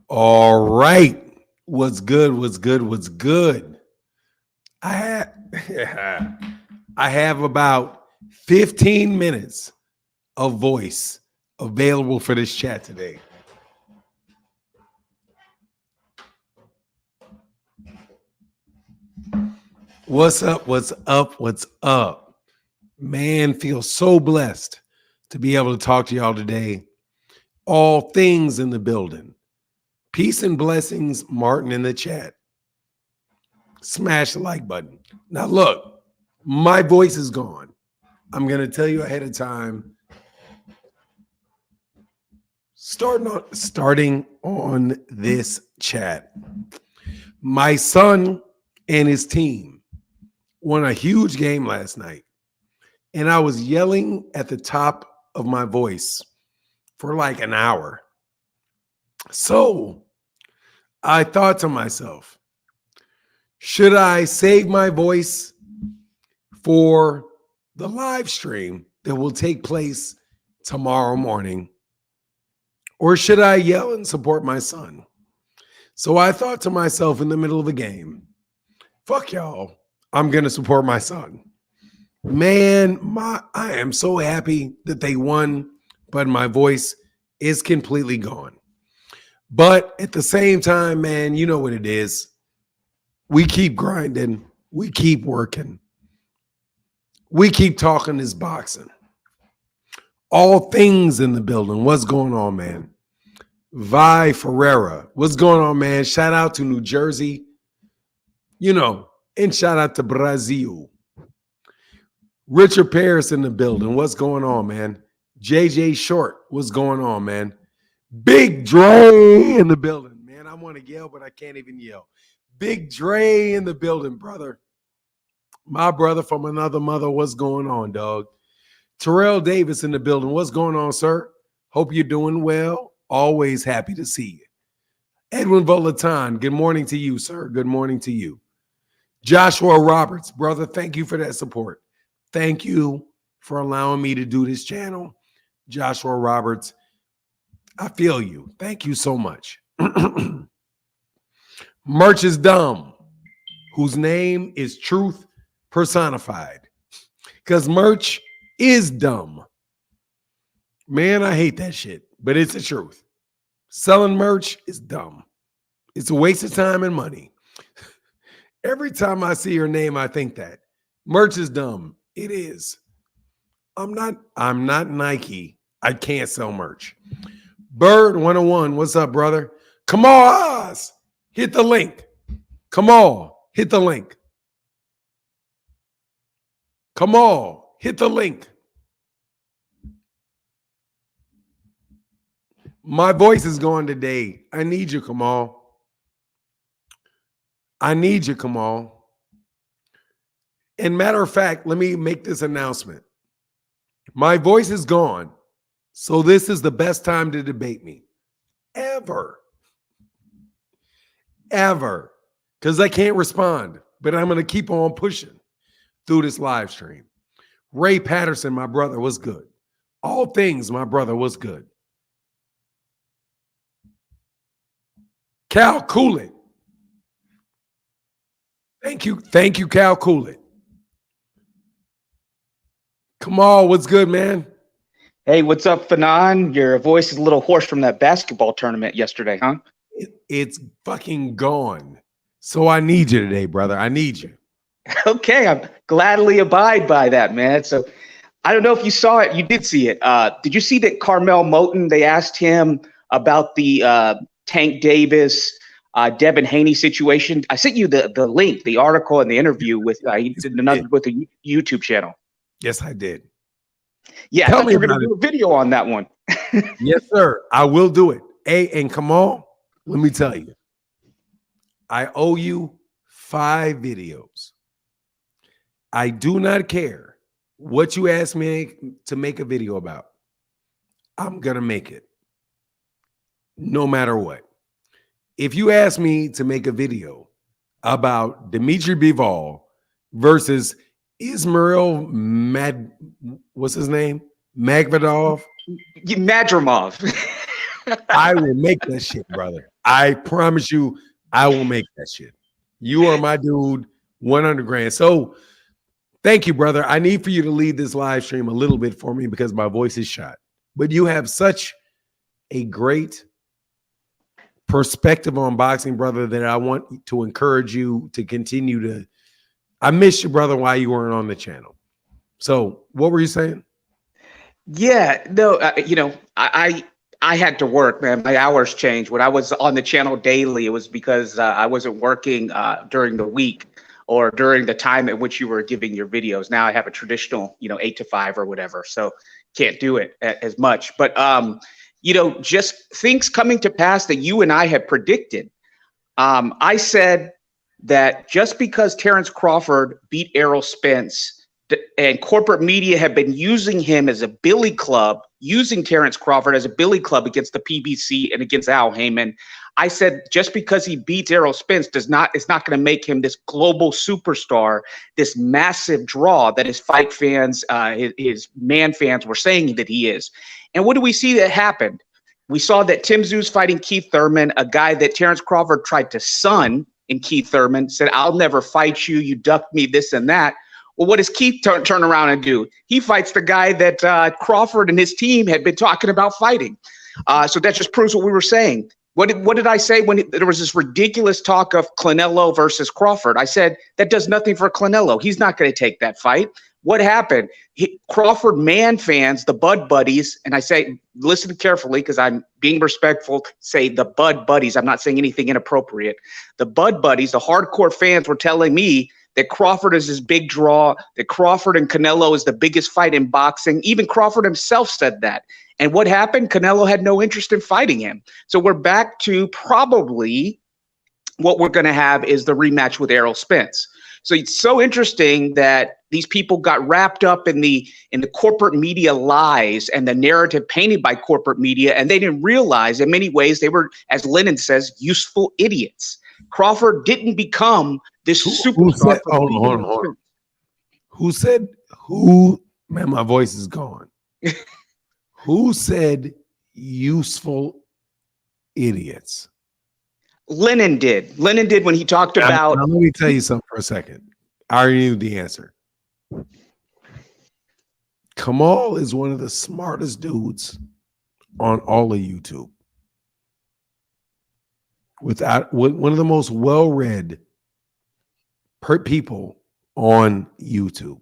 All right. What's good? What's good? What's good? I have I have about 15 minutes of voice available for this chat today. What's up? What's up? What's up? Man, feel so blessed to be able to talk to y'all today. All things in the building. Peace and blessings, Martin in the chat. Smash the like button. Now, look, my voice is gone. I'm going to tell you ahead of time. Starting on this chat. My son and his team won a huge game last night, and I was yelling at the top of my voice for like an hour. So I thought to myself, should I save my voice for the live stream that will take place tomorrow morning, or should I yell and support my son? So I thought to myself in the middle of the game, fuck y'all, I'm going to support my son. Man, I am so happy that they won, but my voice is completely gone. But at the same time, man, you know what it is. We keep grinding. We keep working. We keep talking this boxing. All things in the building. What's going on, man? Vi Ferreira. What's going on, man? Shout out to New Jersey. And shout out to Brazil. Richard Paris in the building. What's going on, man? JJ Short. What's going on, man? Big Dre in the building. Man, I want to yell, but I can't even yell. Big Dre in the building, brother. My brother from another mother. What's going on, dog? Terrell Davis in the building. What's going on, sir? Hope you're doing well. Always happy to see you. Edwin Volaton, good morning to you, sir. Good morning to you. Joshua Roberts, brother, thank you for that support. Thank you for allowing me to do this channel. Joshua Roberts, I feel you. Thank you so much. Merch is dumb, whose name is Truth Personified. Because merch is dumb. Man, I hate that shit, but it's the truth. Selling merch is dumb. It's a waste of time and money. Every time I see your name, I think that. Merch is dumb. It is. I'm not Nike. I can't sell merch. Bird 101, what's up, brother? Come on, Oz. Hit the link. Come on, hit the link. Come on, hit the link. My voice is gone today. I need you, Kamal. I need you, Kamal. And matter of fact, let me make this announcement. My voice is gone, so this is the best time to debate me. Ever. Because I can't respond, but I'm going to keep on pushing through this live stream. Ray Patterson, my brother, was good. All things, my brother, was good. Cal Coolett. Thank you, Cal Coolett. Kamal, what's good, man? Hey, what's up, Fanon? Your voice is a little hoarse from that basketball tournament yesterday, huh? It's fucking gone. So I need you today, brother. I need you. Okay, I'm gladly abide by that, man. So I don't know if you saw it. You did see it. Did you see that Carmel Moten, they asked him about the Tank Davis, Devin Haney situation? I sent you the link, the article, and the interview with he did another with a YouTube channel. Yes, I did. Yeah, I thought you were going to do a video on that one. Yes, sir. I will do it. Hey, and Kamal, let me tell you, I owe you 5 videos. I do not care what you ask me to make a video about. I'm going to make it no matter what. If you ask me to make a video about Dimitri Bivol versus Ismail what's his name? Magvidov? Madrimov. I will make that shit, brother. I promise you, I will make that shit. You are my dude, 100 grand. So thank you, brother. I need for you to lead this live stream a little bit for me because my voice is shot. But you have such a great perspective on boxing, brother, that I want to encourage you to continue to. I miss you, brother, while you weren't on the channel. So what were you saying? Yeah, no, I had to work, man. My hours changed. When I was on the channel daily, it was because I wasn't working during the week or during the time at which you were giving your videos. Now I have a traditional, 8 to 5 or whatever, so can't do it as much. But just things coming to pass that you and I had predicted. I said that just because Terrence Crawford beat Errol Spence and corporate media have been using him as a billy club, using Terrence Crawford as a billy club against the PBC and against Al Heyman. I said just because he beats Errol Spence it's not going to make him this global superstar, this massive draw that his fight fans, his man fans were saying that he is. And what do we see that happened? We saw that Tim Tszyu fighting Keith Thurman, a guy that Terrence Crawford tried to son in Keith Thurman, said, "I'll never fight you. You ducked me, this and that." Well, what does Keith turn around and do? He fights the guy that Crawford and his team had been talking about fighting. So that just proves what we were saying. What did I say when there was this ridiculous talk of Canelo versus Crawford? I said that does nothing for Canelo. He's not going to take that fight. What happened? Crawford man fans, the Bud Buddies, and I say, listen carefully because I'm being respectful, say the Bud Buddies. I'm not saying anything inappropriate. The Bud Buddies, the hardcore fans were telling me that Crawford is his big draw, that Crawford and Canelo is the biggest fight in boxing. Even Crawford himself said that. And what happened? Canelo had no interest in fighting him. So we're back to probably what we're going to have is the rematch with Errol Spence. So it's so interesting that these people got wrapped up in the corporate media lies and the narrative painted by corporate media, and they didn't realize in many ways they were, as Lennon says, useful idiots. Crawford didn't become this superstar. Hold on. Who said, man, my voice is gone. Who said useful idiots? Lennon did. Lennon did when he talked about. Now, let me tell you something for a second. I already knew the answer. Kamal is one of the smartest dudes on all of YouTube. One of the most well-read people on YouTube.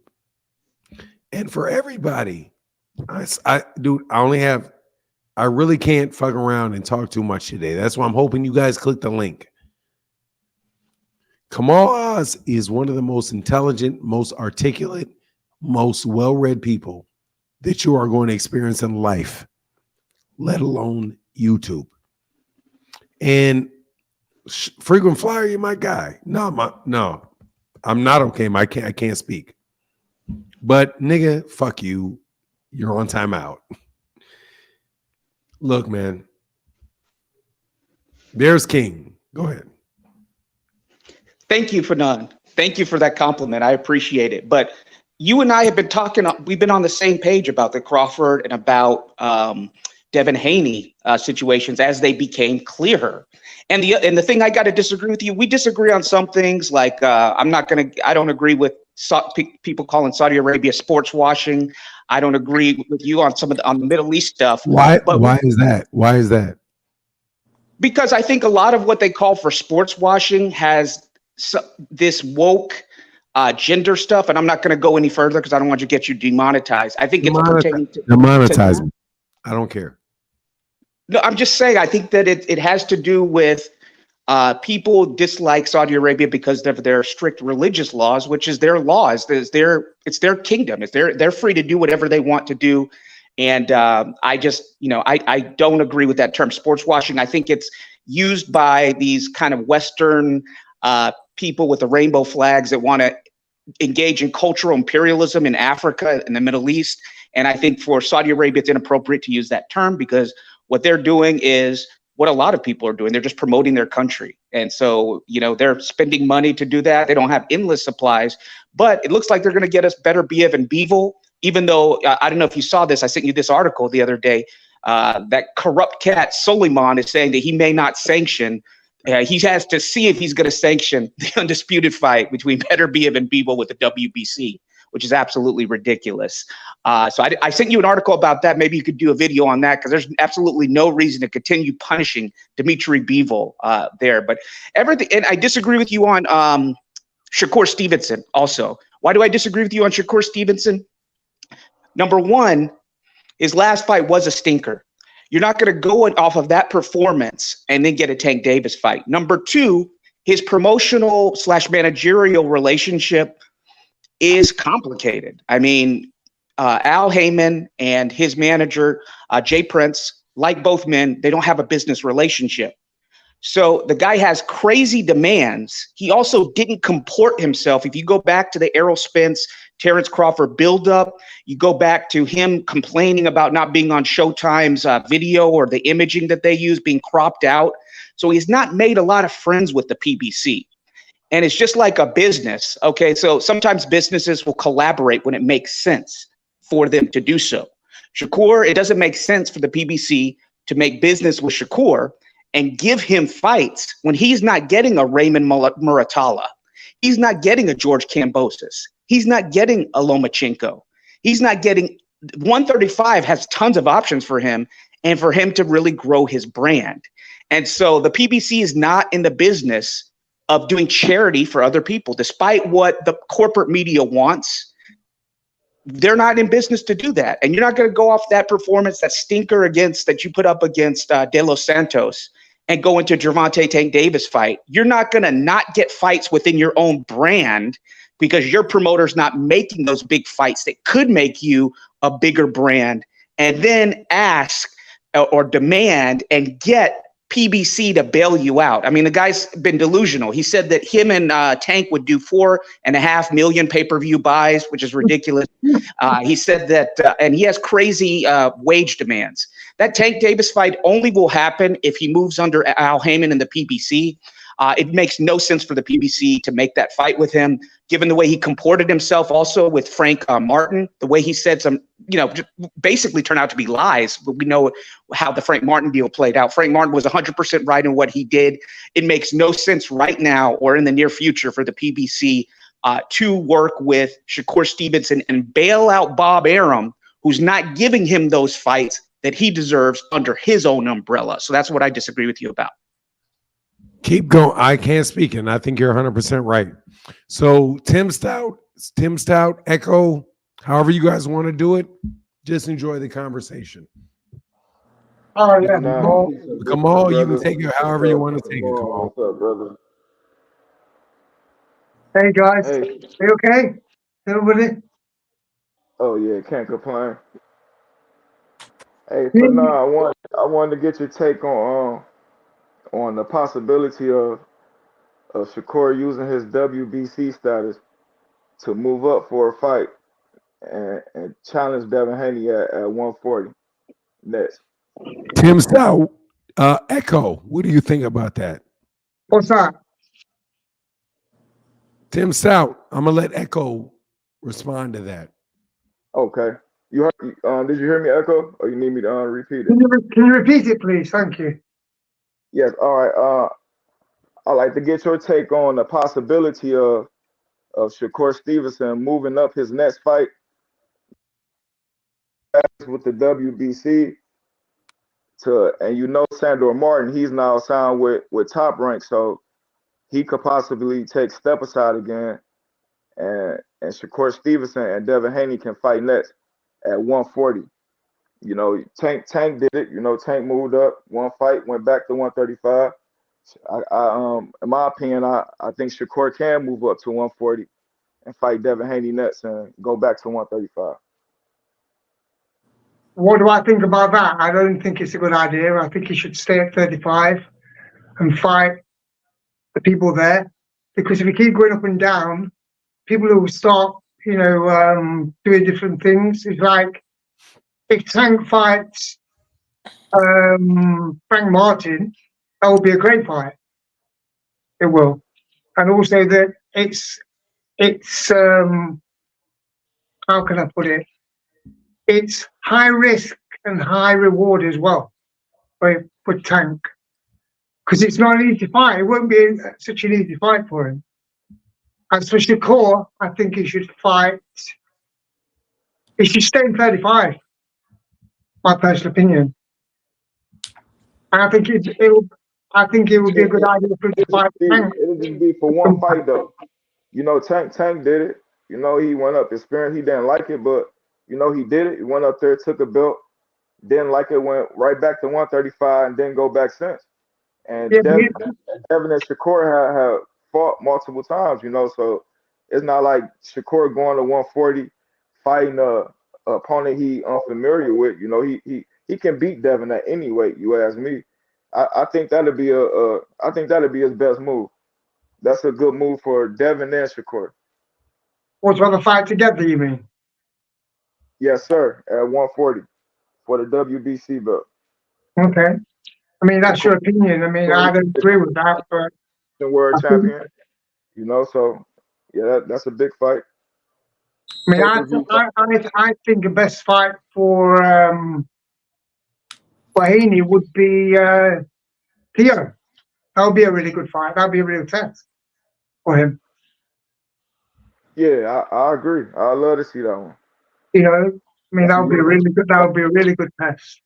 And for everybody, I really can't fuck around and talk too much today. That's why I'm hoping you guys click the link. Kamal Oz is one of the most intelligent, most articulate, most well-read people that you are going to experience in life, let alone YouTube. And frequent flyer, you're my guy. No, I'm not okay. I can't speak. But nigga, fuck you. You're on timeout. Look, man. There's King. Go ahead. Thank you, Fanon. Thank you for that compliment. I appreciate it. But you and I have been talking. We've been on the same page about the Crawford and about Devin Haney situations as they became clearer. And the thing I got to disagree with you. We disagree on some things. Like I don't agree with people calling Saudi Arabia sports washing. I don't agree with you on on the Middle East stuff. Why is that? Why is that? Because I think a lot of what they call for sports washing has this woke gender stuff, and I'm not going to go any further because I don't want to get you demonetized. I think it's pertaining to demonetize me. I don't care. No, I'm just saying. I think that it has to do with people dislike Saudi Arabia because of their strict religious laws, which is their laws. It's their kingdom. They're free to do whatever they want to do. And I don't agree with that term, sports washing. I think it's used by these kind of Western people with the rainbow flags that want to engage in cultural imperialism in Africa and the Middle East. And I think for Saudi Arabia, it's inappropriate to use that term because what they're doing is what a lot of people are doing. They're just promoting their country. And so, they're spending money to do that. They don't have endless supplies, but it looks like they're going to get us better Biev and Bevel, even though I don't know if you saw this. I sent you this article the other day. that corrupt cat Suleiman is saying that he may not sanction. He has to see if he's going to sanction the undisputed fight between Beterbiev and Bivol with the WBC, which is absolutely ridiculous. So I sent you an article about that. Maybe you could do a video on that, because there's absolutely no reason to continue punishing Dmitry Bivol there. But everything, and I disagree with you on Shakur Stevenson also. Why do I disagree with you on Shakur Stevenson? Number one, his last fight was a stinker. You're not going to go off of that performance and then get a Tank Davis fight. Number two, his promotional / managerial relationship is complicated. I mean, Al Heyman and his manager, Jay Prince, like both men, they don't have a business relationship. So the guy has crazy demands. He also didn't comport himself. If you go back to the Errol Spence, Terrence Crawford buildup, you go back to him complaining about not being on Showtime's video, or the imaging that they use being cropped out. So he's not made a lot of friends with the PBC. And it's just like a business. Okay, so sometimes businesses will collaborate when it makes sense for them to do so. Shakur, it doesn't make sense for the PBC to make business with Shakur and give him fights when he's not getting a Raymond Muratalla. He's not getting a George Kambosos. He's not getting a Lomachenko. He's not getting 135 has tons of options for him, and for him to really grow his brand. And so the PBC is not in the business of doing charity for other people, despite what the corporate media wants. They're not in business to do that. And you're not going to go off that performance, that stinker that you put up against De Los Santos, and go into Gervonta Tank Davis fight. You're not going to not get fights within your own brand because your promoter's not making those big fights that could make you a bigger brand, and then ask or demand and get PBC to bail you out. I mean, the guy's been delusional. He said that him and Tank would do 4.5 million pay-per-view buys, which is ridiculous. He said that, and he has crazy wage demands. That Tank Davis fight only will happen if he moves under Al Heyman in the PBC. It makes no sense for the PBC to make that fight with him, given the way he comported himself also with Frank Martin, the way he said some, basically turned out to be lies. But we know how the Frank Martin deal played out. Frank Martin was 100% right in what he did. It makes no sense right now or in the near future for the PBC to work with Shakur Stevenson and bail out Bob Arum, who's not giving him those fights that he deserves under his own umbrella. So that's what I disagree with you about. Keep going. I can't speak, and I think you're 100% right. So Tim Stout, Echo, however you guys want to do it, just enjoy the conversation. Oh, yeah. Kamal, you can take it however you want to take it, Kamal. What's up, brother? Hey, guys. Hey. You okay? Everybody? Oh yeah, can't complain. Hey, so now I wanted to get your take on the possibility of Shakur using his WBC status to move up for a fight and challenge Devin Haney at 140 next. Tim Stout, Echo, what do you think about that? What's that? Tim Stout, I'm going to let Echo respond to that. Okay. You heard, did you hear me, Echo, or you need me to repeat it? Can you repeat it, please? Thank you. Yes. All right. I'd like to get your take on the possibility of Shakur Stevenson moving up his next fight with the WBC and Sandor Martin, he's now signed with Top Rank, so he could possibly take Step Aside again, and Shakur Stevenson and Devin Haney can fight next at 140. Tank did it. Tank moved up one fight, went back to 135. In my opinion, I think Shakur can move up to 140 and fight Devin Haney next and go back to 135. What do I think about that? I don't think it's a good idea. I think he should stay at 35 and fight the people there. Because if you keep going up and down, people will start, doing different things. It's like if Tank fights Frank Martin, that will be a great fight. It will. And also that it's how can I put it? It's high risk and high reward as well for Tank, because it's not an easy fight. It won't be such an easy fight for him. As for Shakur, I think he should fight. He should stay in 35. My personal opinion. And I think I think it would be a good idea for him to fight Tank. It'll just be for one fight though. You know, Tank did it. You know, he went up experience. He didn't like it, but you know he did it. He went up there, took a belt, didn't like it, went right back to 135, and didn't go back since. And Yeah, Devin and Shakur have fought multiple times. You know, so it's not like Shakur going to 140, fighting a opponent he unfamiliar with. You know, he can beat Devin at any weight. You ask me. I think that'll be I think that'll be his best move. That's a good move for Devin and Shakur. or to have a fight together, you mean? Yes, sir. At 140 for the WBC belt. Okay. I mean, that's your opinion. I mean, I don't agree with that, but The world champion. You know, so yeah, that's a big fight. I mean, I think the best fight for Haney would be Theo. That would be a really good fight. That would be a real test for him. Yeah, I agree. I love to see that one. You know, I mean, that would be a really good. That would be a really good test.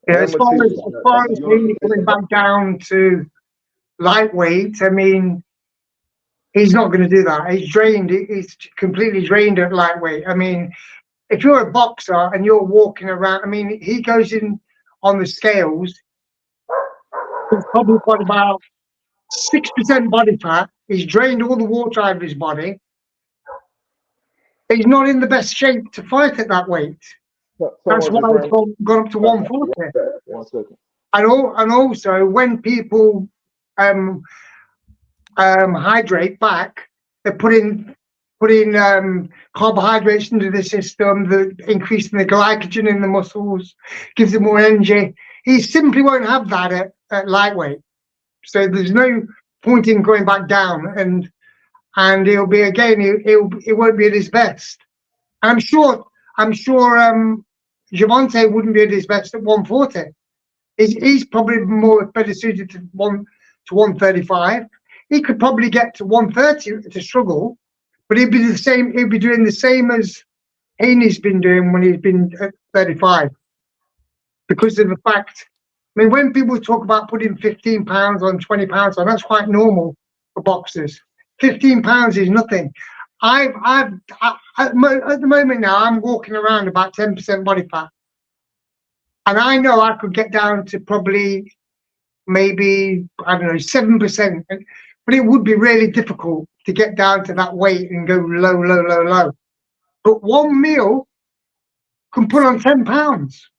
Yeah, as far as Haney coming back down to lightweight, I mean, he's not going to do that. He's drained. He's completely drained at lightweight. I mean, if you're a boxer and you're walking around, I mean, he goes in on the scales. He's probably got about 6% body fat. He's drained all the water out of his body. He's not in the best shape to fight at that weight. That's why he's gone up to 140. 1 second. And also, when people hydrate back, they're putting carbohydrates into the system, increasing the glycogen in the muscles, gives them more energy. He simply won't have that at lightweight. So there's no point in going back down, and he'll be again. It won't be at his best. And I'm sure Gervonta wouldn't be at his best at 140. He's probably better suited to 135. He could probably get to 130 to struggle, but he'd be the same. He'd be doing the same as Haney's been doing when he's been at 35, because of the fact. I mean, when people talk about putting 15 pounds on, 20 pounds on, that's quite normal for boxers. 15 pounds is nothing. At the moment now, I'm walking around about 10% body fat, and I know I could get down to probably maybe, I don't know, 7%, but it would be really difficult to get down to that weight and go low. But one meal can put on 10 pounds.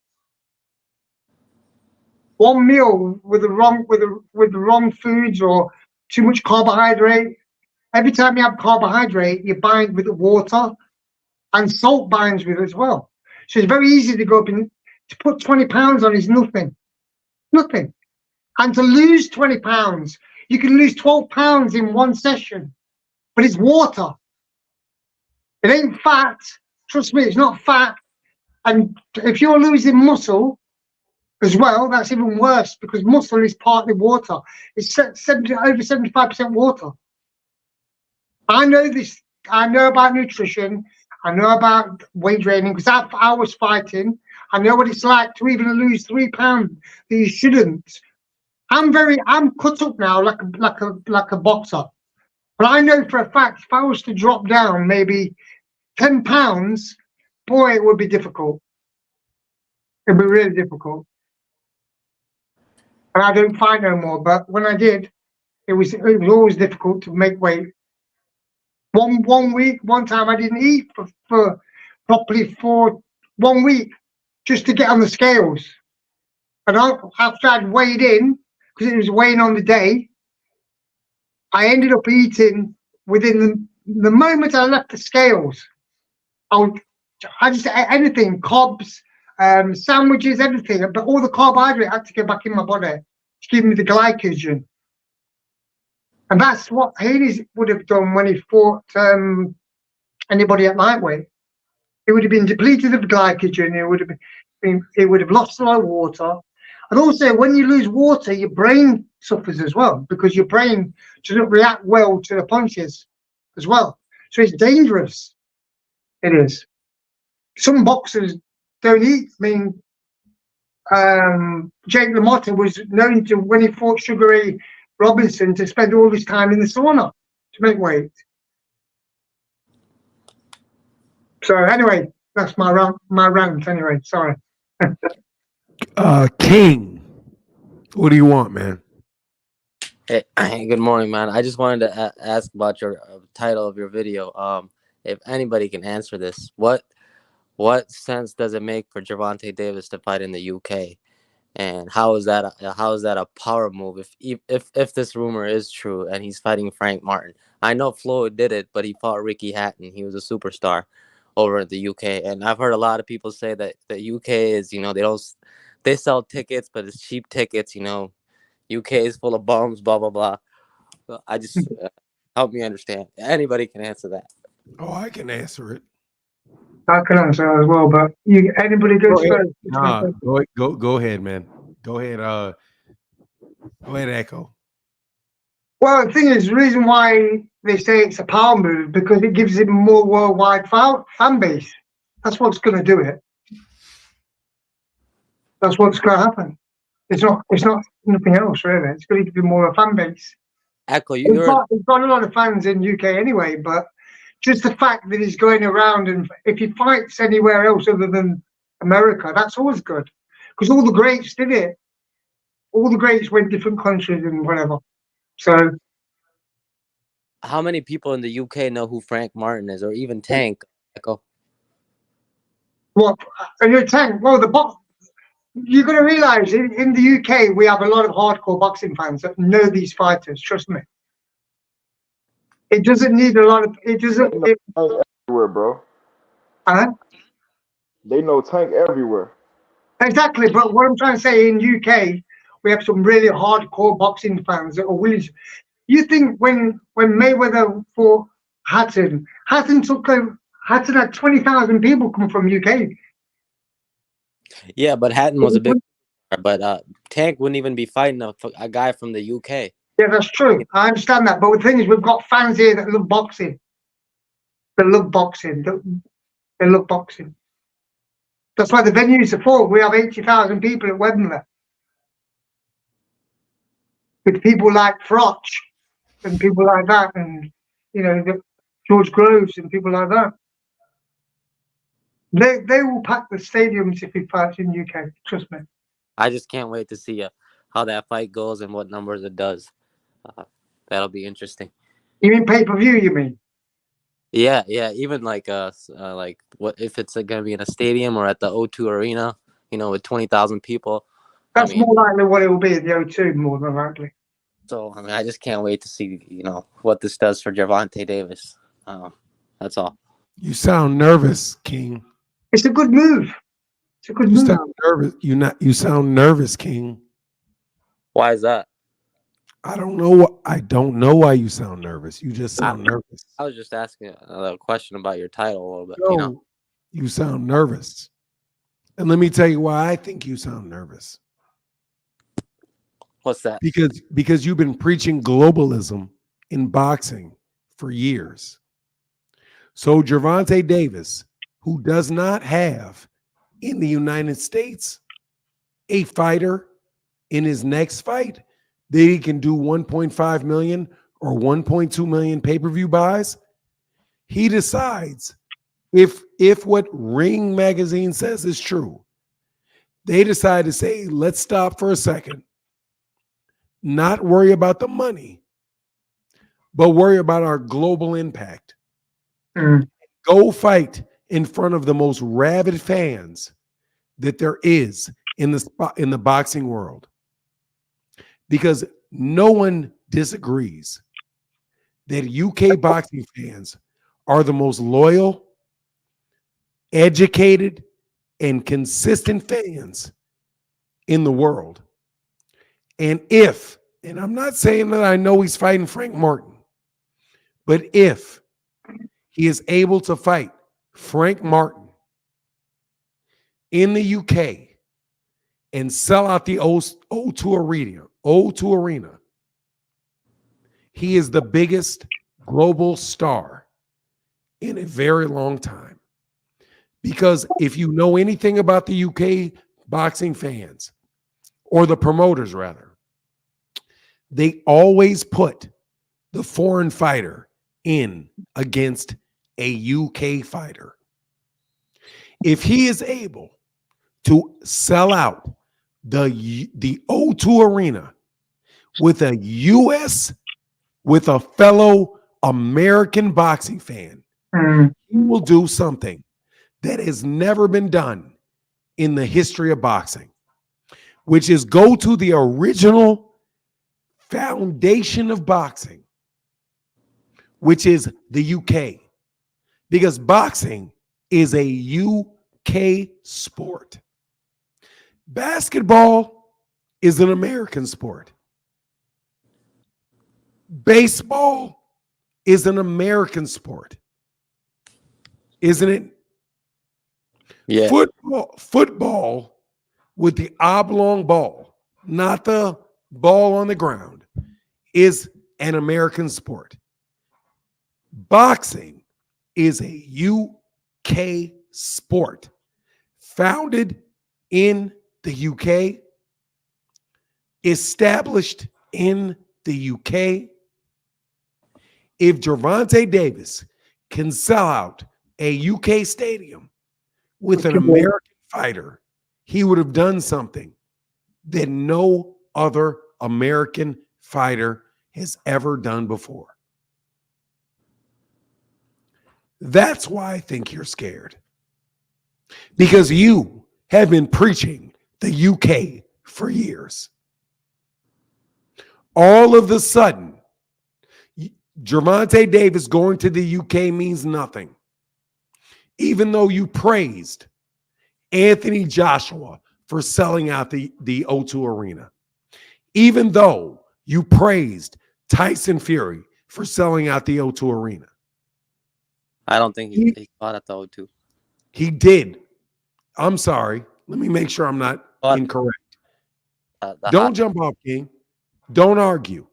One meal with the wrong foods or too much carbohydrate. Every time you have carbohydrate, you bind with the water, and salt binds with it as well. So it's very easy to go up and to put 20 pounds on is nothing. And to lose 20 pounds, you can lose 12 pounds in one session, but it's water. It ain't fat. Trust me, it's not fat. And if you're losing muscle as well, that's even worse, because muscle is partly water. It's over 75% water. I know this. I know about nutrition. I know about weight training, because I was fighting. I know what it's like to even lose 3 pounds that you shouldn't. I'm cut up now like a boxer. But I know for a fact, if I was to drop down maybe 10 pounds, boy, it would be difficult. It'd be really difficult. And I don't fight no more. But when I did, it was always difficult to make weight. One time I didn't eat for properly for 1 week just to get on the scales. And after I'd weighed in, because it was weighing on the day, I ended up eating within the moment I left the scales. I just ate anything, cobs, sandwiches, everything, but all the carbohydrate had to go back in my body to give me the glycogen. And that's what Haney would have done when he fought anybody at lightweight. It would have been depleted of glycogen. It would have been, It would have lost a lot of water. And also, when you lose water, your brain suffers as well because your brain doesn't react well to the punches as well. So it's dangerous. It is. Some boxers don't eat. I mean, Jake LaMotta was known to, when he fought Sugar Ray Robinson, to spend all his time in the sauna to make weight. So anyway, that's my rant. Anyway, sorry. King, what do you want, man? Hey, good morning, man. I just wanted to ask about your title of your video. If anybody can answer this, what sense does it make for Gervonta Davis to fight in the UK, and how is that a power move if this rumor is true and he's fighting Frank Martin? I know Floyd did it, but he fought Ricky Hatton. He was a superstar over at the UK, and I've heard a lot of people say that the UK is, they sell tickets, but it's cheap tickets, UK is full of bums, blah, blah, blah. So I just help me understand. Anybody can answer that. Oh, I can answer it. I can answer that as well, but anybody goes first. Nah, go ahead, man. Go ahead. Go ahead, Echo. Well, the thing is, the reason why they say it's a power move because it gives him more worldwide fan base. That's what's going to do it. That's what's going to happen. It's not nothing else, really. It's going to give him more of a fan base. Echo, He's got a lot of fans in UK anyway, but just the fact that he's going around, and if he fights anywhere else other than America, that's always good. Because all the greats did it. All the greats went different countries and whatever. So, how many people in the UK know who Frank Martin is, or even Tank? Echo. what? Tank? Well, you're going to realize in the UK we have a lot of hardcore boxing fans that know these fighters. Trust me. It doesn't need a lot of. It doesn't. Everywhere, bro. Huh? They know Tank everywhere. Exactly, but what I'm trying to say, in UK, we have some really hardcore boxing fans that are willing. You think when Mayweather fought Hatton Hatton had 20,000 people come from UK. Yeah, but Hatton was a big, but Tank wouldn't even be fighting a guy from the UK. Yeah, that's true. I understand that, but the thing is, we've got fans here that love boxing. They love boxing. They love boxing. That's why the venues are full. We have 80,000 people at Wembley. With people like Froch and people like that, and George Groves and people like that. They will pack the stadiums if he fights in UK. Trust me. I just can't wait to see how that fight goes and what numbers it does. That'll be interesting. You mean pay-per-view? You mean? Yeah. Even like what if it's gonna be in a stadium or at the O2 Arena? With 20,000 people. That's more likely what it will be at the O2, more than likely. So I just can't wait to see what this does for Gervonta Davis. That's all. You sound nervous, King. It's a good move. It's a good move. Sound nervous. You sound nervous, King. Why is that? I don't know why you sound nervous. You just sound nervous. I was just asking a question about your title a little bit. No, you sound nervous. And let me tell you why I think you sound nervous. What's that? Because you've been preaching globalism in boxing for years. So Gervonta Davis, who does not have in the United States a fighter in his next fight that he can do 1.5 million or 1.2 million pay-per-view buys, he decides if what Ring Magazine says is true, they decide to say, let's stop for a second, not worry about the money, but worry about our global impact. Go fight in front of the most rabid fans that there is in the boxing world. Because no one disagrees that UK boxing fans are the most loyal, educated, and consistent fans in the world. And I'm not saying that I know he's fighting Frank Martin, but if he is able to fight Frank Martin in the UK and sell out the O2 Arena, he is the biggest global star in a very long time. Because if you know anything about the UK boxing fans, or the promoters rather, they always put the foreign fighter in against a UK fighter. If he is able to sell out the O2 Arena with a fellow American boxing fan, he will do something that has never been done in the history of boxing, which is go to the original foundation of boxing, which is the UK, because boxing is a UK sport. Basketball is an American sport. Baseball is an American sport, isn't it? Yeah. Football with the oblong ball, not the ball on the ground, is an American sport. Boxing is a UK sport founded in the UK, established in the UK. If Gervonta Davis can sell out a UK stadium with an American fighter, he would have done something that no other American fighter has ever done before. That's why I think you're scared. Because you have been preaching the UK for years. All of a sudden, Gervonta Davis going to the UK means nothing. Even though you praised Anthony Joshua for selling out the O2 Arena. Even though you praised Tyson Fury for selling out the O2 Arena. I don't think he fought at the O2. He did. I'm sorry. Let me make sure I'm not incorrect. Don't jump off, King. Don't argue.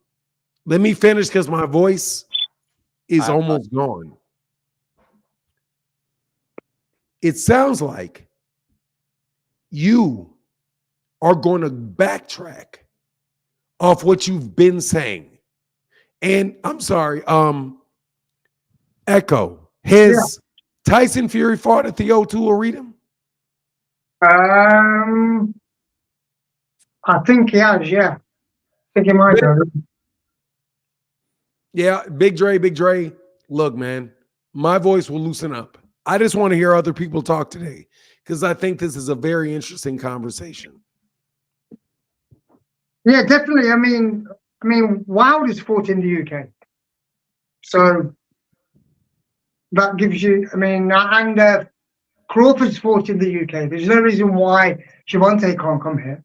Let me finish because my voice is almost gone. It sounds like you are going to backtrack off what you've been saying. And I'm sorry, Echo, has Tyson Fury fought at the O2 Arena? I think he has, yeah. I think he might have. Yeah, Big Dre, look, man, my voice will loosen up. I just want to hear other people talk today because I think this is a very interesting conversation. Yeah, definitely. I mean, Wilder's fought in the UK. So that gives you, and Crawford's fought in the UK. There's no reason why Gervonta can't come here.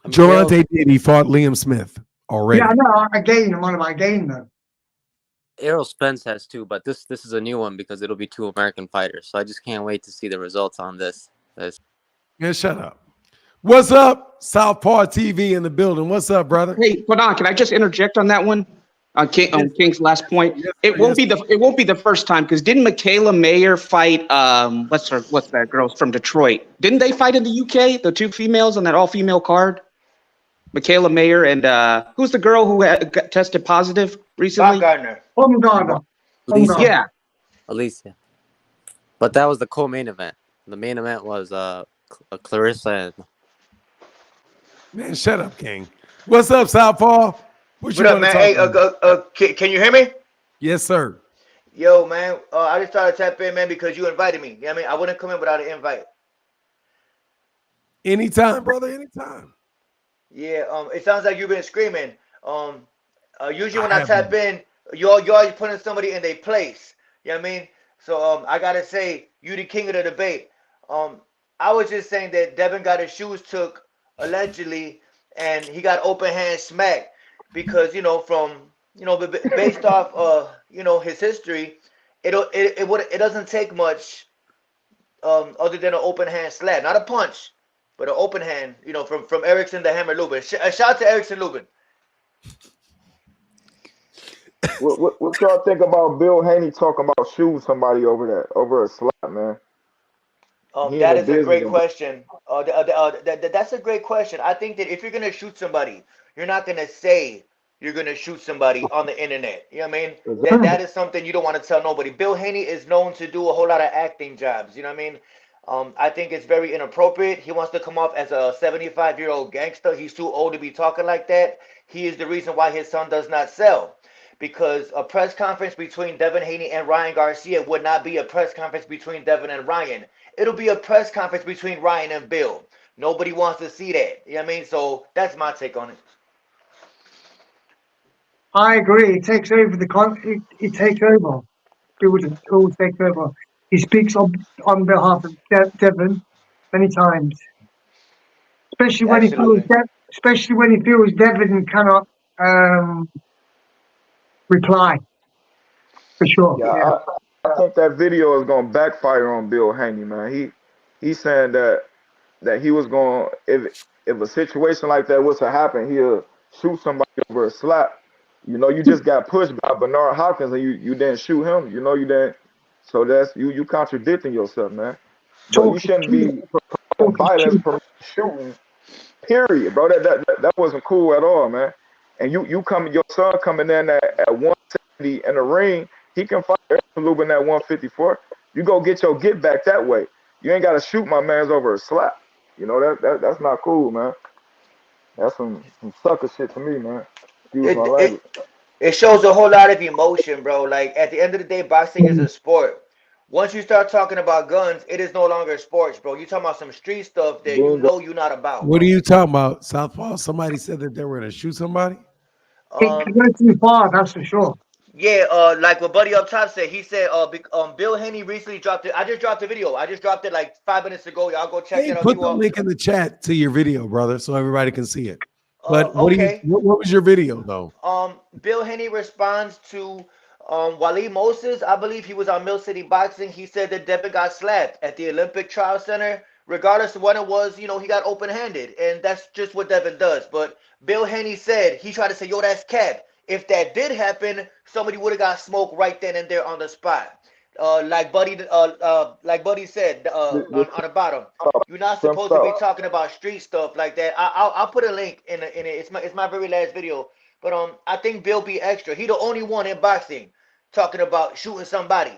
Gervonta did. He fought Liam Smith already. Yeah, I know. Again, though. Errol Spence has two, but this is a new one because it'll be two American fighters. So I just can't wait to see the results on this. Yeah, shut up. What's up, Southpaw TV in the building? What's up, brother? Hey, hold on. Can I just interject on that one? On King's last point, it won't be the first time because didn't Michaela Mayer fight? What's that girl from Detroit? Didn't they fight in the UK? The two females on that all-female card. Michaela Mayer and who's the girl who got tested positive recently? Gardner. Yeah. Alicia. But that was the co-main event. The main event was Clarissa. Man, shut up, King. What's up, Southpaw? What up, man? Hey, can you hear me? Yes, sir. Yo, man, I just tried to tap in, man, because you invited me. You know what I mean? I wouldn't come in without an invite. Anytime, brother, anytime. Yeah, it sounds like you've been screaming. Usually when I tap in, you always putting somebody in their place. You know what I mean? So I gotta say, you the king of the debate. I was just saying that Devin got his shoes took allegedly, and he got open hand smacked because based off his history, it doesn't take much other than an open hand slap, not a punch, but an open hand. You know, from Erickson the Hammer Lubin. A shout out to Erickson Lubin. What y'all think about Bill Haney talking about shooting somebody over a slap, man? He in That the is a great business. question. That's a great question. I think that if you're gonna shoot somebody, you're not gonna say you're gonna shoot somebody on the internet. You know what I mean? That is something you don't want to tell nobody. Bill Haney is known to do a whole lot of acting jobs. You know what I mean? I think it's very inappropriate. He wants to come off as a 75-year-old gangster. He's too old to be talking like that. He is the reason why his son does not sell. Because a press conference between Devin Haney and Ryan Garcia would not be a press conference between Devin and Ryan. It'll be a press conference between Ryan and Bill. Nobody wants to see that. You know what I mean? So that's my take on it. I agree. It takes over it takes over. It always takes over. He speaks on behalf of Devon many times, especially when Absolutely. he feels Devon cannot reply. For sure. Yeah, I think that video is gonna backfire on Bill Haney, man. He's saying that he was going if a situation like that was to happen, he'll shoot somebody over a slap. You know, you just got pushed by Bernard Hopkins and you didn't shoot him. You know, you didn't. So that's you contradicting yourself, man. But you shouldn't be violence from shooting. Period, bro. That wasn't cool at all, man. And your son coming in at 170 in the ring, he can fight Lubin at 154. You go get your get back that way. You ain't got to shoot my man's over a slap. You know that's not cool, man. That's some sucker shit to me, man. Excuse my language. It shows a whole lot of emotion, bro. Like at the end of the day, boxing is a sport. Once you start talking about guns, it is no longer sports, bro. You talking about some street stuff that you know you're not about. What are you talking about, Southpaw? Somebody said that they were going to shoot somebody? It goes too far, that's for sure. Yeah, like what Buddy up top said. He said, Bill Haney recently dropped it. I just dropped the video. I just dropped it like 5 minutes ago. Y'all go check it out. Put the link in the chat to your video, brother, so everybody can see it. But what was your video though? Bill Haney responds to Wally Moses. I believe he was on Mill City Boxing. He said that Devin got slapped at the Olympic Trial Center. Regardless of what it was, you know, he got open-handed, and that's just what Devin does. But Bill Haney said, he tried to say, yo, that's cap. If that did happen, somebody would have got smoked right then and there on the spot. Like Buddy said on the bottom, you're not supposed to be talking about street stuff like that. I'll put a link in it. It's my very last video. But I think Bill be extra. He the only one in boxing talking about shooting somebody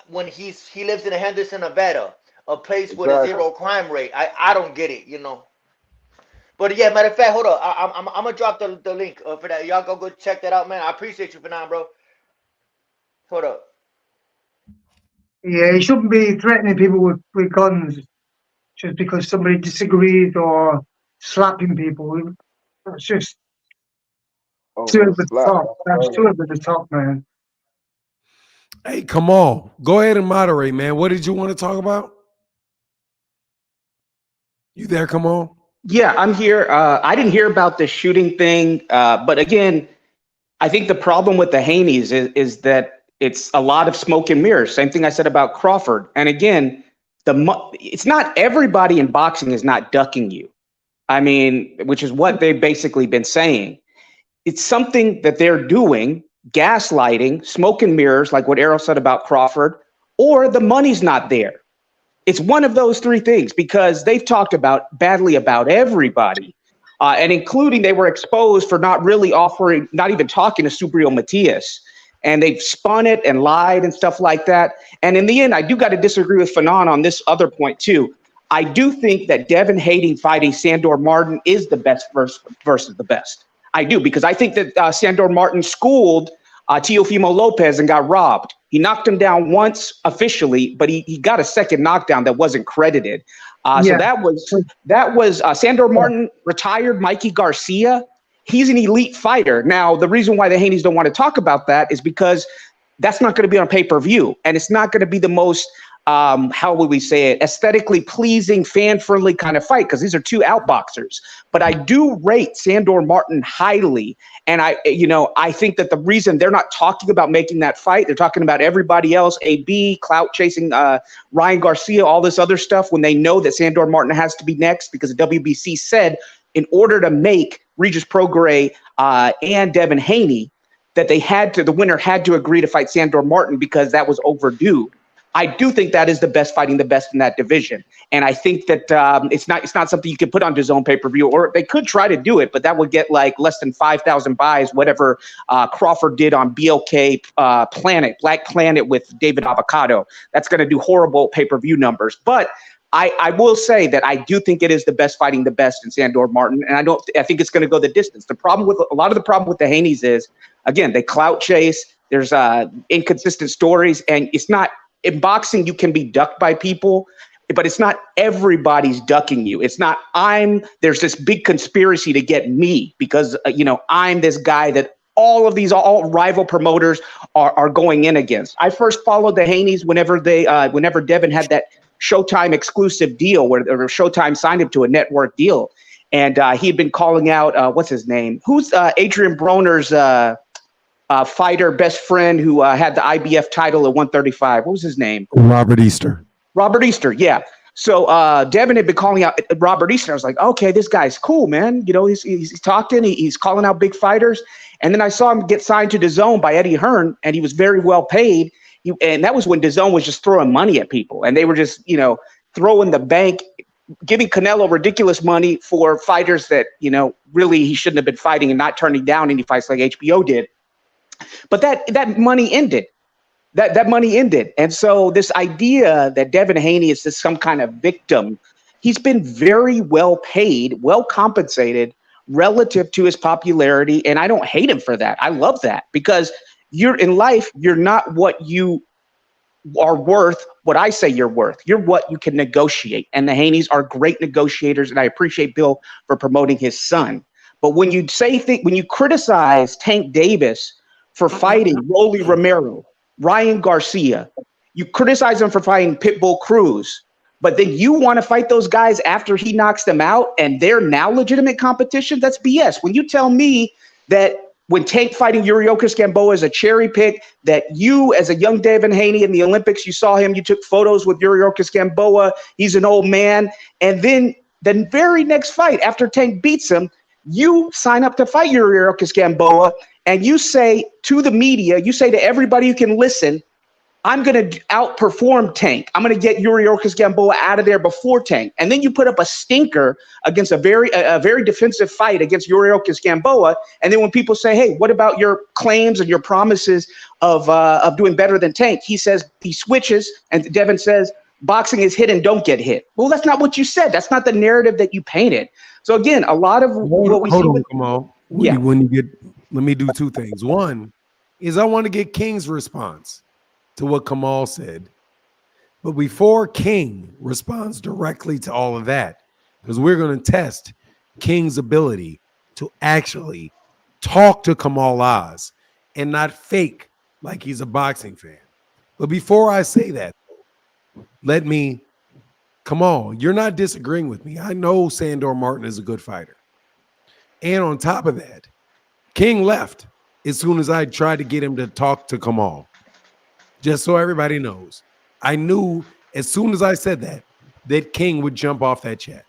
when he lives in Henderson, Nevada, a place with a 0 crime rate. I don't get it, you know. But yeah, matter of fact, hold up. I'm gonna drop the link for that. Y'all go check that out, man. I appreciate you for now, bro. Hold up. Yeah, he shouldn't be threatening people with guns just because somebody disagrees or slapping people. That's just too over the top. That's too over the top, man. Hey, come on. Go ahead and moderate, man. What did you want to talk about? You there? Come on. Yeah, I'm here. I didn't hear about the shooting thing, but again, I think the problem with the Haneys is that it's a lot of smoke and mirrors. Same thing I said about Crawford. And again, it's not everybody in boxing is not ducking you. I mean, which is what they've basically been saying. It's something that they're doing, gaslighting, smoke and mirrors, like what Errol said about Crawford, or the money's not there. It's one of those three things because they've talked badly about everybody, and including they were exposed for not even talking to Subriel Matias, and they've spun it and lied and stuff like that. And in the end, I do got to disagree with Fanon on this other point too. I do think that Devin Haney fighting Sandor Martin is the best versus the best. I do, because I think that Sandor Martin schooled Teofimo Lopez and got robbed. He knocked him down once officially, but he got a second knockdown that wasn't credited. So that was Sandor Martin retired Mikey Garcia. He's an elite fighter. Now, the reason why the Haneys don't want to talk about that is because that's not going to be on pay-per-view, and it's not going to be the most how would we say it, aesthetically pleasing, fan-friendly kind of fight, because these are two outboxers. But I do rate Sandor Martin highly. And I think that the reason they're not talking about making that fight, they're talking about everybody else, AB, clout chasing, Ryan Garcia, all this other stuff, when they know that Sandor Martin has to be next, because the WBC said in order to make Regis Prograis and Devin Haney, that the winner had to agree to fight Sandor Martin because that was overdue. I do think that is the best fighting the best in that division. And I think that it's not something you can put on DAZN pay-per-view, or they could try to do it, but that would get like less than 5,000 buys, whatever Crawford did on BLK Black Planet with David Avocado. That's going to do horrible pay-per-view numbers. But I will say that I do think it is the best fighting the best in Sandor Martin, and I think it's going to go the distance. The problem with a lot of the problem with the Haneys is, again, they clout chase. There's inconsistent stories, and it's not. In boxing, you can be ducked by people, but it's not everybody's ducking you. It's not there's this big conspiracy to get me because, I'm this guy that all rival promoters are going in against. I first followed the Haneys whenever Devin had that Showtime exclusive deal where Showtime signed him to a network deal. And he had been calling out, what's his name? Who's Adrian Broner's fighter best friend who had the IBF title at 135. What was his name? Robert Easter. Robert Easter, yeah. So Devin had been calling out Robert Easter. I was like, okay, this guy's cool, man. He's talking. He's calling out big fighters. And then I saw him get signed to DAZN by Eddie Hearn, and he was very well paid. And that was when DAZN was just throwing money at people, and they were just, throwing the bank, giving Canelo ridiculous money for fighters that, really he shouldn't have been fighting, and not turning down any fights like HBO did. But that money ended. That money ended. And so this idea that Devin Haney is just some kind of victim, he's been very well paid, well compensated relative to his popularity. And I don't hate him for that. I love that, because you're in life, you're not what you are worth, what I say you're worth. You're what you can negotiate. And the Haneys are great negotiators. And I appreciate Bill for promoting his son. But when you when you criticize Tank Davis for fighting Rolly Romero, Ryan Garcia, you criticize him for fighting Pitbull Cruz, but then you want to fight those guys after he knocks them out and they're now legitimate competition, that's BS. When you tell me that when Tank fighting Yuriorkis Gamboa is a cherry pick, that you as a young Devin Haney in the Olympics, you saw him, you took photos with Yuriorkis Gamboa, he's an old man, and then the very next fight after Tank beats him, you sign up to fight Yuriorkis Gamboa, and you say to the media, you say to everybody who can listen, I'm going to outperform Tank. I'm going to get Yuriorkis Gamboa out of there before Tank. And then you put up a stinker against a very defensive fight against Yuriorkis Gamboa. And then when people say, hey, what about your claims and your promises of doing better than Tank? He switches, and Devin says, boxing is hit and don't get hit. Well, that's not what you said. That's not the narrative that you painted. So again, a lot of what we see with Kamal. Yeah. Let me do two things. One is I want to get King's response to what Kamal said. But before King responds directly to all of that, because we're going to test King's ability to actually talk to Kamal Oz and not fake like he's a boxing fan. But before I say that, Kamal, you're not disagreeing with me. I know Sandor Martin is a good fighter. And on top of that, King left as soon as I tried to get him to talk to Kamal. Just so everybody knows. I knew as soon as I said that King would jump off that chat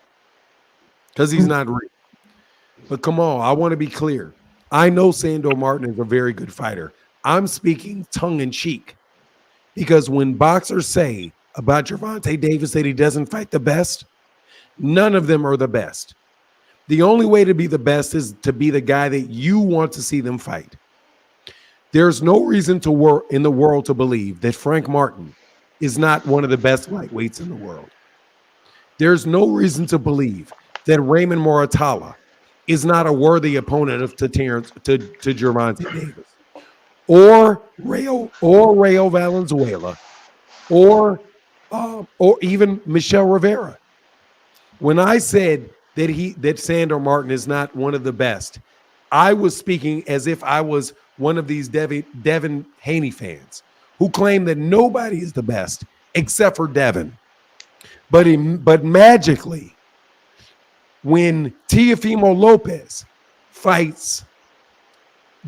because he's not real. But Kamal, I want to be clear. I know Sandor Martin is a very good fighter. I'm speaking tongue-in-cheek because when boxers say about Gervonta Davis that he doesn't fight the best, none of them are the best. The only way to be the best is to be the guy that you want to see them fight. There's no reason in the world to believe that Frank Martin is not one of the best lightweights in the world. There's no reason to believe that Raymond Moratala is not a worthy opponent to Gervonta Davis, or Rayo Valenzuela, or even Michelle Rivera. When I said that Sandor Martin is not one of the best, I was speaking as if I was one of these Devin Haney fans who claim that nobody is the best except for Devin. But magically, when Teofimo Lopez fights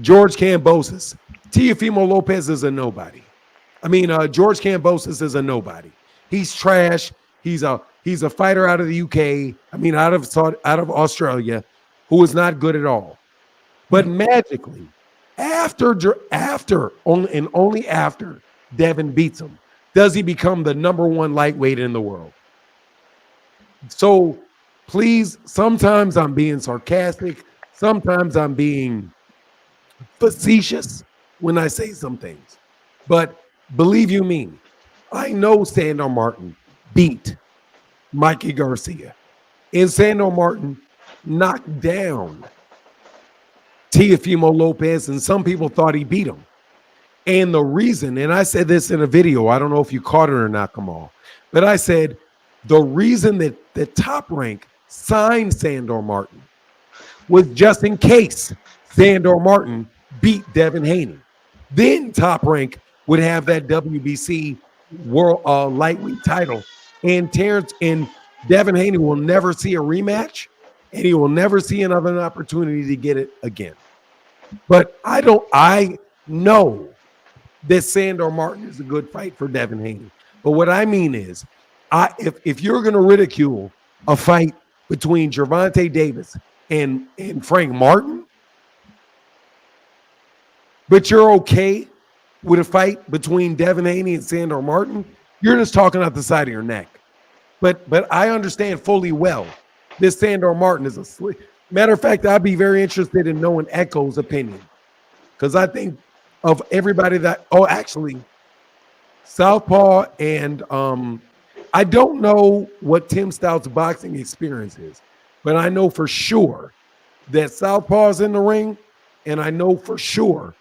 George Kambosos, Teofimo Lopez is a nobody. I mean, George Kambosos is a nobody. He's trash. He's a fighter out of the UK. I mean, out of Australia, who is not good at all. But magically, only after Devin beats him, does he become the #1 lightweight in the world. So please, sometimes I'm being sarcastic. Sometimes I'm being facetious when I say some things. But believe you me, I know Sandor Martin beat Mikey Garcia. And Sandor Martin knocked down Teofimo Lopez, and some people thought he beat him. And the reason, and I said this in a video, I don't know if you caught it or not, Kamal, but I said the reason that the Top Rank signed Sandor Martin was just in case Sandor Martin beat Devin Haney. Then Top Rank would have that WBC world lightweight title, and Terrence and Devin Haney will never see a rematch, and he will never see another opportunity to get it again. But I know that Sandor Martin is a good fight for Devin Haney. But what I mean is, if you're going to ridicule a fight between Gervonta Davis and Frank Martin, but you're okay with a fight between Devin Haney and Sandor Martin, you're just talking out the side of your neck. But I understand fully well this Sandor Martin is a slick. Matter of fact, I'd be very interested in knowing Echo's opinion, because I think of everybody that actually Southpaw and I don't know what Tim Stout's boxing experience is, but I know for sure that Southpaw's in the ring, and I know for sure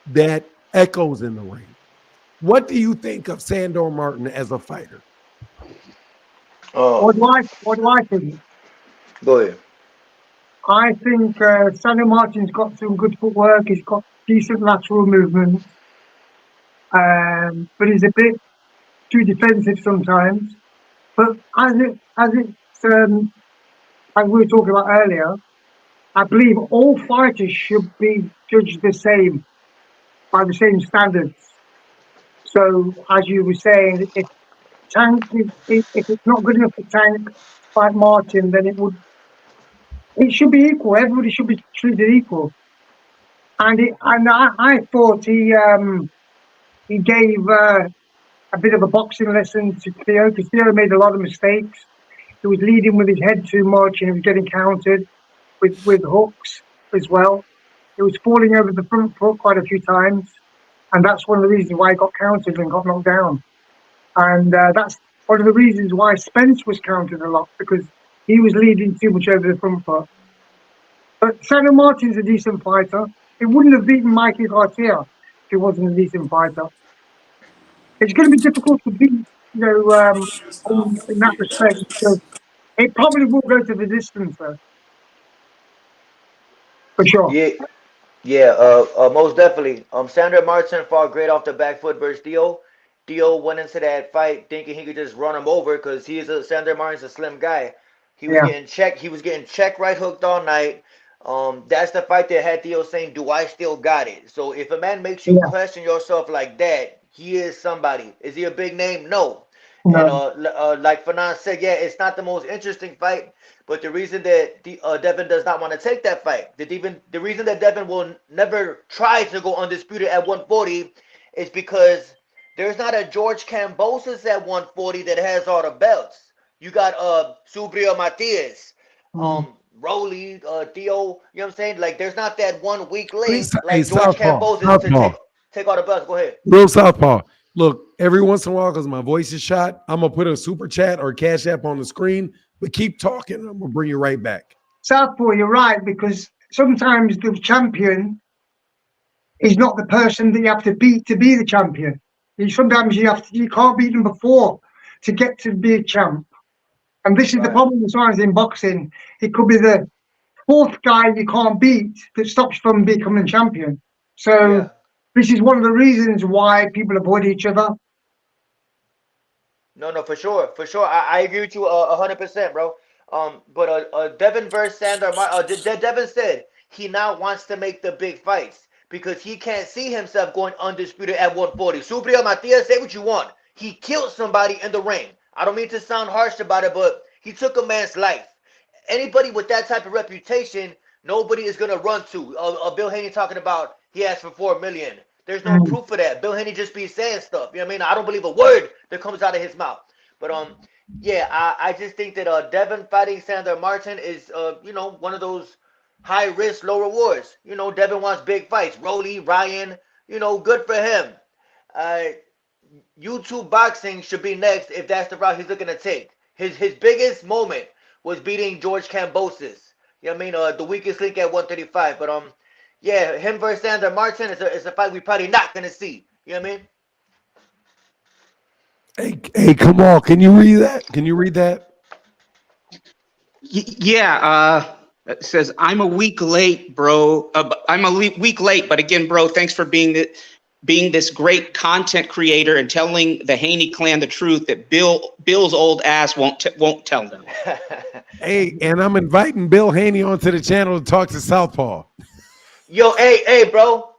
that Echo's in the ring. What do you think of Sandor Martin as a fighter? What do I think? Go ahead. I think Sandor Martin's got some good footwork. He's got decent lateral movement, but he's a bit too defensive sometimes. But as it's like we were talking about earlier, I believe all fighters should be judged the same by the same standards. So, as you were saying, if it's not good enough for Tank fight Martin, then it should be equal. Everybody should be treated equal. And I thought he gave a bit of a boxing lesson to Theo, because Theo made a lot of mistakes. He was leading with his head too much, and he was getting countered with hooks as well. He was falling over the front foot quite a few times, and that's one of the reasons why he got countered and got knocked down. And that's one of the reasons why Spence was countered a lot, because he was leading too much over the front foot. But Sandor Martin's a decent fighter. He wouldn't have beaten Mikey Garcia if he wasn't a decent fighter. It's going to be difficult to beat, in that respect. So it probably will go to the distance, though, for sure. Yeah, most definitely. Sandor Martin fought great off the back foot versus Theo. Theo went into that fight thinking he could just run him over, because Sandor Martin's a slim guy. He was getting checked. He was getting check right hooked all night. That's the fight that had Theo saying, "Do I still got it?" So if a man makes you question yourself like that, he is somebody. Is he a big name? No. And like Fanan said, it's not the most interesting fight, but the reason that Devin does not want to take that fight, the reason that Devin will never try to go undisputed at 140 is because there's not a George Kambosos at 140 that has all the belts. You got Subrio Matias, Rolly, Theo, you know what I'm saying? Like, there's not that one weak link like George Kambosos to take all the belts. Go ahead. Real Southpaw. Look, every once in a while, because my voice is shot, I'm going to put a super chat or cash app on the screen, but keep talking. I'm going to bring you right back. Southpaw, you're right, because sometimes the champion is not the person that you have to beat to be the champion. Sometimes you can't beat them before to get to be a champ. And this is the problem as far as in boxing. It could be the fourth guy you can't beat that stops from becoming champion. So this is one of the reasons why people avoid each other. No, for sure, for sure. I agree with you 100%, bro. But Devin versus Sandor, Devin said he now wants to make the big fights because he can't see himself going undisputed at 140. Subriel Matias, say what you want. He killed somebody in the ring. I don't mean to sound harsh about it, but he took a man's life. Anybody with that type of reputation, nobody is gonna run to. Bill Haney talking about he asked for 4 million. There's no proof of that. Bill Haney just be saying stuff. You know what I mean? I don't believe a word that comes out of his mouth. But yeah, I just think that Devin fighting Sandor Martin is one of those high risk, low rewards. Devin wants big fights. Rolly, Ryan, good for him. YouTube boxing should be next if that's the route he's looking to take. His biggest moment was beating George Kambosos. You know what I mean? The weakest link at 135. But yeah, him versus Sandor Martin is a fight we probably not gonna see. You know what I mean? Hey, come on. Can you read that? Can you read that? Yeah. It says, I'm a week late, bro. I'm a week late, but again, bro, thanks for being this great content creator and telling the Haney clan the truth that Bill's old ass won't tell them. Hey, and I'm inviting Bill Haney onto the channel to talk to Southpaw. Yo, hey, bro.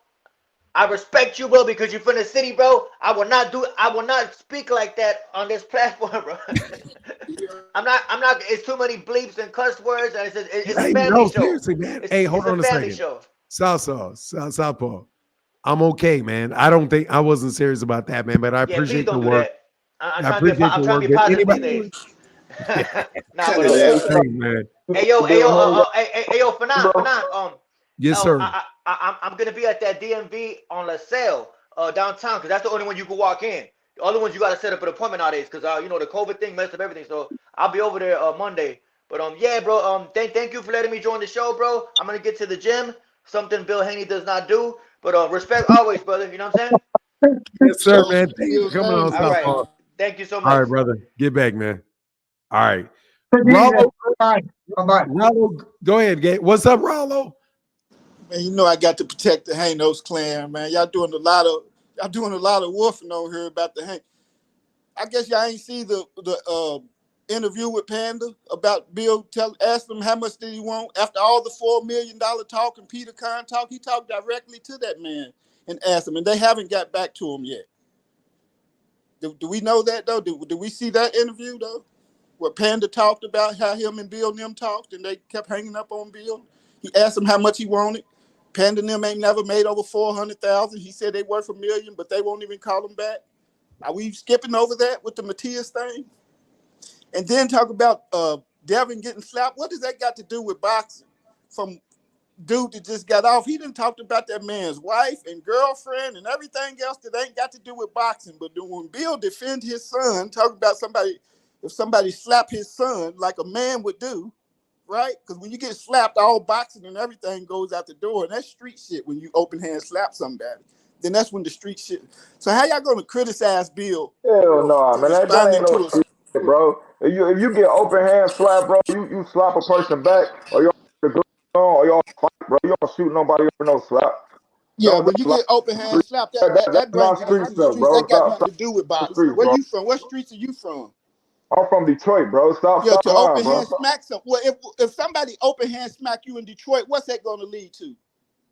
I respect you, bro, because you're from the city, bro. I will not speak like that on this platform, bro. I'm not. It's too many bleeps and cuss words, and it's a family show. Seriously, man. Hey, hold on a second. Show. Southpaw. I'm okay, man. I don't think I wasn't serious about that, man. But I appreciate the work. I'm trying to be positive these days. Man. Hey yo, Fanan. Yes, sir. I'm gonna be at that DMV on LaSalle downtown because that's the only one you can walk in. The other ones you gotta set up an appointment nowadays because the COVID thing messed up everything. So I'll be over there Monday. But yeah, bro. Thank you for letting me join the show, bro. I'm gonna get to the gym. Something Bill Haney does not do. But respect always, brother. You know what I'm saying? Yes, sir, man. Thank you for coming on. All right. Thank you so much. All right, brother. Get back, man. All right. Rollo, go ahead, Gabe. What's up, Rollo? Man, I got to protect the Hanos clan, man. Y'all doing a lot of woofing on here about the Haney. I guess y'all ain't see the interview with Panda about Bill asked him how much did he want after all the $4 million talk and Peter Kahn talk. He talked directly to that man and asked him, and they haven't got back to him yet. Do we know that though? Do we see that interview though, where Panda talked about how him and Bill and them talked, and they kept hanging up on Bill? He asked him how much he wanted. Panda and them ain't never made over 400,000. He said they worth $1 million, but they won't even call him back. Are we skipping over that with the Matias thing? And then talk about Devin getting slapped. What does that got to do with boxing? From dude that just got off, he done talked about that man's wife and girlfriend and everything else that ain't got to do with boxing. But when Bill defend his son, talk about if somebody slap his son like a man would do, right? Because when you get slapped, all boxing and everything goes out the door. And that's street shit when you open hand slap somebody. Then that's when the street shit. So how y'all gonna criticize Bill? Hell no, man. That ain't no street shit, bro. If you get open hand slap, bro, you slap a person back, or you or y'all fight, bro. You don't shoot nobody over no slap. Yeah, when you get open hand slap, that brings you to the streets. That got nothing to do with boxing. Where you from? What streets are you from? I'm from Detroit, bro. Stop to lying, open bro. hand smack some. Well, if somebody open hand smack you in Detroit, what's that going to lead to?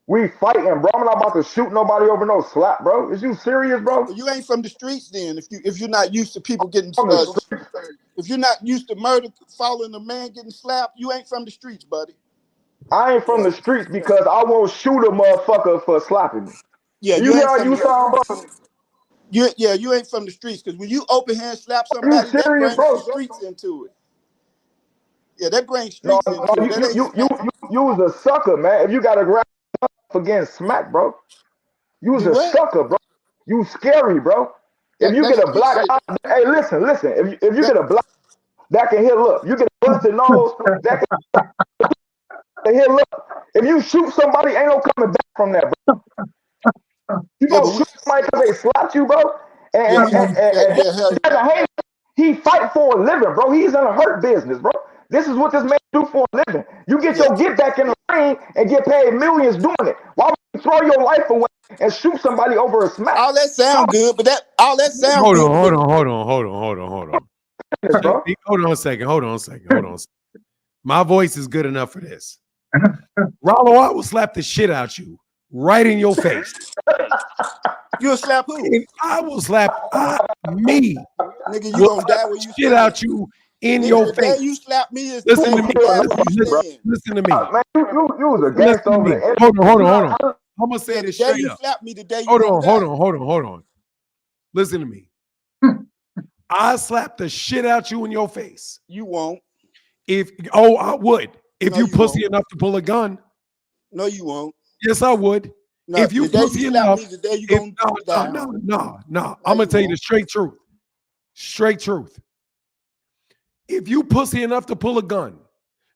We fighting, bro. I'm not about to shoot nobody over no slap, bro. Is you serious, bro? Well, you ain't from the streets then. If you're not used to people getting if you're not used to murder, following a man getting slapped, you ain't from the streets, buddy. I ain't from the streets because I won't shoot a motherfucker for slapping me. Yeah, you hear how you sound, bro? You ain't from the streets because when you open hand slap somebody, that brings the streets into it. Yeah, that brings streets into it. You was a sucker, man. If you got a grab for getting smacked, bro, you was a sucker, bro. You scary, bro. If you get a black eye, hey, listen. If you get a black that can heal up, you get a busted nose that can heal up. If you shoot somebody, ain't no coming back from that, bro. You gonna shoot somebody because they slapped you, bro? And he fight for a living, bro. He's in a hurt business, bro. This is what this man do for a living. You get your get back in the ring and get paid millions doing it. Why would you throw your life away and shoot somebody over a smack. All that sound good, but all that sound Hold good. on. Bro. Hold on a second. My voice is good enough for this. Rollo, I will slap the shit out you right in your face. You'll slap who? And I will slap me. Nigga, you Will gonna die slap when the you shit stand. out you in Nigga, your the face. day you slap me is Listen the to day me. you die where you stand. Listen to me. Man, you was a Listen gangster to over me. the Hold on. I'm gonna say Yeah, the this day straight you up. slap me, the day you Hold gonna on. Listen to me. I slap the shit out you in your face. You won't. I would. If No, you you pussy won't. enough to pull a gun. No, you won't. Yes, I would. No, If you the day pussy you slap enough, me, the day you gonna die. no. No, I'm gonna you tell you the won't. straight truth. Straight truth. If you pussy enough to pull a gun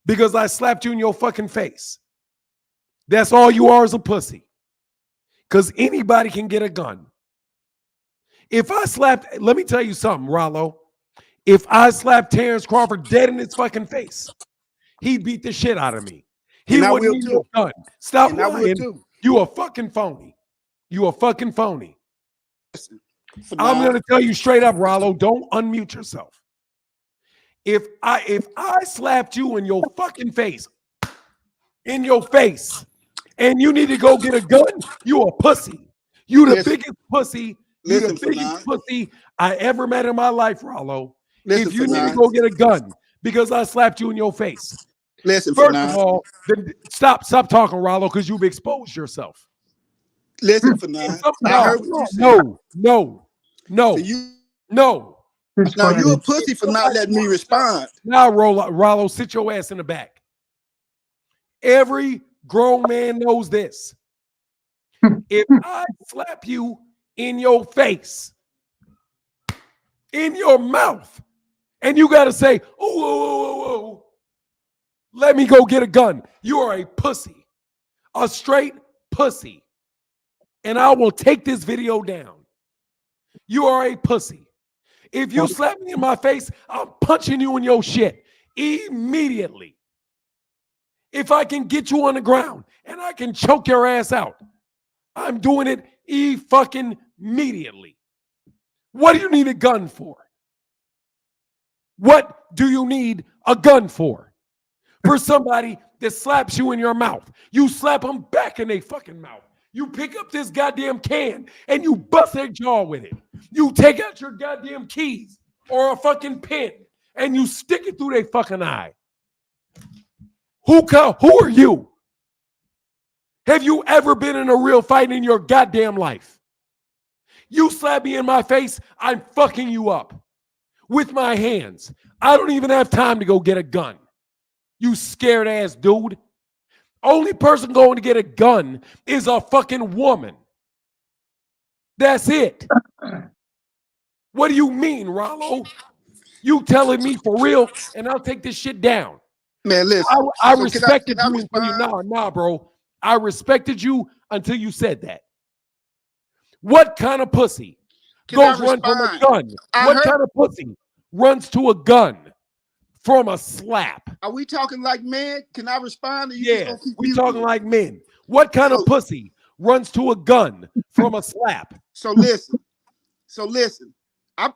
because I slapped you in your fucking face, that's all you are is a pussy. Because anybody can get a gun. If I slapped, let me tell you something, Rollo. If I slapped Terrence Crawford dead in his fucking face, he'd beat the shit out of me. He And I wouldn't will need too. no gun. Stop And I will lying. too. You a fucking phony. You a fucking phony. For I'm now. gonna tell you straight up, Rollo. Don't unmute yourself. If I slapped you in your fucking face, and you need to go get a gun, you a pussy. You the Listen. biggest pussy. You the Listen, biggest Fanon. pussy I ever met in my life, Rollo. Listen, If you need to Fanon. go get a gun because I slapped you in your face, Listen, first of Fanon. all, then stop talking, Rollo, because you've exposed yourself. Listen, Fanon. I No, heard what you said. no. So you It's now you a funny. pussy for not letting me respond. Now, Rollo, sit your ass in the back. Every grown man knows this. If I slap you in your face, in your mouth, and you got to say, oh, let me go get a gun, you are a pussy, a straight pussy. And I will take this video down. You are a pussy. If you slap me in my face, I'm punching you in your shit immediately. If I can get you on the ground and I can choke your ass out, I'm doing it fucking immediately. What do you need a gun for? What do you need a gun for? For somebody that slaps you in your mouth. You slap them back in their fucking mouth. You pick up this goddamn can and you bust their jaw with it. You take out your goddamn keys or a fucking pen and you stick it through their fucking eye. Who are you? Have you ever been in a real fight in your goddamn life? You slap me in my face, I'm fucking you up with my hands. I don't even have time to go get a gun. You scared ass dude. Only person going to get a gun is a fucking woman. That's it. What do you mean, Rollo? You telling me for real, and I'll take this shit down. Man, listen. I So respected can I you until respond? nah, bro. I respected you until you said that. What kind of pussy goes run from a gun? What kind of pussy runs to a gun from a slap? Are we talking like men? Can I respond? Or you just Yeah, gonna keep we muting talking me? like men. What kind of pussy runs to a gun from a slap? So listen. I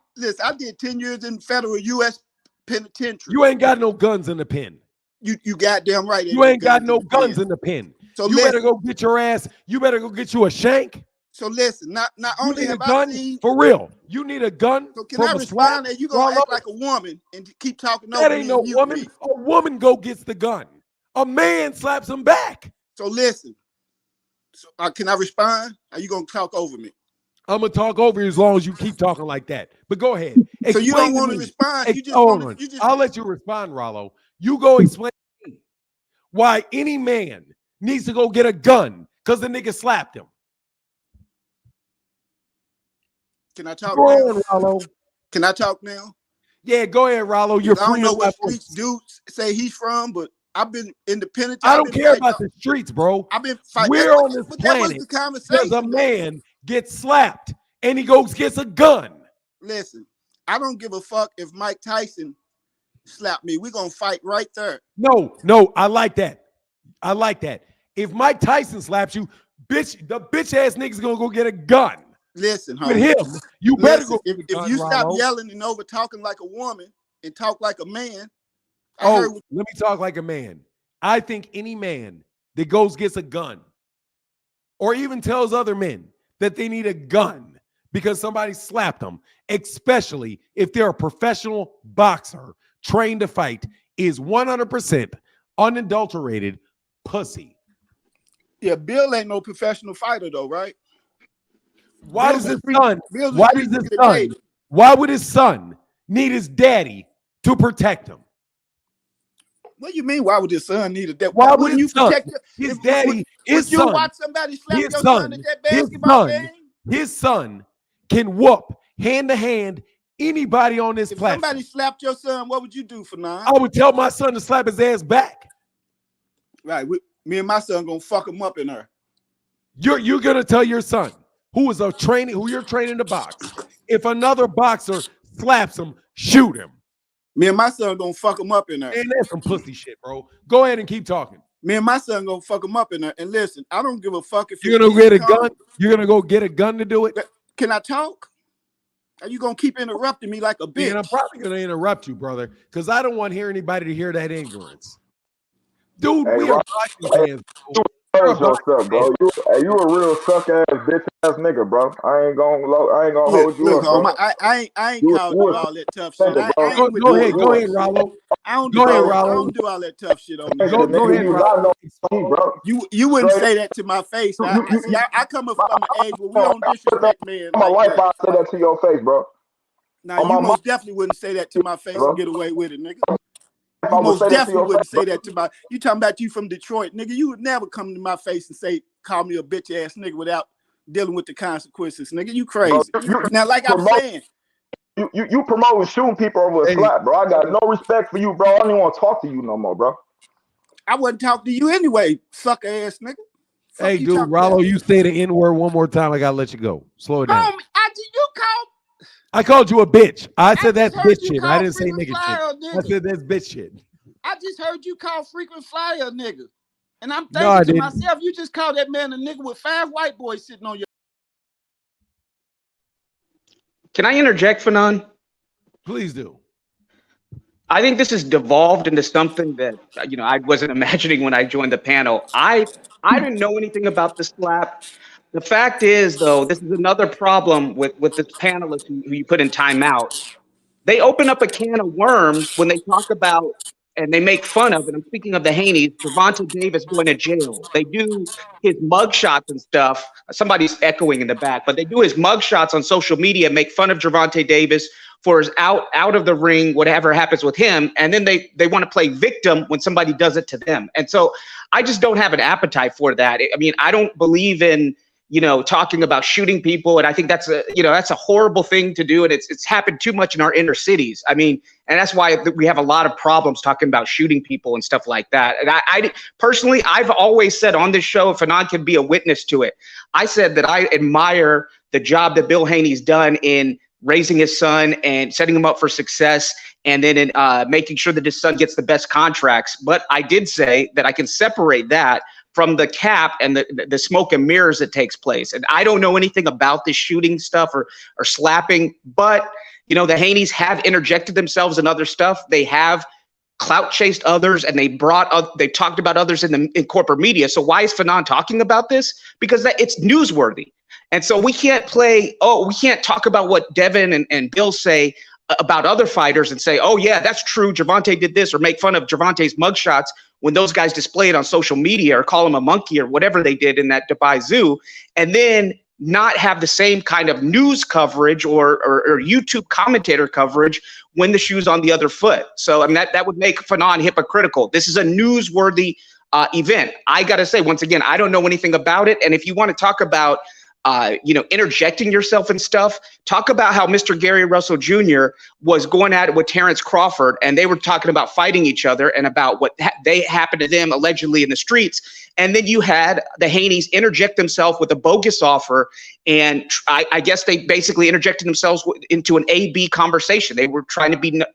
did 10 years in federal U.S. penitentiary. You ain't got no guns in the pen. You goddamn right. You ain't got no guns in the pen. So you better go get your ass. You better go get you a shank. So listen, not You only need a have I gun seen for real. You need a gun. So can from I a respond slap? that you gonna act like a woman and keep talking That over ain't me no and mute woman. me? A woman go gets the gun. A man slaps him back. So listen. So, can I respond? Are you gonna talk over me? I'm gonna talk over you as long as you keep talking like that. But go ahead. So you don't want to respond. You just hold want on. to. You just. I'll let you respond, Rollo. You go explain to me why any man needs to go get a gun because the nigga slapped him. Can I talk Go now? on, Rollo. Can I talk now? Yeah, go ahead, Rollo. You're free. I don't know to what streets dudes say he's from, but I've been in the penitentiary. I don't care about the streets, bro. I've been fighting. We're on this but planet. that was the conversation. Because a man gets slapped and he goes gets a gun. Listen, I don't give a fuck if Mike Tyson slapped me. We're gonna fight right there. No, I like that. I like that. If Mike Tyson slaps you, the bitch ass nigga's gonna go get a gun. Listen, With homie. him, you better Listen, go. if you stop yelling and over talking like a woman and talk like a man. Let me talk like a man. I think any man that goes gets a gun or even tells other men that they need a gun because somebody slapped them, especially if they're a professional boxer trained to fight, is 100% unadulterated pussy. Yeah, Bill ain't no professional fighter though, right? Why does his son? Why would his son need his daddy to protect him? What do you mean? Why would his son need a dad? Why would you protect his daddy? Would you watch somebody slap your son at that basketball game? His son can whoop hand to hand anybody on this platform. If somebody slapped your son, what would you do for now? I would tell my son to slap his ass back. Right, me and my son gonna fuck him up in there. You're gonna tell your son who you're training to box. If another boxer slaps him, shoot him. Me and my son gonna fuck him up in there. Man, that's some pussy shit, bro. Go ahead and keep talking. Me and my son gonna fuck him up in there. And listen, I don't give a fuck if you're gonna get a gun. You're gonna go get a gun to do it. Can I talk? Are you gonna keep interrupting me like a bitch? And I'm probably gonna interrupt you, brother, because I don't want anybody to hear that ignorance. Dude, we are boxing fans. Yourself, bro. You a real suck ass bitch ass nigga, bro. I ain't gonna hold you up. Look, I ain't called you all that tough shit. Go ahead, Rollo. I don't do all that tough shit on me. Go ahead, Rollo. You wouldn't say that to my face. I come from an age where we don't disrespect men. My wife, I say that to your face, bro. Now you most definitely wouldn't say that to my face and get away with it, nigga. You most definitely wouldn't say that to my. You talking about you from Detroit, nigga? You would never come to my face and call me a bitch ass nigga without dealing with the consequences, nigga. You crazy. Now, like I'm saying, you promoting shooting people over a slap, bro. I got no respect for you, bro. I don't even want to talk to you no more, bro. I wouldn't talk to you anyway, sucker ass nigga. Hey, dude, Rollo, you say the N word one more time, I gotta let you go. Slow it down. I called you a bitch. I said that's bitch shit. I didn't say nigga shit. I said that's bitch shit. I just heard you call frequent flyer a nigga. And I'm thinking to myself, you just called that man a nigga with 5 white boys sitting on your. Can I interject, Fanon? Please do. I think this has devolved into something that, I wasn't imagining when I joined the panel. I didn't know anything about the slap. The fact is, though, this is another problem with this panelist who you put in timeout. They open up a can of worms when they talk about and they make fun of, and I'm speaking of the Haneys, Gervonta Davis going to jail. They do his mugshots and stuff. Somebody's echoing in the back, but they do his mugshots on social media, make fun of Gervonta Davis for his out of the ring, whatever happens with him. And then they want to play victim when somebody does it to them. And so I just don't have an appetite for that. I mean, I don't believe in, talking about shooting people. And I think that's a horrible thing to do. And it's happened too much in our inner cities. I mean, and that's why we have a lot of problems talking about shooting people and stuff like that. And I personally, I've always said on this show, if Fanon can be a witness to it, I said that I admire the job that Bill Haney's done in raising his son and setting him up for success, and then in making sure that his son gets the best contracts. But I did say that I can separate that from the cap and the smoke and mirrors that takes place. And I don't know anything about this shooting stuff or slapping, but the Haneys have interjected themselves in other stuff. They have clout chased others, and they talked about others in corporate media. So why is Fanon talking about this? Because it's newsworthy. And so we can't talk about what Devin and Bill say about other fighters and say, oh yeah, that's true, Gervonta did this, or make fun of Gervonta's mugshots when those guys display it on social media or call him a monkey or whatever they did in that Dubai Zoo, and then not have the same kind of news coverage or YouTube commentator coverage when the shoe's on the other foot. So I mean, that would make Fanon hypocritical. This is a newsworthy event. I got to say, once again, I don't know anything about it. And if you want to talk about interjecting yourself and stuff, talk about how Mr. Gary Russell Jr. was going at it with Terrence Crawford, and they were talking about fighting each other and about what they happened to them allegedly in the streets. And then you had the Haneys interject themselves with a bogus offer, and I guess they basically interjected themselves into an A-B conversation. They were trying to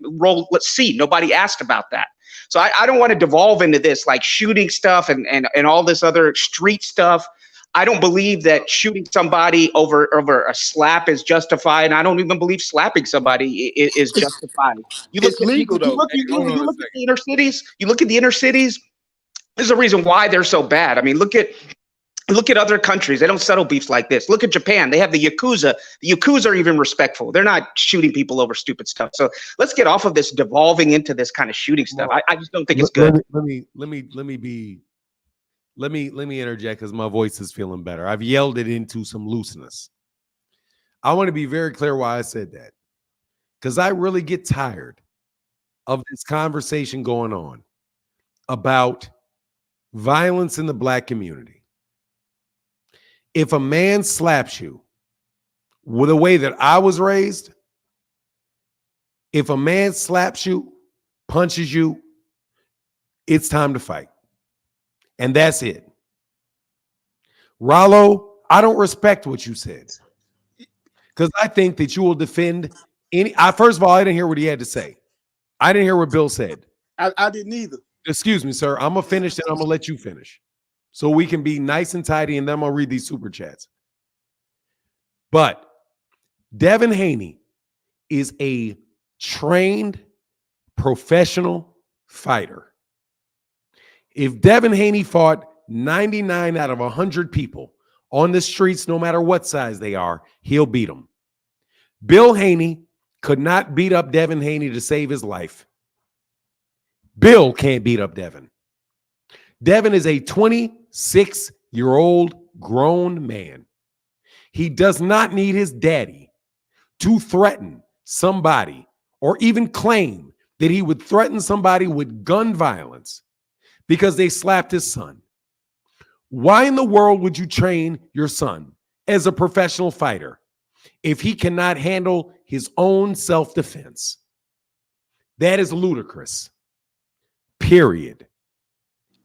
let's see. Nobody asked about that. So I don't want to devolve into this like shooting stuff and all this other street stuff. I don't believe that shooting somebody over a slap is justified. I don't even believe slapping somebody is justified. You look It's legal though. you look at the inner cities. You look at the inner cities. There's a reason why they're so bad. I mean, look at other countries. They don't settle beefs like this. Look at Japan. They have the Yakuza. The Yakuza are even respectful. They're not shooting people over stupid stuff. So let's get off of this devolving into this kind of shooting stuff. I just don't think it's good. Let me interject because my voice is feeling better. I've yelled it into some looseness. I want to be very clear why I said that. Because I really get tired of this conversation going on about violence in the black community. If a man slaps you with the way that I was raised, if a man slaps you, punches you, it's time to fight. And that's it. Rollo, I don't respect what you said. Because I think that you will defend any. First of all, I didn't hear what he had to say. I didn't hear what Bill said. I didn't either. Excuse me, sir. I'm going to finish and I'm going to let you finish. So we can be nice and tidy, and then I'm going to read these super chats. But Devin Haney is a trained professional fighter. If Devin Haney fought 99 out of 100 people on the streets, no matter what size they are, he'll beat them. Bill Haney could not beat up Devin Haney to save his life. Bill can't beat up Devin. Devin is a 26-year-old grown man. He does not need his daddy to threaten somebody or even claim that he would threaten somebody with gun violence because they slapped his son. Why in the world would you train your son as a professional fighter if he cannot handle his own self-defense? That is ludicrous. Period.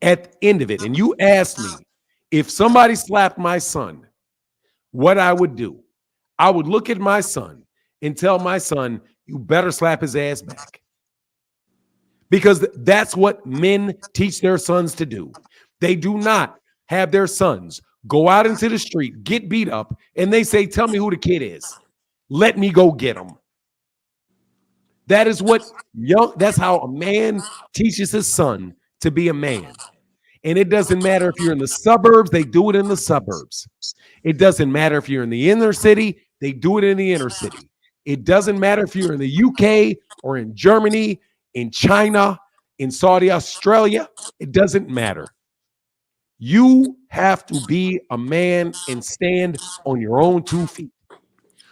At the end of it, and you asked me if somebody slapped my son, what I would do. I would look at my son and tell my son, you better slap his ass back. Because that's what men teach their sons to do. They do not have their sons go out into the street, get beat up, and they say, tell me who the kid is. Let me go get him. That is that's how a man teaches his son to be a man. And it doesn't matter if you're in the suburbs, they do it in the suburbs. It doesn't matter if you're in the inner city, they do it in the inner city. It doesn't matter if you're in the UK or in Germany, in China, in Saudi Australia. It doesn't matter. You have to be a man and stand on your own 2 feet.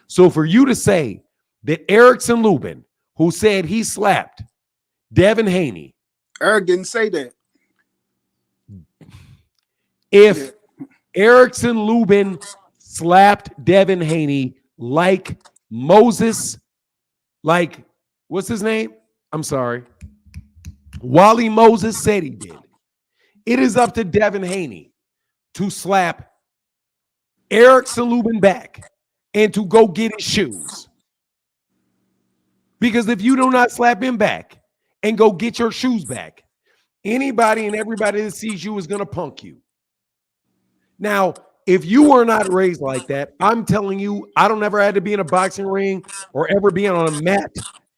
So for you to say that Erickson Lubin, who said he slapped Devin Haney. Eric didn't say that. If Erickson Lubin slapped Devin Haney like Moses, like, what's his name? I'm sorry. Wally Moses said he did. It is up to Devin Haney to slap Erickson Lubin back and to go get his shoes. Because if you do not slap him back and go get your shoes back, anybody and everybody that sees you is going to punk you. Now, if you were not raised like that, I'm telling you, I don't ever had to be in a boxing ring or ever be on a mat.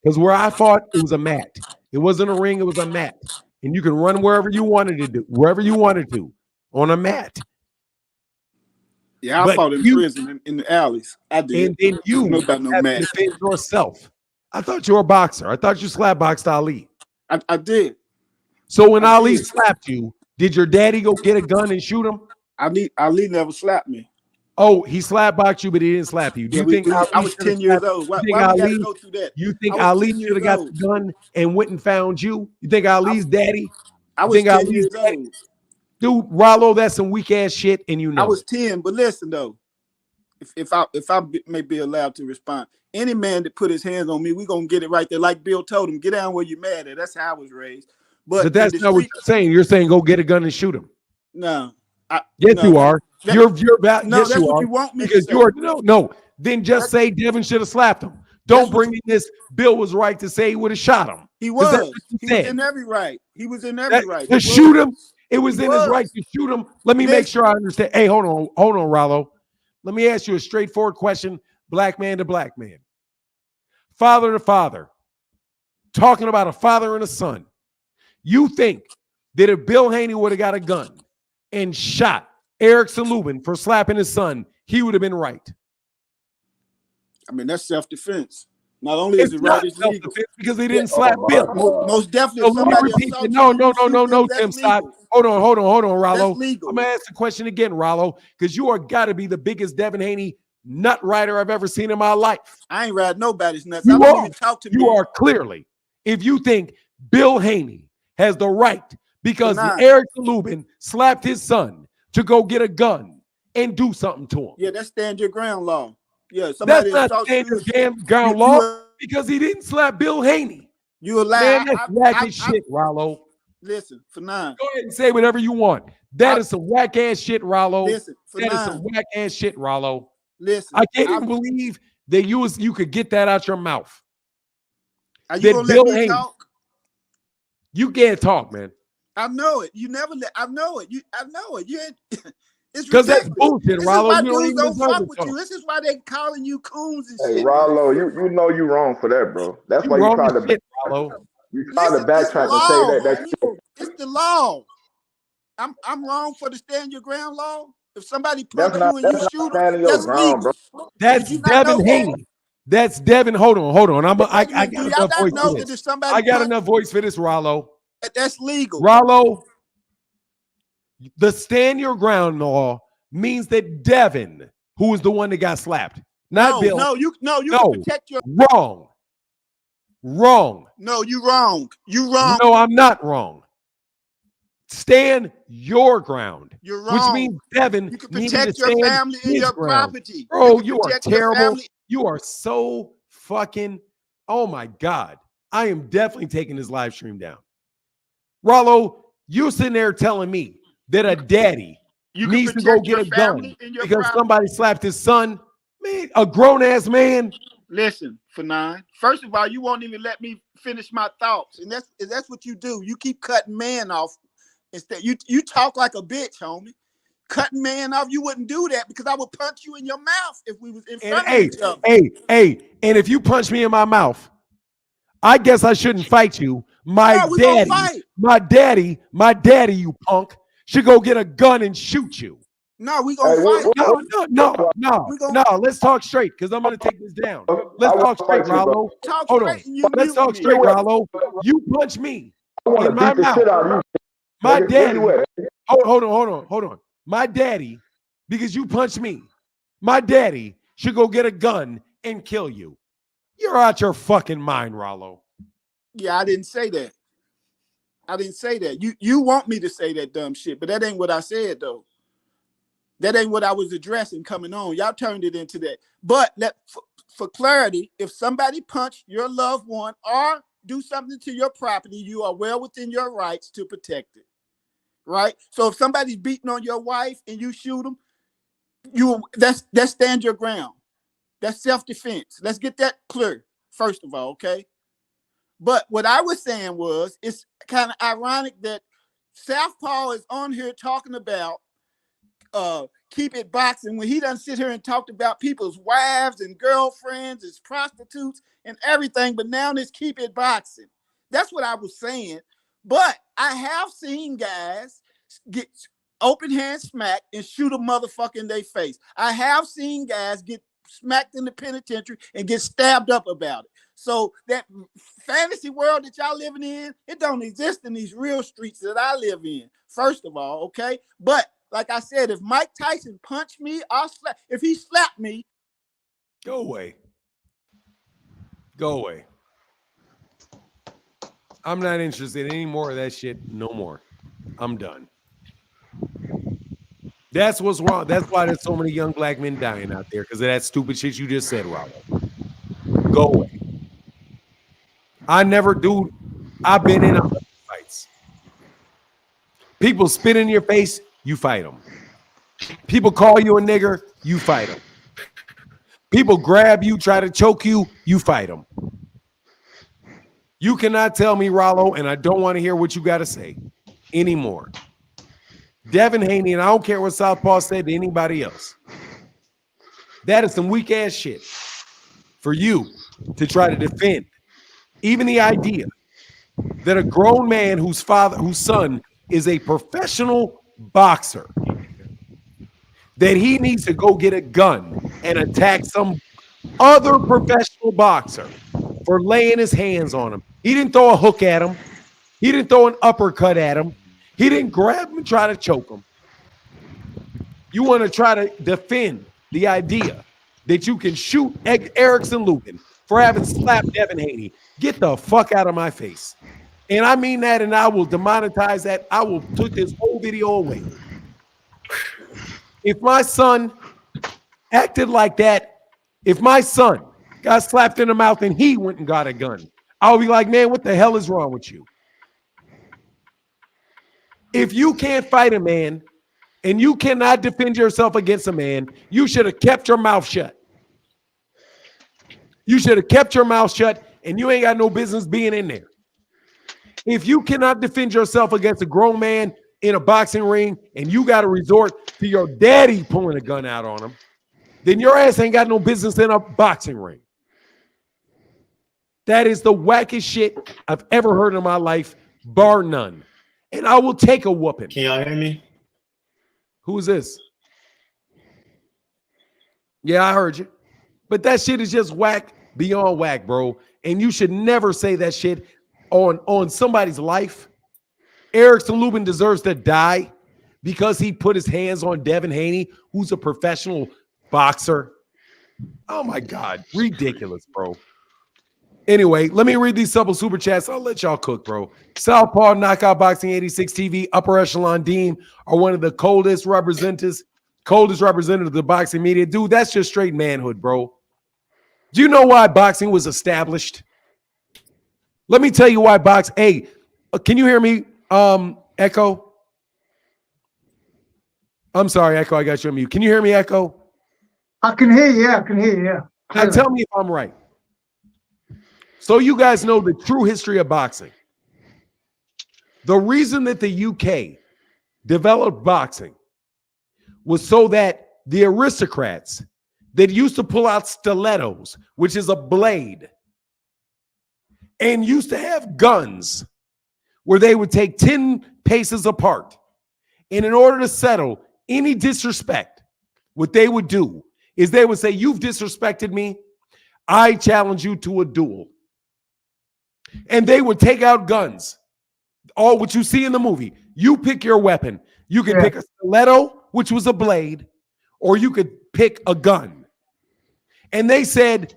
Because where I fought, it was a mat. It wasn't a ring, it was a mat. And you can run wherever you wanted to, on a mat. Yeah, I fought in prison in the alleys. I did. And then you know about no have mat. to defend yourself. I thought you were a boxer. I thought you slap boxed Ali. I did. So when Ali slapped you, did your daddy go get a gun and shoot him? Ali never slapped me. Oh, he slap boxed you, but he didn't slap you. Do you think I was 10 years old? Why we gotta go through that? You think Ali should have got the gun and went and found you? You think Ali's daddy? I was 10 years old. Dude, Rollo, that's some weak ass shit, and you know. I was 10, but listen though, if I may be allowed to respond, any man that put his hands on me, we gonna get it right there. Like Bill told him, get down where you're mad at. That's how I was raised. But that's not what you're saying. You're saying go get a gun and shoot him. No. Yes, you are. You're about. No, yes, that's you what are. you want me because to you're no. Then just say Devin should have slapped him. Don't bring me this. Bill was right to say he would have shot him. He 'Cause that's was. what you He said. was in every right. He was in every right. To He shoot him, was. it was He in his was. right to shoot him. Let me make sure I understand. Hey, hold on, Rollo. Let me ask you a straightforward question, black man to black man. Father to father, talking about a father and a son. You think that if Bill Haney would have got a gun and shot Erickson Lubin for slapping his son, he would have been right? I mean, that's self-defense. Not only is It's it not right, it's legal. self-defense because he didn't slap Bill. Most definitely, So if let me somebody repeat assaults that. you and you shoot them, Tim, that's stop. legal. Hold on, Rollo. That's legal. I'm gonna ask the question again, Rollo, because you are got to be the biggest Devin Haney nut rider I've ever seen in my life. I ain't ride nobody's nuts. You I don't are. even talk to me. You are clearly. If you think Bill Haney has the right because Nah. Eric Lubin slapped his son to go get a gun and do something to him. Yeah, that's stand your ground law. Yeah, somebody That's not standard ground law because he didn't slap Bill Haney. You a lie. Man, that's whack as shit, Rollo. Listen, for nine. Go ahead and say whatever you want. That is some whack ass shit, Rollo. Listen, for that nine. is some whack ass shit, Rollo. Listen, I can't even believe that you could get that out your mouth. Are you gonna let me talk? You can't talk, man. I know it. You never let. I know it. I know it. You ain't. It's because that's bullshit, Rollo. This is why dudes don't fuck with you. This is why they calling you coons and shit. Hey, Rollo, you know you wrong for that, bro. That's why you try to shit, Rollo. You try to backtrack and say that. It's the law. I'm wrong for the stand your ground law. If somebody punch you and you shoot them, that's legal. Bro. That's Devin Haney. That's Devin. Hold on. I got enough voice for this. I got enough voice for this, Rollo. That's legal. Rollo, the stand your ground law means that Devin, who is the one that got slapped, not Bill. No, you can protect your wrong. No, you wrong. You wrong. No, I'm not wrong. Stand your ground. You're wrong. Which means Devin, you can protect your family and your property. Bro, you are terrible. You are so fucking. Oh my God. I am definitely taking this live stream down. Rollo, you're sitting there telling me that a daddy needs to go get a gun because somebody slapped his son. Man, a grown-ass man. Listen, Fanon. First of all, you won't even let me finish my thoughts. And that's what you do. You keep cutting man off. Instead, you talk like a bitch, homie. Cutting man off, you wouldn't do that because I would punch you in your mouth if we was in front of each other. Hey, and if you punch me in my mouth, I guess I shouldn't fight you. My daddy, you punk, should go get a gun and shoot you. No, we gonna fight. No. Let's talk straight because I'm gonna take this down. Let's talk straight, Rollo. Hold on. Let's talk straight, Rollo. You punch me in my mouth. My daddy. Hold on. My daddy, because you punched me. My daddy should go get a gun and kill you. You're out your fucking mind, Rollo. Yeah, I didn't say that. You want me to say that dumb shit, but that ain't what I said though. That ain't what I was addressing coming on. Y'all turned it into that. But for clarity, if somebody punched your loved one or do something to your property, you are well within your rights to protect it. Right? So if somebody's beating on your wife and you shoot them, that's stand your ground. That's self-defense. Let's get that clear, first of all, okay? But what I was saying was, it's kind of ironic that Southpaw is on here talking about keep it boxing when he done sit here and talked about people's wives and girlfriends, as prostitutes and everything, but now it's keep it boxing. That's what I was saying. But I have seen guys get open hand smacked and shoot a motherfucker in their face. I have seen guys get smacked in the penitentiary and get stabbed up about it. So that fantasy world that y'all living in, it don't exist in these real streets that I live in, first of all, okay? But like I said, if Mike Tyson punched me, if he slapped me. Go away. I'm not interested in any more of that shit. No more. I'm done. That's what's wrong. That's why there's so many young black men dying out there, because of that stupid shit you just said, Rollo. Go away. I've been in 100 fights. People spit in your face, you fight them. People call you a nigger, you fight them. People grab you, try to choke you, you fight them. You cannot tell me, Rollo, and I don't want to hear what you got to say anymore. Devin Haney, and I don't care what Southpaw said to anybody else. That is some weak ass shit for you to try to defend. Even the idea that a grown man whose son is a professional boxer, that he needs to go get a gun and attack some other professional boxer for laying his hands on him. He didn't throw a hook at him. He didn't throw an uppercut at him. He didn't grab him and try to choke him. You want to try to defend the idea that you can shoot Erickson Lubin for having slapped Devin Haney. Get the fuck out of my face. And I mean that, and I will demonetize that. I will put this whole video away. If my son acted like that, if my son got slapped in the mouth and he went and got a gun, I'll be like, man, what the hell is wrong with you? If you can't fight a man and you cannot defend yourself against a man, you should have kept your mouth shut. You should have kept your mouth shut, and you ain't got no business being in there. If you cannot defend yourself against a grown man in a boxing ring and you got to resort to your daddy pulling a gun out on him, then your ass ain't got no business in a boxing ring. That is the wackest shit I've ever heard in my life, bar none. And I will take a whooping. Can y'all hear me? Who is this? Yeah, I heard you. But that shit is just whack beyond whack, bro. And you should never say that shit on somebody's life. Erickson Lubin deserves to die because he put his hands on Devin Haney, who's a professional boxer. Oh, my God. Ridiculous, bro. Anyway, let me read these simple super chats. I'll let y'all cook, bro. Southpaw, Knockout Boxing 86 TV, Upper Echelon Dean are one of the coldest representatives of the boxing media. Dude, that's just straight manhood, bro. Do you know why boxing was established? Let me tell you why boxing. Hey, can you hear me, Echo? I'm sorry, Echo, I got you on mute. Can you hear me, Echo? I can hear you. I can hear you. Now tell me if I'm right. So you guys know the true history of boxing. The reason that the UK developed boxing was so that the aristocrats that used to pull out stilettos, which is a blade, and used to have guns where they would take 10 paces apart. And in order to settle any disrespect, what they would do is they would say, you've disrespected me. I challenge you to a duel. And they would take out guns. All what you see in the movie. You pick your weapon. You can pick a stiletto, which was a blade, or you could pick a gun. And they said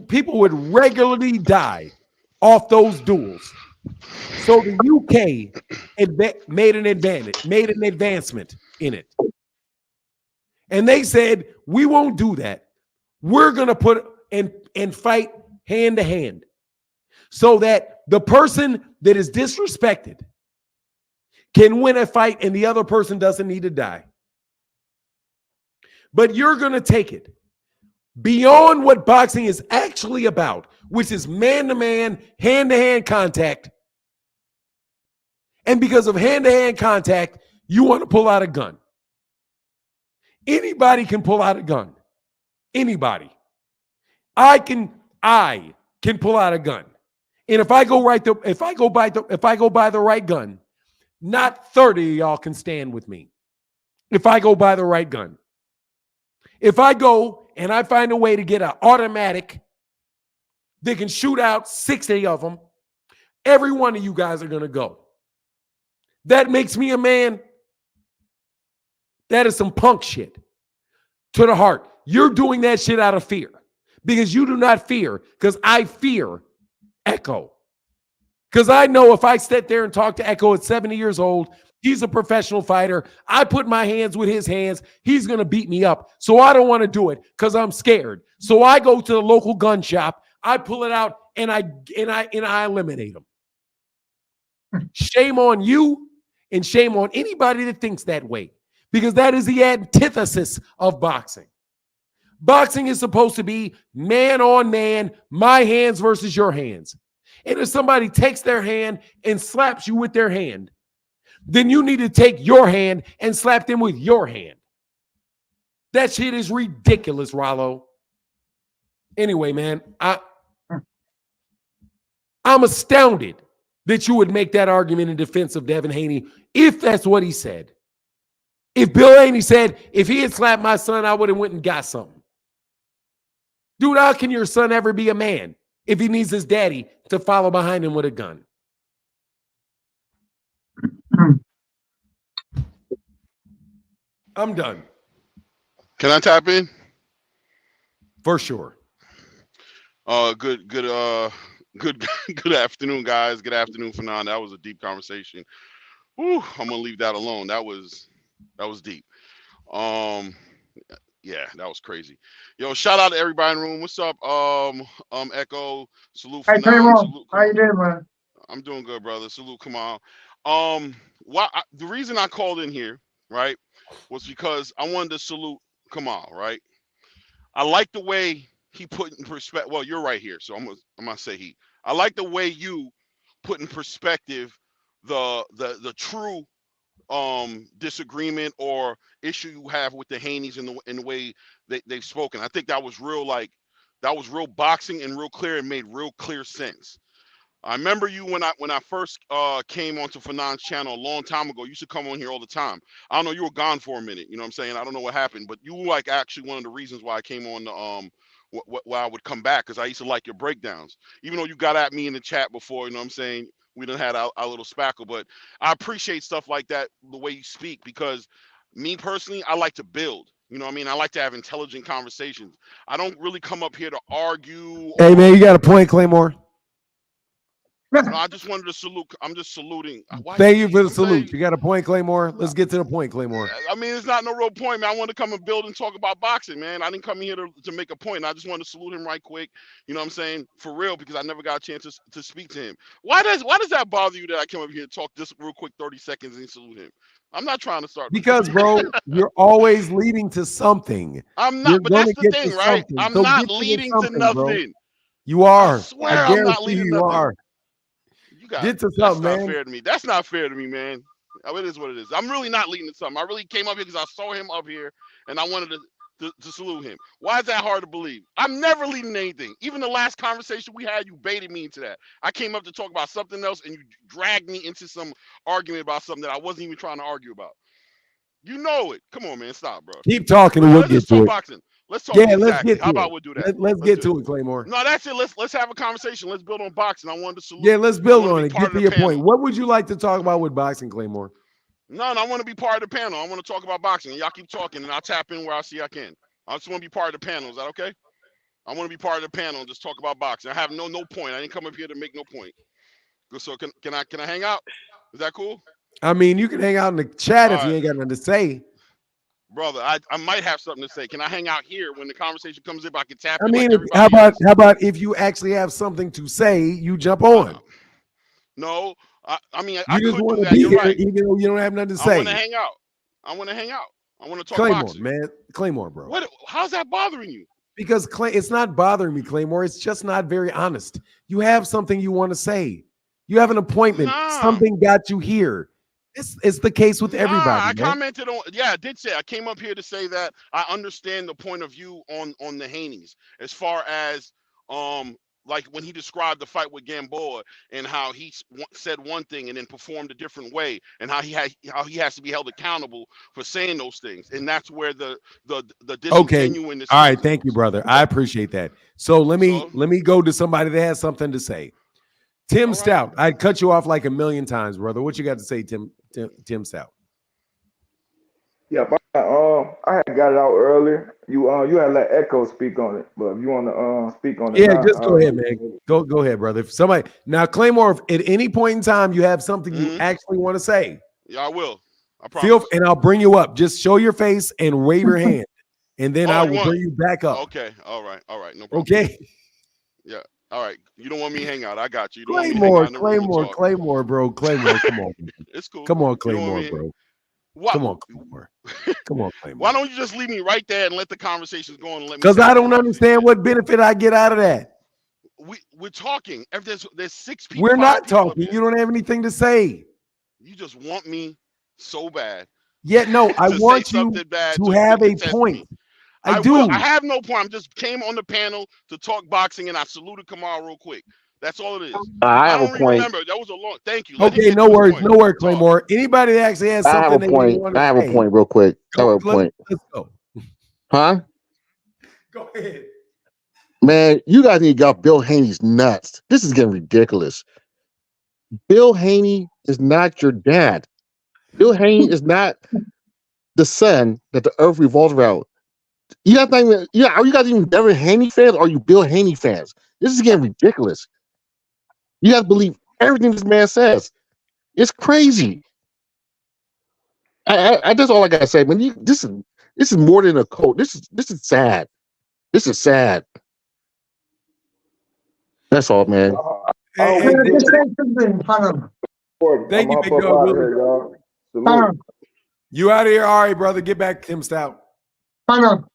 people would regularly die off those duels. So the UK made an advancement in it. And they said, we won't do that. We're going to put and fight hand to hand. So that the person that is disrespected can win a fight and the other person doesn't need to die. But you're going to take it beyond what boxing is actually about, which is man-to-man, hand-to-hand contact. And because of hand-to-hand contact, you want to pull out a gun. Anybody can pull out a gun. Anybody. I can pull out a gun. And if I go by the right gun, not 30 of y'all can stand with me. If I go by the right gun. If I go and I find a way to get an automatic that can shoot out 60 of them, every one of you guys are going to go. That makes me a man. That is some punk shit to the heart. You're doing that shit out of fear because you do not fear, because I fear Echo. Because I know if I sit there and talk to Echo at 70 years old, he's a professional fighter. I put my hands with his hands. He's going to beat me up. So I don't want to do it because I'm scared. So I go to the local gun shop. I pull it out and I eliminate him. Shame on you and shame on anybody that thinks that way, because that is the antithesis of boxing. Boxing is supposed to be man on man, my hands versus your hands. And if somebody takes their hand and slaps you with their hand, then you need to take your hand and slap them with your hand. That shit is ridiculous, Rollo. Anyway, man, I'm astounded that you would make that argument in defense of Devin Haney if that's what he said. If Bill Haney said, if he had slapped my son, I would have went and got something. Dude, how can your son ever be a man if he needs his daddy to follow behind him with a gun? I'm done. Can I tap in? For sure. Good good afternoon, guys. Good afternoon, Fanon. That was a deep conversation. Whew, I'm gonna leave that alone. That was deep. Yeah, that was crazy. Yo, shout out to everybody in the room. What's up? Echo, salute Hey, Fanon. Claymore, how you doing, man? I'm doing good, brother. Salute, come on. The reason I called in here, right, was because I wanted to salute Kamal, right? I like the way he put in perspective. Well, you're right here, so I'm gonna say he. I like the way you put in perspective the true disagreement or issue you have with the Haneys in the way they've spoken. I think that was real, that was real boxing and real clear and made real clear sense. I remember you when I first came onto Fanon's channel a long time ago. You used to come on here all the time. I don't know, you were gone for a minute. You know what I'm saying? I don't know what happened, but you were like actually one of the reasons why I came on the why I would come back, because I used to like your breakdowns. Even though you got at me in the chat before, you know what I'm saying? We done had our little spackle, but I appreciate stuff like that, the way you speak, because me personally, I like to build. You know what I mean? I like to have intelligent conversations. I don't really come up here to argue. Hey, man, you got a point, Claymore? No, I just wanted to salute. I'm just saluting. Thank you for the salute. You got a point, Claymore? Let's get to the point, Claymore. I mean, it's not no real point, man. I wanted to come and build and talk about boxing, man. I didn't come here to make a point. I just wanted to salute him right quick. You know what I'm saying? For real, because I never got a chance to speak to him. Why does that bother you that I come up here and talk just real quick, 30 seconds, and salute him? I'm not trying to start. Because, bro, you're always leading to something. I'm not, but that's the thing, right? I'm not leading to nothing. Bro. You are. I swear I'm not leading to nothing. Are. Get to something, man. That's not fair to me. That's not fair to me, man. It is what it is. I'm really not leading to something. I really came up here because I saw him up here and I wanted to salute him. Why is that hard to believe? I'm never leading to anything. Even the last conversation we had, you baited me into that. I came up to talk about something else and you dragged me into some argument about something that I wasn't even trying to argue about. You know it. Come on, man. Stop, bro. Keep talking and we'll get to it. Boxing. Let's talk. Yeah, exactly. Let's get to How about we'll do that? Let's get to it, Claymore. No, that's it. Let's have a conversation. Let's build on boxing. I wanted to salute. Yeah, let's build on it. Get to your point. What would you like to talk about with boxing, Claymore? No, I want to be part of the panel. I want to talk about boxing. Y'all keep talking, and I'll tap in where I see I can. I just want to be part of the panel. Is that okay? I want to be part of the panel and just talk about boxing. I have no point. I didn't come up here to make no point. So can I hang out? Is that cool? I mean, you can hang out in the chat if you ain't got nothing to say. Brother, I might have something to say. Can I hang out here when the conversation comes up? I can tap in. I mean, like how about if you actually have something to say, you jump on? No, I mean, you I just could want do to that. be You're here, right. even though you don't have nothing to say. I want to hang out. I want to talk Claymore, boxing. man. Claymore, bro. What? How's that bothering you? Because it's not bothering me, Claymore. It's just not very honest. You have something you want to say. You have an appointment. Something got you here. It's the case with everybody. I commented on. Yeah, I did say I came up here to say that I understand the point of view on the Haneys as far as like when he described the fight with Gamboa and how he said one thing and then performed a different way, and how he has to be held accountable for saying those things, and that's where the disingenuousness. All right, thank you, brother. I appreciate that. So let me go to somebody that has something to say. Tim Stout. I cut you off like a million times, brother. What you got to say, Tim Stout? Yeah, I had got it out earlier. You had let Echo speak on it, but if you want to speak on it, yeah, just go ahead, man. Go ahead, brother. If somebody now, Claymore, if at any point in time you have something you actually want to say, yeah, I will. I promise. And I'll bring you up. Just show your face and wave your hand, and then I will bring you back up. Okay, all right, no problem. Okay. Yeah. All right, you don't want me to hang out. I got you. Claymore, bro. Claymore, come on. It's cool. Come on, Claymore, bro. What? Come on, Claymore. Come on, Claymore. Why don't you just leave me right there and let the conversations go on? Because I don't understand what benefit I get out of that. we're talking. If there's six people, We're five not people up talking. here. You don't have anything to say. You just want me so bad Yet, no, I to say want you something bad to to have a contest point. me. I I will. I do. have no point. I'm just came on the panel to talk boxing, and I saluted Kamal real quick. That's all it is. I I have a don't point. remember. That was a long. Thank you. Let him Okay, get no to his worries. point. No worries, Talk. Claymore. Anybody that actually has I have something a they point. want I to have a say, point real quick. I have a point. let's go. Huh? Go ahead. Man, you guys need to get Bill Haney's nuts. This is getting ridiculous. Bill Haney is not your dad. Bill Haney is not the sun that the earth revolves around. You guys not even, are you guys even Devin Haney fans or are you Bill Haney fans? This is getting ridiculous. You guys believe everything this man says. It's crazy. I that's all I gotta say. Man, this is more than a cult. This is sad. This is sad. That's all, man. Hey, Can I hey, just say something, Phantom? thank you, I'm big up dog. out of Willie. here, y'all. Salute. Phantom, You out of here? All right, brother. Get back, Tim Stout. Phantom,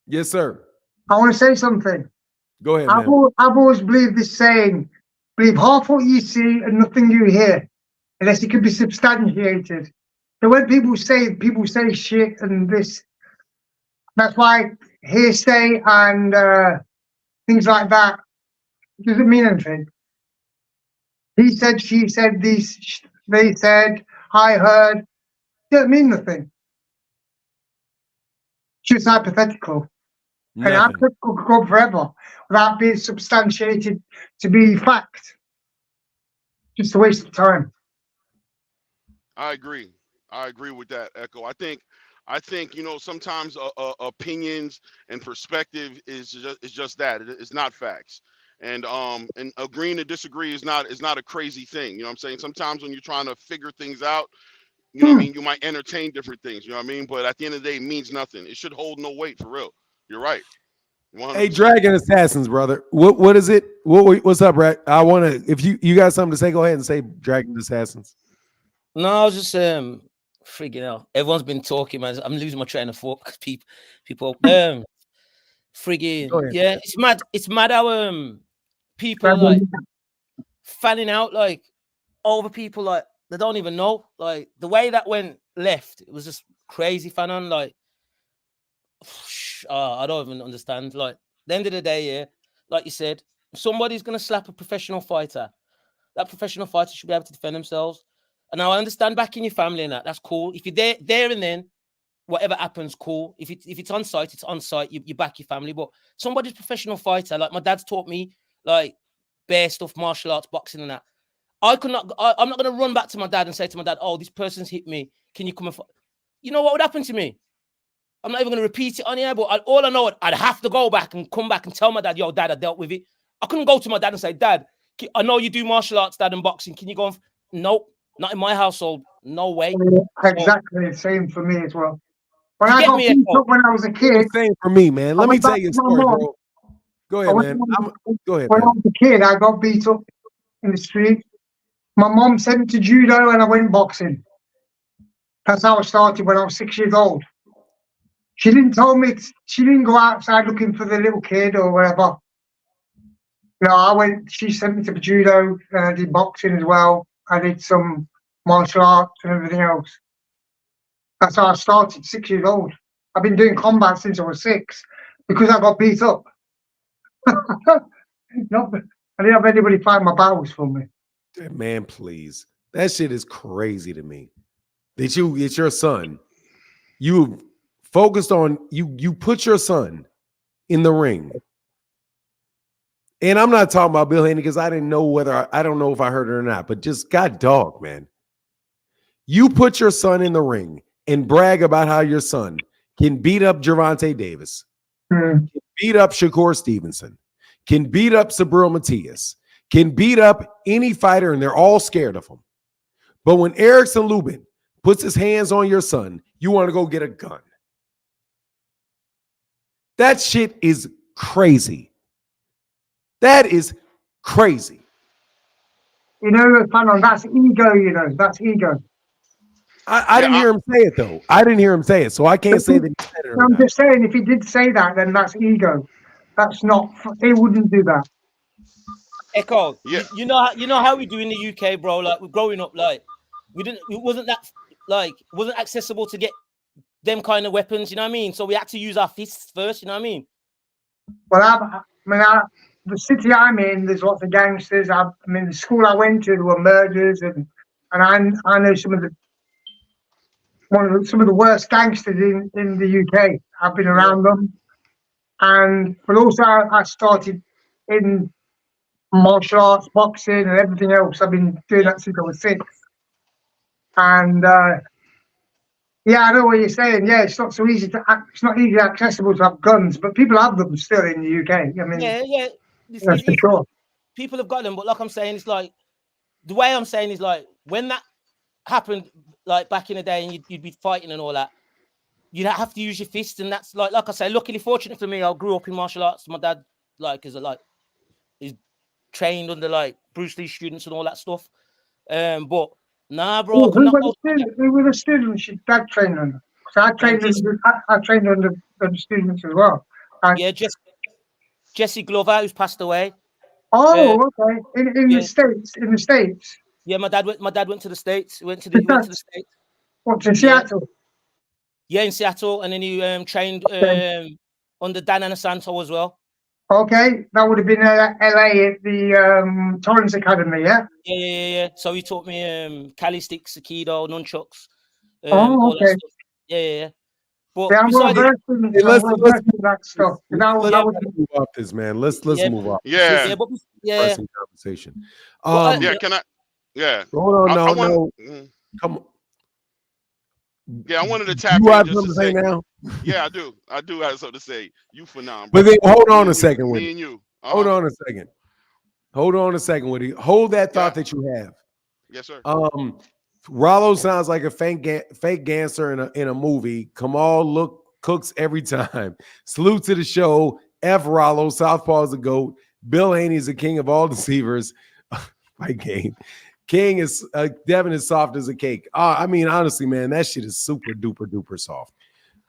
Yes, sir. I want to say something. Go ahead, I've, man. I've always believed this saying, believe half what you see and nothing you hear, unless it can be substantiated. So when people say shit and this, that's why hearsay and things like that doesn't mean anything. He said, she said, they said, I heard, doesn't mean nothing. It's just hypothetical. And Nothing. hypothetical could go forever without being substantiated to be fact. Just a waste of time. I agree. I agree with that, Echo. I think sometimes opinions and perspective is just that. It's not facts. And agreeing to disagree is not a crazy thing. You know what I'm saying? Sometimes when you're trying to figure things out, you know what I mean, you might entertain different things. You know what I mean? But at the end of the day, it means nothing. It should hold no weight for real. You're right. 100%. Hey, Dragon Assassins, brother. What is it? What's up, Brad? I want to. If you got something to say, go ahead and say Dragon Assassins. No, I was just freaking out. Everyone's been talking, man. I'm losing my train of thought because people frigging yeah. It's mad. It's mad how people like fanning out like over people like they don't even know. Like the way that went left, it was just crazy fanning. Like I don't even understand. Like the end of the day, yeah, like you said, if somebody's gonna slap a professional fighter, that professional fighter should be able to defend themselves. And now I understand back in your family and that's cool. If you're there and then, whatever happens, cool. If it's on site, it's on site. You back your family. But somebody's professional fighter, like my dad's taught me, like bare stuff, martial arts, boxing, and that. I'm not gonna run back to my dad and say to my dad, "Oh, this person's hit me. Can you come and fight?" You know what would happen to me? I'm not even gonna repeat it on here, but all I know, I'd have to go back and come back and tell my dad, "Yo, dad, I dealt with it." I couldn't go to my dad and say, "Dad, I know you do martial arts, dad, and boxing. Can you go?" Nope. Not in my household. No way. Exactly the same for me as well. When You I get got me, beat Echo? up when I was a kid, Same for me, man. Let me tell you a story, bro. Go ahead, man. Go ahead, when I man. was a kid, I got beat up in the street. My mom sent me to judo and I went boxing. That's how I started when I was 6 years old. She didn't tell me, she didn't go outside looking for the little kid or whatever. No, she sent me to judo and I did boxing as well. I did some martial arts and everything else. That's how I started, 6 years old. I've been doing combat since I was 6 because I got beat up. I didn't have anybody fight my battles for me. Man, please. That shit is crazy to me. It's your son. You focused on you put your son in the ring. And I'm not talking about Bill Haney because I didn't know I don't know if I heard it or not, but just God dog, man. You put your son in the ring and brag about how your son can beat up Gervonta Davis, can beat up Shakur Stevenson, can beat up Sabril Matias, can beat up any fighter, and they're all scared of him. But when Erickson Lubin puts his hands on your son, you want to go get a gun. That shit is crazy. That is crazy. You know, that's ego, that's ego. I didn't hear him say it, though. I didn't hear him say it, so I can't say that he said it or not. Just saying, if he did say that, then that's ego. That's not, he wouldn't do that. Echo, Yeah. you know how we do in the UK, bro. Like we're growing up, like it wasn't accessible to get them kind of weapons. You know what I mean? So we had to use our fists first. You know what I mean? Well, the city I'm in, there's lots of gangsters. I mean, the school I went to, there were murders, and I know some of the worst gangsters in the UK. I've been around them, but also I started in martial arts, boxing, and everything else. I've been doing that since I was 6. And yeah, I know what you're saying. Yeah, it's not so easy it's not easily accessible to have guns, but people have them still in the UK. I mean, Yeah. that's for sure. People have got them, but like I'm saying, it's like the way I'm saying is like when that happened, like back in the day, and you'd be fighting and all that, you'd have to use your fists, and that's like I say, luckily, fortunate for me, I grew up in martial arts. My dad, is trained under like Bruce Lee students and all that stuff. But nah, bro, I could not go. Who were the students your dad trained under? Because I trained under students as well. Yeah, Jesse Glover, who's passed away. Okay. In the States. In the States. Yeah, my dad went to the States. He went to the States. What, to Seattle? Yeah, in Seattle, and then he trained under Dan Anasanto as well. Okay, that would have been LA at the Torrance Academy, yeah? Yeah. So he taught me Cali sticks, Aikido, nunchucks. Okay. All that stuff. Yeah. But I'm well versed in that stuff. Let's move off this, man. Let's move off. Yeah. Conversation. Can I? Yeah. Hold on, no. Come on. Yeah, I wanted to tap you in have just something to say now? Yeah, I do. I do have something to say. You phenomenal. But then hold on a second, Woody. Me and you. Hold on a second. Woody. Hold that thought that you have. Yes, sir. Rollo sounds like a fake gangster in a movie. Kamal cooks every time. Salute to the show. F Rollo. Southpaw is a goat. Bill Haney is the king of all deceivers. My game. King is Devin is soft as a cake. I mean, honestly, man, that shit is super duper duper soft.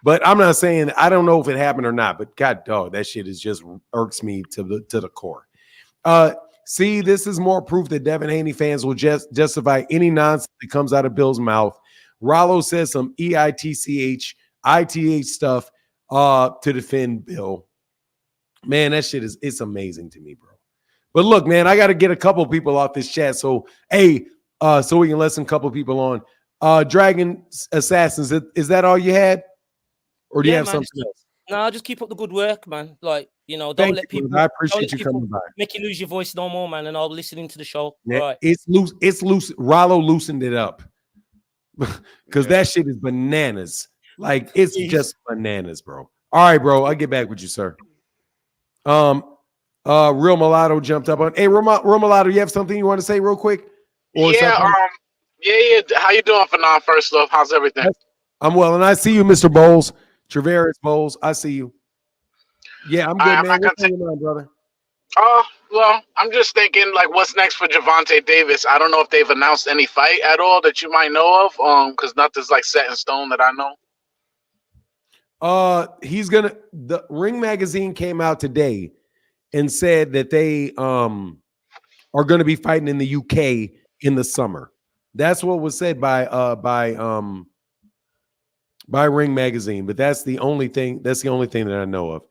But I'm not saying, I don't know if it happened or not, but God dog, that shit is just irks me to the core. See, this is more proof that Devin Haney fans will justify any nonsense that comes out of Bill's mouth. Rollo says some EITCH, ITH stuff to defend Bill. Man, that shit it's amazing to me, bro. But look, man, I got to get a couple people off this chat. So, so we can let some couple people on. Dragon Assassins, is that all you had? Or do you have something else? No, just keep up the good work, man. Like, don't let people. I appreciate you coming by. Make you lose your voice no more, man. And I'll listen into the show. Yeah, right. It's loose. Rollo loosened it up because that shit is bananas. Like, it's just bananas, bro. All right, bro. I'll get back with you, sir. Real Mulatto jumped up on. Hey, Real Mulatto, you have something you want to say real quick? Yeah. How you doing, Fanon? First off, how's everything? I'm well, and I see you, Mr. Bowles, Travaris Bowles. I see you. Yeah, I'm good, man. What's going on, brother? Well, I'm just thinking, like, what's next for Gervonta Davis? I don't know if they've announced any fight at all that you might know of. Because nothing's like set in stone that I know. The Ring Magazine came out today and said that they are going to be fighting in the UK in the summer. That's what was said by Ring Magazine, but that's the only thing that I know of.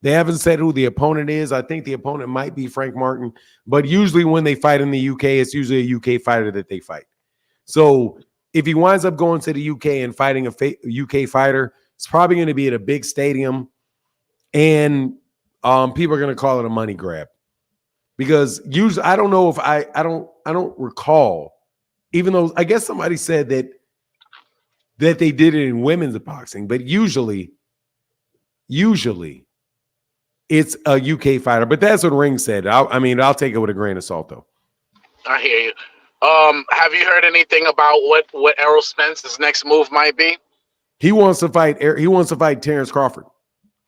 They haven't said who the opponent is. I think the opponent might be Frank Martin, but usually when they fight in the UK, it's usually a UK fighter that they fight. So if he winds up going to the UK and fighting a UK fighter, it's probably going to be at a big stadium, and people are going to call it a money grab, because usually I don't know if I don't recall, even though I guess somebody said that they did it in women's boxing, but usually it's a UK fighter. But that's what Ring said. I'll take it with a grain of salt, though. I hear you. Have you heard anything about what Errol Spence's next move might be? He wants to fight Terrence Crawford.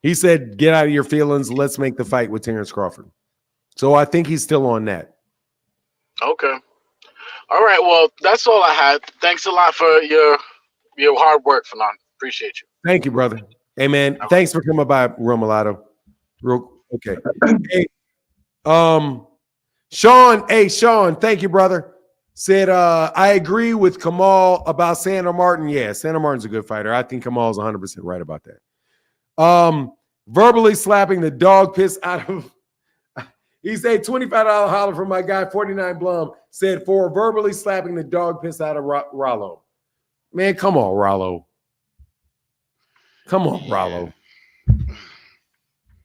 He said, "Get out of your feelings. Let's make the fight with Terrence Crawford." So I think he's still on that. Okay. All right. Well, that's all I had. Thanks a lot for your hard work, Fanon. Appreciate you. Thank you, brother. Hey, man. Thanks for coming by, Real Mulatto. Okay. Hey, Sean, hey, Sean, thank you, brother. Said, I agree with Kamal about Sandor Martin. Yeah, Sandor Martin's a good fighter. I think Kamal's 100% right about that. Verbally slapping the dog piss out of, he said $25 holler from my guy, 49 Blum, said for verbally slapping the dog piss out of Rollo. Man, come on, Rollo. Come on, Rollo.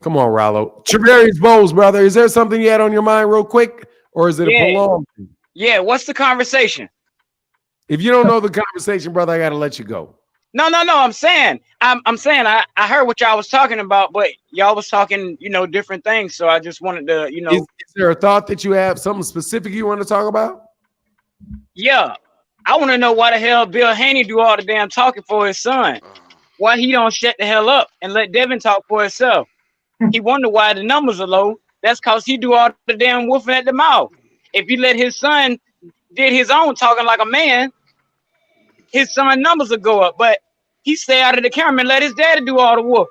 Come on, Rollo. Trevarius Bowles, brother. Is there something you had on your mind real quick? Or is it a prolonged thing? Yeah, what's the conversation? If you don't know the conversation, brother, I gotta let you go. No. I'm saying I heard what y'all was talking about, but y'all was talking, different things. So I just wanted to, Is there a thought that you have, something specific you want to talk about? Yeah. I want to know why the hell Bill Haney do all the damn talking for his son. Why he don't shut the hell up and let Devin talk for himself. He wonder why the numbers are low. That's because he do all the damn woofing at the mouth. If you let his son did his own talking like a man, his son numbers will go up. But he stay out of the camera and let his daddy do all the woofing.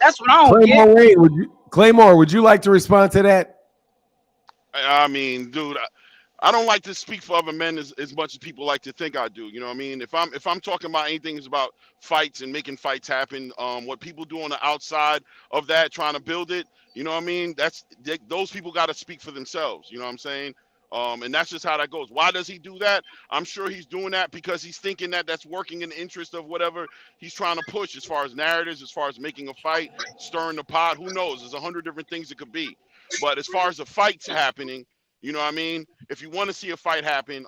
That's what I don't get. Claymore, would you like to respond to that? I mean, dude, I don't like to speak for other men as much as people like to think I do. You know what I mean? If I'm talking about anything is about fights and making fights happen, what people do on the outside of that, trying to build it, you know what I mean? Those people got to speak for themselves. You know what I'm saying? And that's just how that goes. Why does he do that? I'm sure he's doing that because he's thinking that that's working in the interest of whatever he's trying to push as far as narratives, as far as making a fight, stirring the pot. Who knows? There's 100 different things it could be. But as far as the fights happening, you know what I mean? If you want to see a fight happen,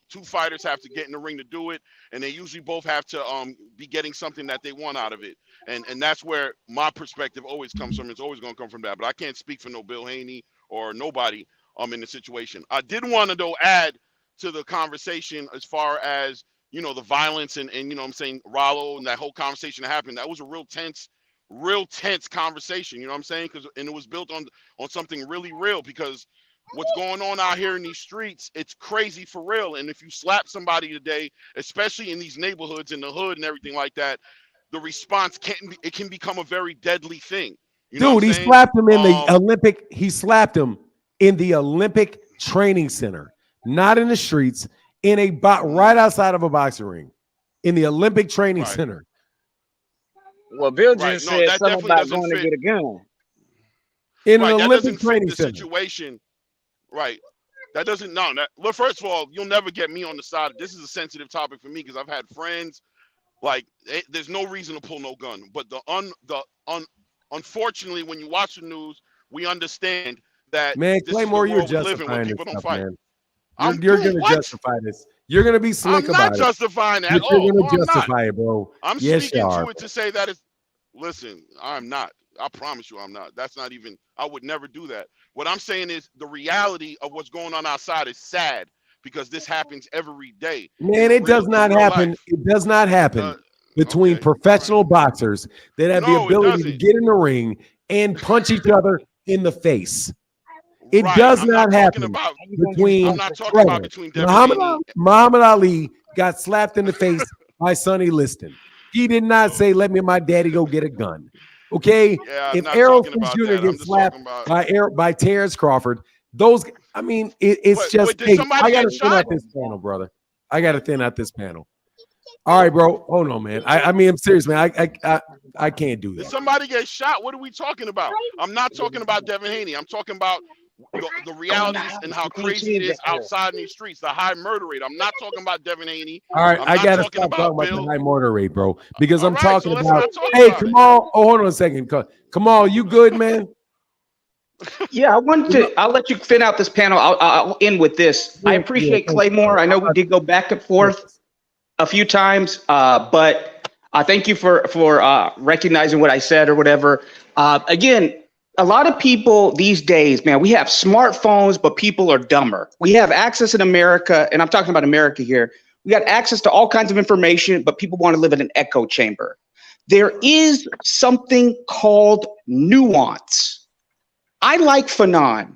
two fighters have to get in the ring to do it, and they usually both have to be getting something that they want out of it. And that's where my perspective always comes from. It's always going to come from that. But I can't speak for no Bill Haney or nobody in the situation. I did want to, though, add to the conversation as far as, the violence and you know what I'm saying, Rollo and that whole conversation that happened. That was a real tense conversation, you know what I'm saying? And it was built on something really real because what's going on out here in these streets, it's crazy for real. And if you slap somebody today, especially in these neighborhoods, in the hood and everything like that, the response can become a very deadly thing. Dude, he slapped him in the Olympic. He slapped him in the Olympic training center, not in the streets, in a right outside of a boxing ring, in the Olympic training center. Well, Bill just said something about going to get a gun. In an Olympic training center. Situation. Right. That doesn't well, first of all, you'll never get me on the side. This is a sensitive topic for me because I've had friends there's no reason to pull no gun. But unfortunately, when you watch the news, we understand that Claymore, you're justifying this stuff, man. You're going to justify this. You're going to be slick about it. I'm not justifying that. You're going to justify it, bro. I'm speaking to it to say that it's. Listen, I'm not. I promise you I'm not. That's not even. I would never do that. What I'm saying is the reality of what's going on outside is sad because this happens every day. Man, it does not happen. It does not happen between professional boxers that have the ability to get in the ring and punch each other in the face. It does not happen between. I'm not talking about between Muhammad Ali got slapped in the face by Sonny Liston. He did not say, "Let me and my daddy go get a gun." Okay, if Errol Spence Jr. gets slapped by Terrence Crawford, it's just. Hey, I got to thin out this panel, brother. I got to thin out this panel. All right, bro. Hold on, man. I'm serious, man. I can't do that. If somebody gets shot, what are we talking about? I'm not talking about Devin Haney. I'm talking about the realities and how crazy it is outside in these streets, the high murder rate. I'm not talking about Devin Haney. All right, I got to stop talking about the high murder rate, bro, because I'm talking about. Hey, Kamal. Oh, hold on a second. Kamal, you good, man? Yeah, I'll let you thin out this panel. I'll end with this. I appreciate Claymore. I know we did go back and forth a few times, but I thank you for recognizing what I said or whatever. Again, a lot of people these days, man, we have smartphones, but people are dumber. We have access in America, and I'm talking about America here. We got access to all kinds of information, but people want to live in an echo chamber. There is something called nuance. I like Fanon.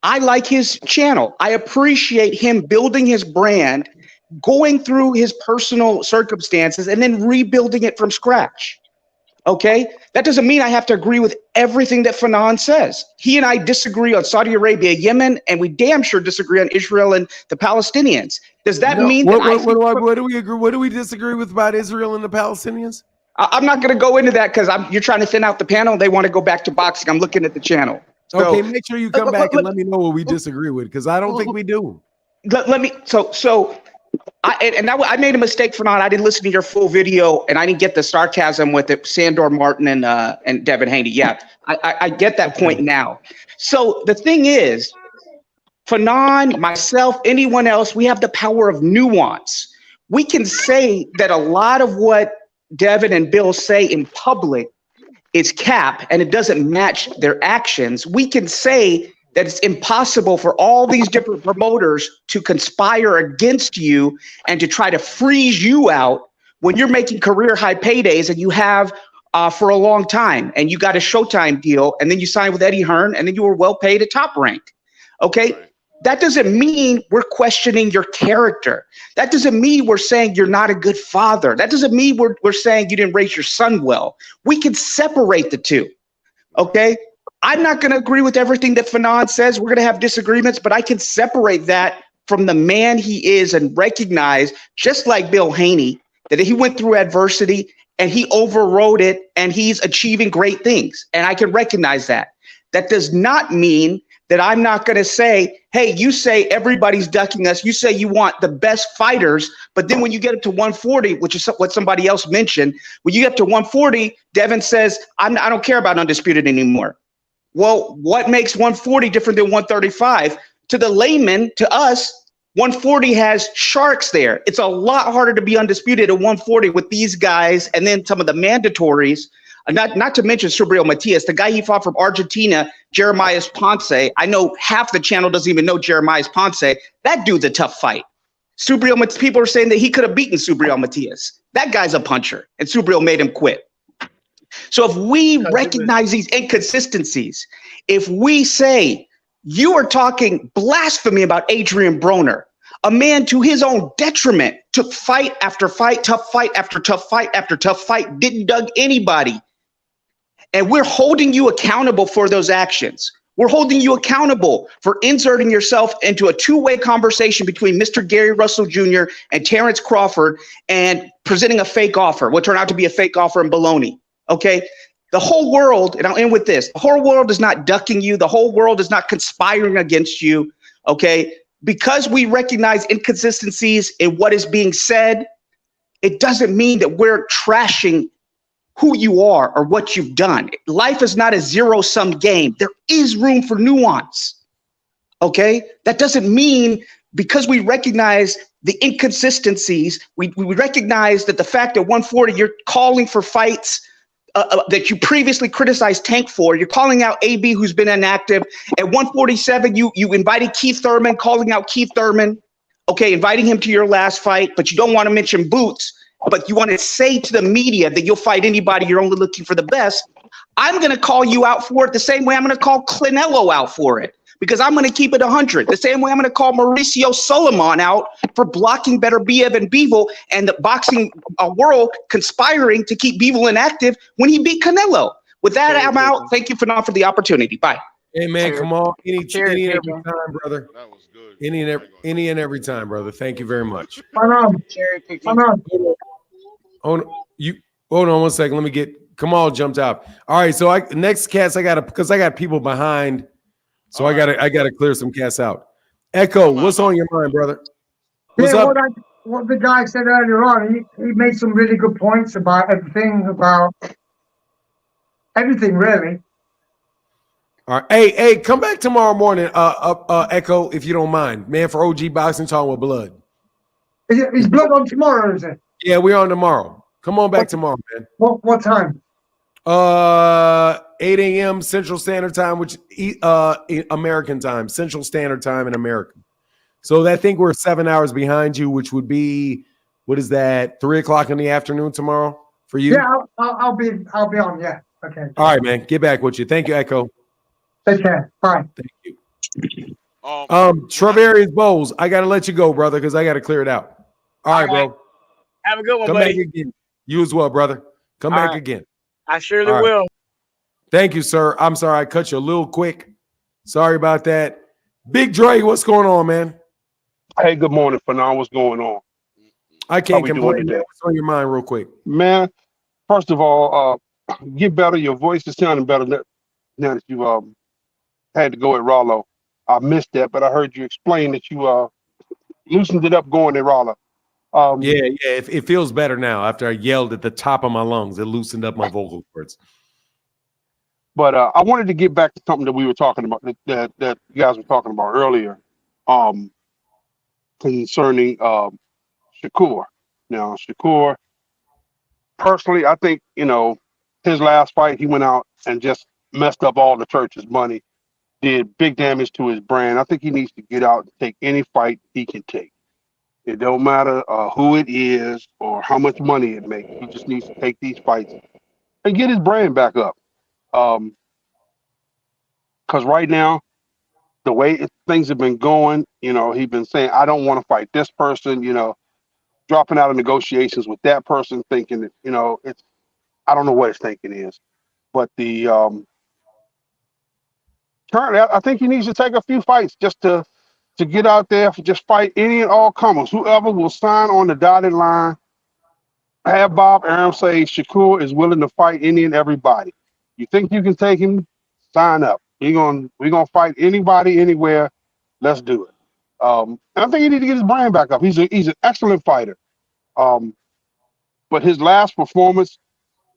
I like his channel. I appreciate him building his brand, going through his personal circumstances, and then rebuilding it from scratch. Okay, that doesn't mean I have to agree with everything that Fanon says. He and I disagree on Saudi Arabia, Yemen, and we damn sure disagree on Israel and the Palestinians. Does that No, mean that what do we agree? What do we disagree with about Israel and the Palestinians? I'm not going to go into that because you're trying to thin out the panel. They want to go back to boxing. I'm looking at the channel. So, Okay, make sure you come back and let me know what we disagree with, because I don't think we do. Let me. I made a mistake for not. I didn't listen to your full video, and I didn't get the sarcasm with it. Sandor Martin and Devin Haney. Yeah, I get that point now. So the thing is, Fanon, myself, anyone else, we have the power of nuance. We can say that a lot of what Devin and Bill say in public is cap, and it doesn't match their actions. We can say that it's impossible for all these different promoters to conspire against you and to try to freeze you out when you're making career high paydays and you have for a long time, and you got a Showtime deal, and then you signed with Eddie Hearn, and then you were well paid at Top Rank. Okay. That doesn't mean we're questioning your character. That doesn't mean we're saying you're not a good father. That doesn't mean we're saying you didn't raise your son well. We can separate the two. Okay. I'm not going to agree with everything that Fanon says. We're going to have disagreements, but I can separate that from the man he is and recognize, just like Bill Haney, that he went through adversity and he overrode it and he's achieving great things. And I can recognize that. That does not mean that I'm not going to say, hey, you say everybody's ducking us. You say you want the best fighters. But then when you get up to 140, which is what somebody else mentioned, when you get up to 140, Devin says, I don't care about undisputed anymore. Well, what makes 140 different than 135? To the layman, to us, 140 has sharks there. It's a lot harder to be undisputed at 140 with these guys and then some of the mandatories, not to mention Subriel Matias, the guy he fought from Argentina, Jeremiah Ponce. I know half the channel doesn't even know Jeremiah Ponce. That dude's a tough fight. Subriel Matias, people are saying that he could have beaten Subriel Matias. That guy's a puncher, and Subriel made him quit. So if we recognize these inconsistencies, if we say you are talking blasphemy about Adrian Broner, a man to his own detriment took fight after fight, tough fight after tough fight after tough fight, didn't dug anybody. And we're holding you accountable for those actions. We're holding you accountable for inserting yourself into a two-way conversation between Mr. Gary Russell Jr. and Terrence Crawford and presenting a fake offer, what turned out to be a fake offer in baloney. Okay, the whole world, and I'll end with this, the whole world is not ducking you. The whole world is not conspiring against you. Okay, because we recognize inconsistencies in what is being said, it doesn't mean that we're trashing who you are or what you've done. Life is not a zero-sum game. There is room for nuance. Okay, that doesn't mean because we recognize the inconsistencies, we recognize that the fact that 140, you're calling for fights that you previously criticized Tank for. You're calling out AB, who's been inactive. At 147, you invited Keith Thurman, calling out Keith Thurman, okay, inviting him to your last fight, but you don't want to mention Boots, but you want to say to the media that you'll fight anybody, you're only looking for the best. I'm going to call you out for it the same way I'm going to call Canelo out for it, because I'm going to keep it 100. The same way I'm going to call Mauricio Solomon out for blocking Better Biev and Bivol and the boxing world conspiring to keep Bivol inactive when he beat Canelo. With that, I'm out. Thank you for the opportunity. Bye. Hey, man, come on. Any and every time, brother. That was good. Any and every time, brother. Thank you very much. Hold on 1 second. Let me get Kamal jumped out. All right, so next cast I got people behind. So I gotta clear some cats out. Echo, what's on your mind, brother? What's up? What the guy said earlier on, he made some really good points about everything really. All right, hey, come back tomorrow morning, Echo, if you don't mind, man. For OG Boxing, talking with blood. Is blood on tomorrow? Is it? Yeah, we're on tomorrow. Come on back tomorrow, man. What time? 8 a.m. Central Standard Time, which American time, Central Standard Time in America. So I think we're 7 hours behind you, which would be, what is that, 3 o'clock in the afternoon tomorrow for you? Yeah, I'll be on. Yeah, okay. All right, man. Get back with you. Thank you, Echo. Take care. Bye. Thank you. Travarius Bowles, I gotta let you go, brother, because I gotta clear it out. All right, bro. Have a good one, Come buddy. back again. You as well, brother. Come back again. I surely All right. will. Thank you, sir. I'm sorry I cut you a little quick. Sorry about that. Big Dre, what's going on, man? Hey, good morning, Fanon. What's going on? I How can't we doing complain. today? What's on your mind, real quick? Man, first of all, get better. Your voice is sounding better now that you had to go at Rollo. I missed that, but I heard you explain that you loosened it up going at Rollo. Yeah, it feels better now after I yelled at the top of my lungs. It loosened up my vocal cords. But I wanted to get back to something that we were talking about, that you guys were talking about earlier, concerning Shakur. Now, Shakur, personally, I think, his last fight, he went out and just messed up all the church's money, did big damage to his brand. I think he needs to get out and take any fight he can take. It don't matter who it is or how much money it makes. He just needs to take these fights and get his brand back up. Because right now, the way things have been going, he's been saying, I don't want to fight this person, dropping out of negotiations with that person, thinking that, it's, I don't know what his thinking is. But the currently, I think he needs to take a few fights just to get out there, just fight any and all comers. Whoever will sign on the dotted line, have Bob Arum say Shakur is willing to fight any and everybody. You think you can take him? Sign up. We're gonna fight anybody, anywhere. Let's do it. And I think he needs to get his brand back up. He's an excellent fighter. But his last performance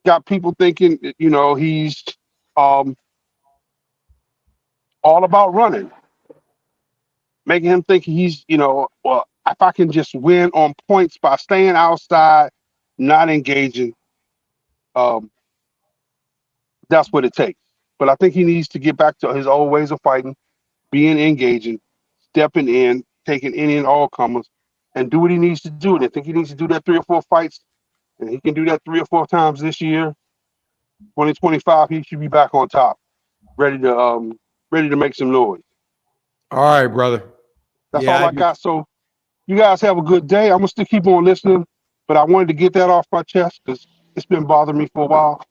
got people thinking, he's all about running, making him think he's, well, if I can just win on points by staying outside, not engaging, that's what it takes. But I think he needs to get back to his old ways of fighting, being engaging, stepping in, taking any and all comers, and do what he needs to do. And I think he needs to do that 3 or 4 fights, and he can do that 3 or 4 times this year. 2025, he should be back on top, ready to make some noise. All right, brother. That's all I got. So you guys have a good day. I'm gonna still keep on listening, but I wanted to get that off my chest because it's been bothering me for a while.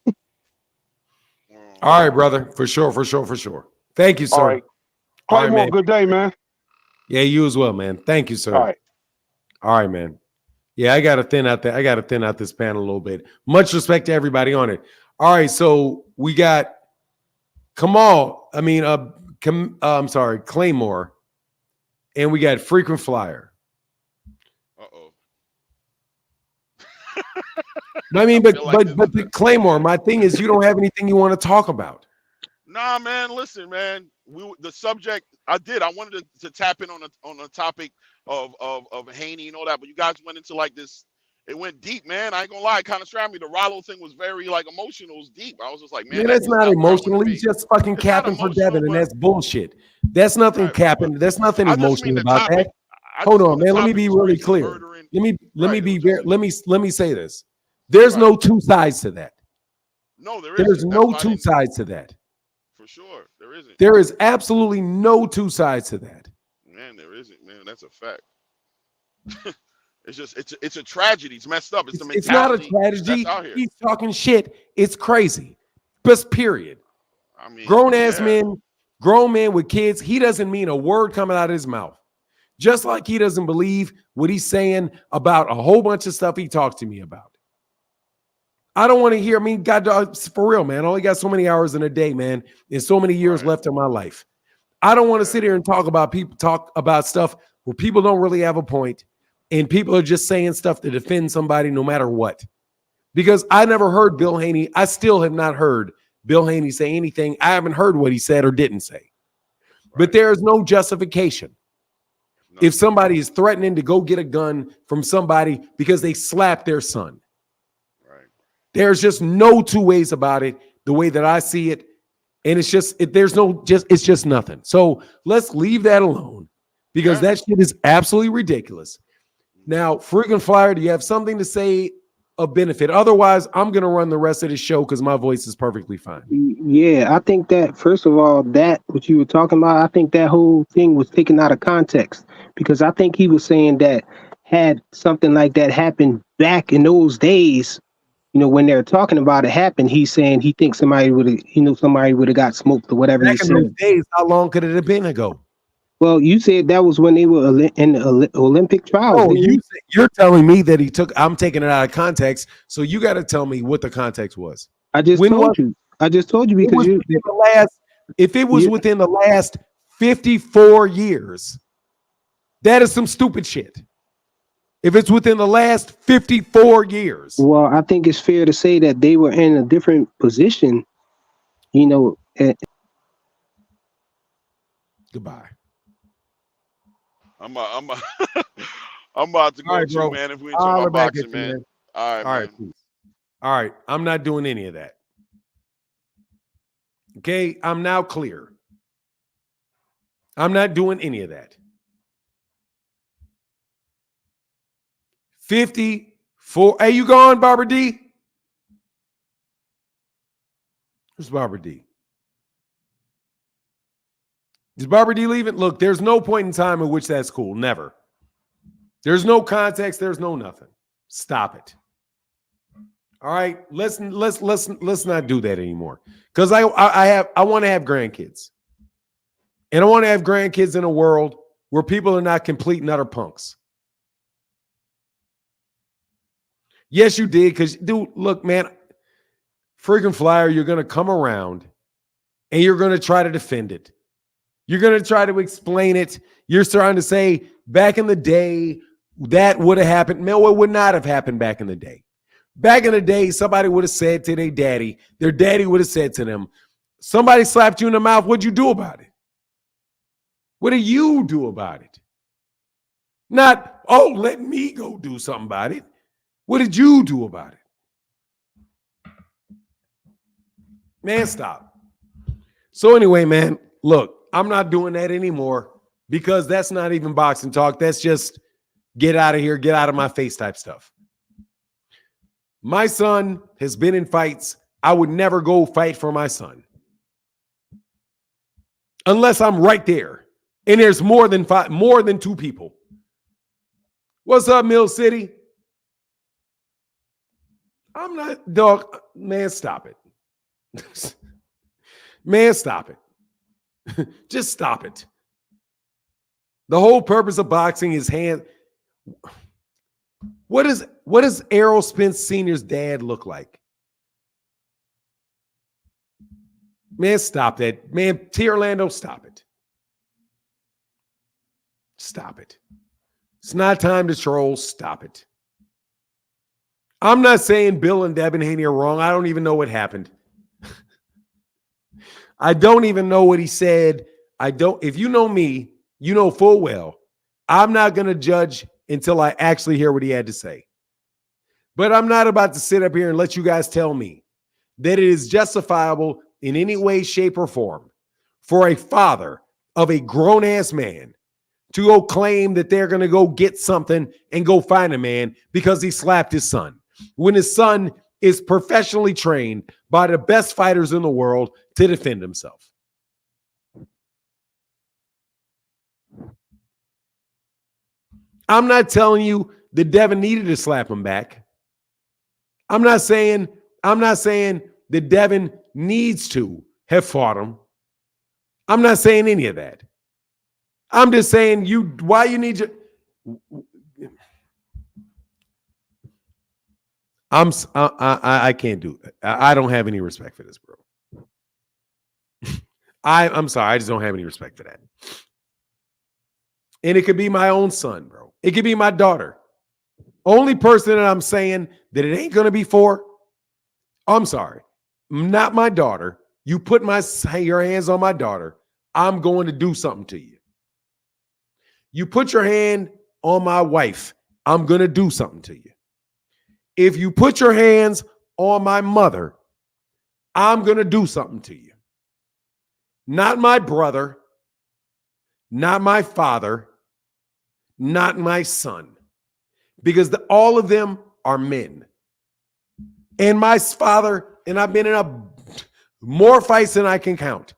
All right, brother. For sure. Thank you, sir. All right. Claymore, good day, man. Yeah, you as well, man. Thank you, sir. All right. All right, man. Yeah, I got to thin out this panel a little bit. Much respect to everybody on it. All right, so we got Kamal. I'm sorry, Claymore, and we got Frequent Flyer. Uh-oh. I mean, but the Claymore, my thing is you don't have anything you want to talk about. Nah, man. Listen, man. The subject I wanted to tap in on the topic of Haney and all that, but you guys went into like this. It went deep, man. I ain't gonna lie, it kind of strapped me. The Rollo thing was very like emotional. It was deep. I was just like, man, that's not emotional. He's just fucking capping for Devin, and that's bullshit. That's nothing capping. There's nothing emotional about that. Hold on, man. Let me be really clear. Let me say this. There's no two sides to that. No, there's no two sides to that. For sure, there isn't. There is absolutely no two sides to that. Man, there isn't, man. That's a fact. It's just it's a tragedy. It's messed up. It's the mentality. It's not a tragedy. He's talking shit. It's crazy. Just period. I mean, grown men with kids. He doesn't mean a word coming out of his mouth. Just like he doesn't believe what he's saying about a whole bunch of stuff he talks to me about. I don't want to hear. I mean, God, for real, man. I only got so many hours in a day, man, and so many years left in my life. I don't want to sit here and talk about stuff where people don't really have a point. And people are just saying stuff to defend somebody no matter what. Because I never heard Bill Haney. I still have not heard Bill Haney say anything. I haven't heard what he said or didn't say. But there is no justification. No. If somebody is threatening to go get a gun from somebody because they slapped their son. Right. There's just no two ways about it, the way that I see it. And it's just, it's just nothing. So let's leave that alone because that shit is absolutely ridiculous. Now, Freaking Flyer, do you have something to say of benefit? Otherwise, I'm going to run the rest of the show because my voice is perfectly fine. Yeah, I think that, first of all, that what you were talking about, I think that whole thing was taken out of context because I think he was saying that had something like that happened back in those days, when they're talking about it happened, he's saying he thinks somebody would have got smoked or whatever he Back in those said. days, how long could it have been ago? Well, you said that was when they were in the Olympic trials. Oh, didn't you? you're telling me that he took. I'm taking it out of context. So you got to tell me what the context was. I just When told was you. I just told you it? because Was you. within the last? If it was you within the last 54 years, that is some stupid shit. If it's within the last 54 years, well, I think it's fair to say that they were in a different position. goodbye. I'm I'm about to All go right, too, bro. man. If we ain't I'll talking holler about back at boxing, you, man. man. All right, All right, man. peace. All right, I'm not doing any of that. Okay, I'm now clear. I'm not doing any of that. 54. Hey, you gone, Barbara D? Who's Barbara D? Is Barbara D leaving? Look, there's no point in time in which that's cool. Never. There's no context. There's no nothing. Stop it. All right, let's not do that anymore. Because I want to have grandkids, and I want to have grandkids in a world where people are not complete and utter punks. Yes, you did. Because, dude, look, man, freaking flyer, you're gonna come around, and you're gonna try to defend it. You're gonna try to explain it. You're trying to say back in the day that would have happened. No, it would not have happened back in the day. Back in the day, somebody would have said to their daddy would have said to them, somebody slapped you in the mouth. What'd you do about it? What do you do about it? Not, oh, let me go do something about it. What did you do about it? Man, stop. So anyway, man, look, I'm not doing that anymore because that's not even boxing talk. That's just get out of here, get out of my face type stuff. My son has been in fights. I would never go fight for my son unless I'm right there and there's more than two people. What's up, Mill City? I'm not, dog. Man, stop it. Man, stop it. Just stop it. The whole purpose of boxing is hand. What does Errol Spence Sr.'s dad look like? Man, stop that. Man, T. Orlando, stop it. Stop it. It's not time to troll. Stop it. I'm not saying Bill and Devin Haney are wrong. I don't even know what happened. I don't even know what he said. If you know me, you know full well, I'm not going to judge until I actually hear what he had to say. But I'm not about to sit up here and let you guys tell me that it is justifiable in any way, shape, or form for a father of a grown-ass man to go claim that they're going to go get something and go find a man because he slapped his son, when his son is professionally trained by the best fighters in the world to defend himself. I'm not telling you that Devin needed to slap him back. I'm not saying that Devin needs to have fought him. I'm not saying any of that. I'm just saying why you need to. I can't do it. I don't have any respect for this, bro. I'm sorry. I just don't have any respect for that. And it could be my own son, bro. It could be my daughter. Only person that I'm saying that it ain't going to be for, I'm sorry, not my daughter. You put your hands on my daughter, I'm going to do something to you. You put your hand on my wife, I'm going to do something to you. If you put your hands on my mother, I'm going to do something to you. Not my brother, not my father, not my son. Because all of them are men. And my father, and I've been in more fights than I can count.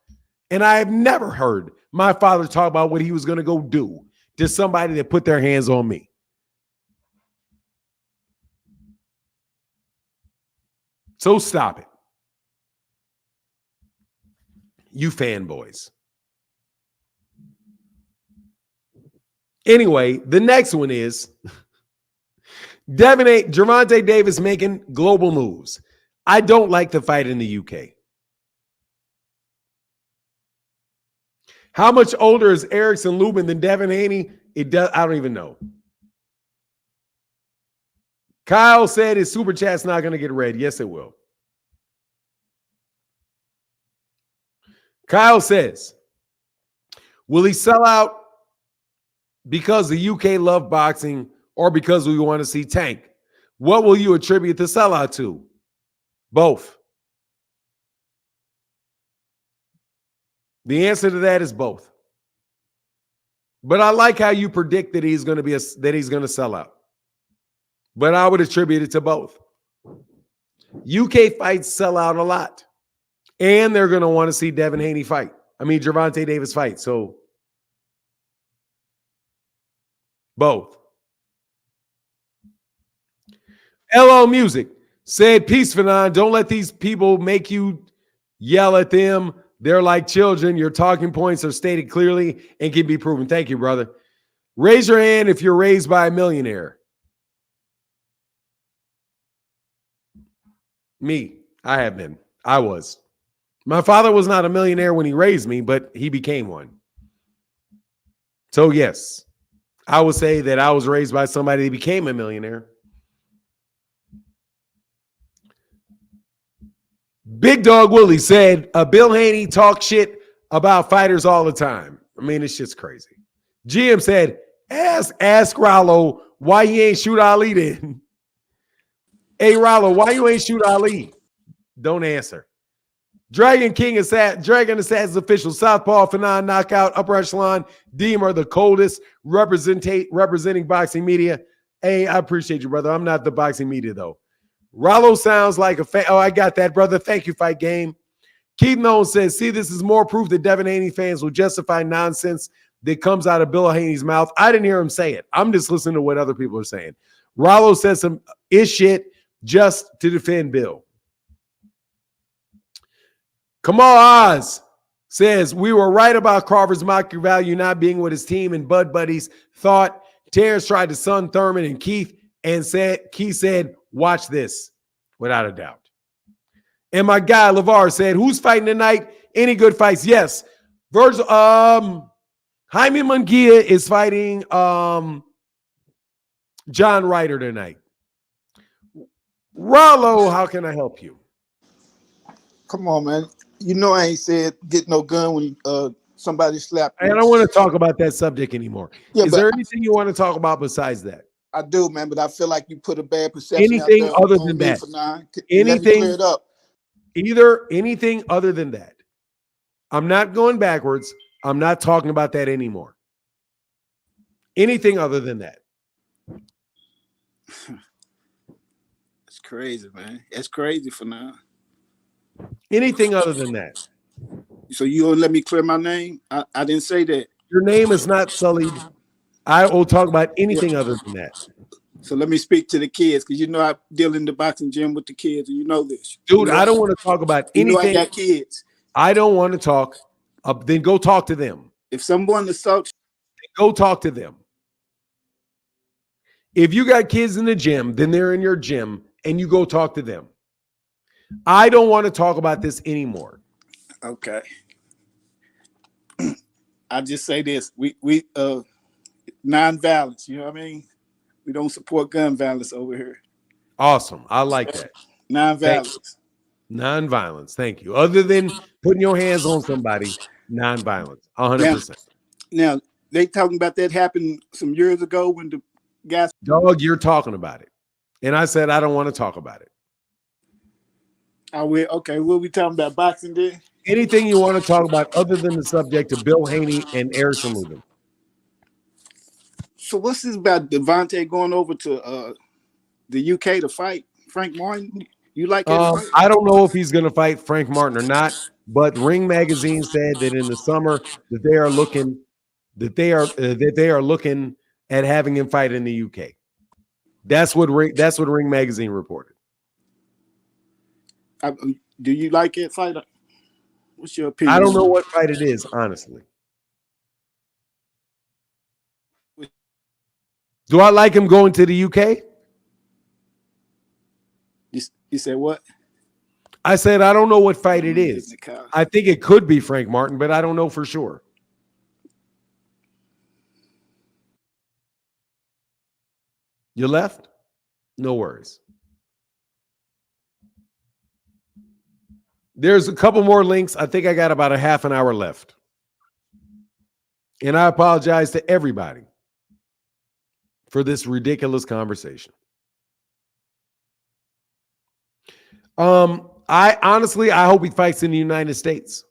And I have never heard my father talk about what he was going to go do to somebody that put their hands on me. So stop it. You fanboys. Anyway, the next one is Gervonta Davis making global moves. I don't like the fight in the UK. How much older is Erickson Lubin than Devin Haney? I don't even know. Kyle said his super chat's not going to get read. Yes, it will. Kyle says, will he sell out because the UK love boxing or because we want to see Tank? What will you attribute the sellout to? Both. The answer to that is both. But I like how you predict that he's going to sell out. But I would attribute it to both. UK fights sell out a lot. And they're going to want to see Gervonta Davis fight. So both. LO Music said, peace, Fanon. Don't let these people make you yell at them. They're like children. Your talking points are stated clearly and can be proven. Thank you, brother. Raise your hand if you're raised by a millionaire. Me. I have been. I was. My father was not a millionaire when he raised me, but he became one. So, yes, I would say that I was raised by somebody that became a millionaire. Big Dog Willie said, Bill Haney talks shit about fighters all the time. I mean, this shit's crazy. GM said, ask Rollo why he ain't shoot Ali then. Hey, Rollo, why you ain't shoot Ali? Don't answer. Dragon Assassin's official. Southpaw, Fanon, Knockout, Upper Echelon, Deem are the coldest representing boxing media. Hey, I appreciate you, brother. I'm not the boxing media, though. Rollo sounds like a fan. Oh, I got that, brother. Thank you, Fight Game. Keith Nolan says, see, this is more proof that Devin Haney fans will justify nonsense that comes out of Bill Haney's mouth. I didn't hear him say it. I'm just listening to what other people are saying. Rollo says some shit just to defend Bill. Kamal Oz says, we were right about Crawford's market value not being what his team and Bud Buddies thought. Terrence tried to sun Thurman and Keith said, watch this, without a doubt. And my guy, LeVar, said, who's fighting tonight? Any good fights? Yes. Jaime Munguia is fighting John Ryder tonight. Rollo, how can I help you? Come on, man. You know I ain't said get no gun when somebody slapped me. I don't want to talk about that subject anymore. Yeah, is there anything you want to talk about besides that? I do, man, but I feel like you put a bad perception anything out there other on than me that. for now. Anything, let me clear it up. Anything other than that. I'm not going backwards. I'm not talking about that anymore. Anything other than that. It's crazy, man. It's crazy for now. Anything other than that. So you don't let me clear my name? I didn't say that. Your name is not sullied. I will talk about anything other than that. So let me speak to the kids, because you know I deal in the boxing gym with the kids, and you know this. Dude, you know, I don't want to talk about anything. You know I got kids. I don't want to talk. Then go talk to them. If someone assaults, go talk to them. If you got kids in the gym, then they're in your gym, and you go talk to them. I don't want to talk about this anymore. Okay. I just say this: we non-violence. You know what I mean? We don't support gun violence over here. Awesome. I like that. Non-violence. Non-violence. Thank you. Other than putting your hands on somebody, non-violence. 100%. Now, they talking about that happened some years ago when the guys. Dog, you're talking about it. And I said, I don't want to talk about it. I will. Okay, we'll be talking about boxing then. Anything you want to talk about other than the subject of Bill Haney and Erickson Lubin. So what's this about Devontae going over to the UK to fight Frank Martin? You like that? I don't know if he's going to fight Frank Martin or not, but Ring Magazine said that in the summer that they are looking at having him fight in the UK. That's what Ring Magazine reported. Do you like it, fighter? What's your opinion? I don't know what fight it is, honestly. Do I like him going to the UK? You said what? I said I don't know what fight it is. I think it could be Frank Martin, but I don't know for sure. You left? No worries. There's a couple more links. I think I got about a half an hour left. And I apologize to everybody for this ridiculous conversation. I hope he fights in the United States.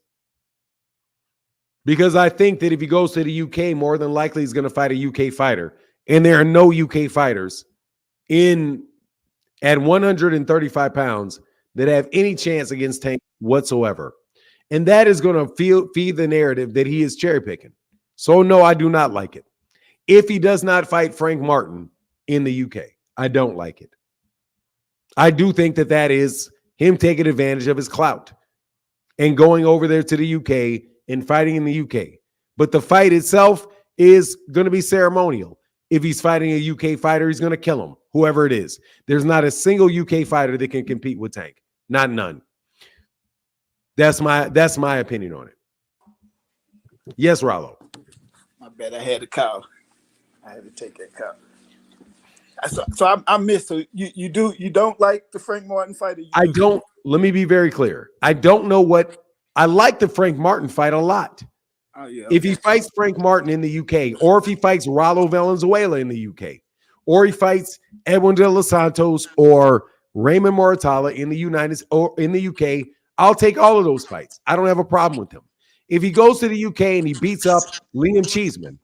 Because I think that if he goes to the UK, more than likely he's going to fight a UK fighter. And there are no UK fighters at 135 pounds that have any chance against Tank whatsoever. And that is going to feed the narrative that he is cherry picking. So no, I do not like it. If he does not fight Frank Martin in the UK, I don't like it. I do think that is him taking advantage of his clout and going over there to the UK and fighting in the UK. But the fight itself is going to be ceremonial. If he's fighting a UK fighter, he's going to kill him, whoever it is. There's not a single UK fighter that can compete with Tank. Not none. That's my opinion on it. Yes, Rollo. My bad. I had to call. I had to take that call. So I missed. So you don't like the Frank Martin fight? I don't. Let me be very clear. I don't know what. I like the Frank Martin fight a lot. Oh, yeah. If he fights Frank Martin in the UK, or if he fights Rollo Valenzuela in the UK, or he fights Edwin De Los Santos or Raymond Moratala in the UK, I'll take all of those fights. I don't have a problem with him. If he goes to the UK and he beats up Liam Cheeseman,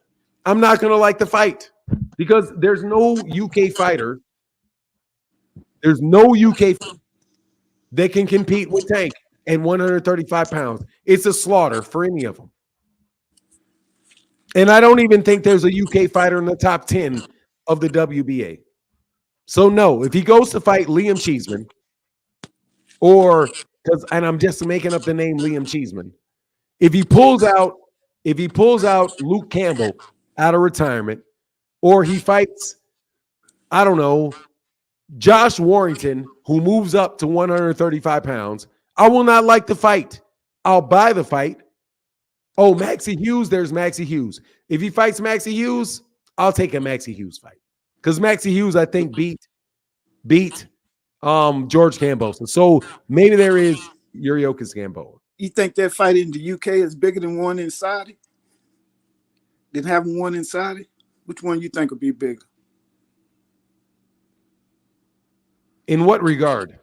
I'm not going to like the fight because there's no UK fighter. There's no UK that can compete with Tank at 135 pounds. It's a slaughter for any of them. And I don't even think there's a UK fighter in the top 10 of the WBA. So no, if he goes to fight Liam Cheeseman, and I'm just making up the name Liam Cheeseman, if he pulls out Luke Campbell out of retirement, or he fights, I don't know, Josh Warrington, who moves up to 135 pounds, I will not like the fight. I'll buy the fight. Oh, Maxie Hughes, there's Maxie Hughes. If he fights Maxie Hughes, I'll take a Maxie Hughes fight. Because Maxie Hughes, I think, beat George Gamboa. So maybe there is Yuriokis Gamboa. You think that fight in the UK is bigger than one in Saudi? Than having one in Saudi? Which one you think would be bigger? In what regard?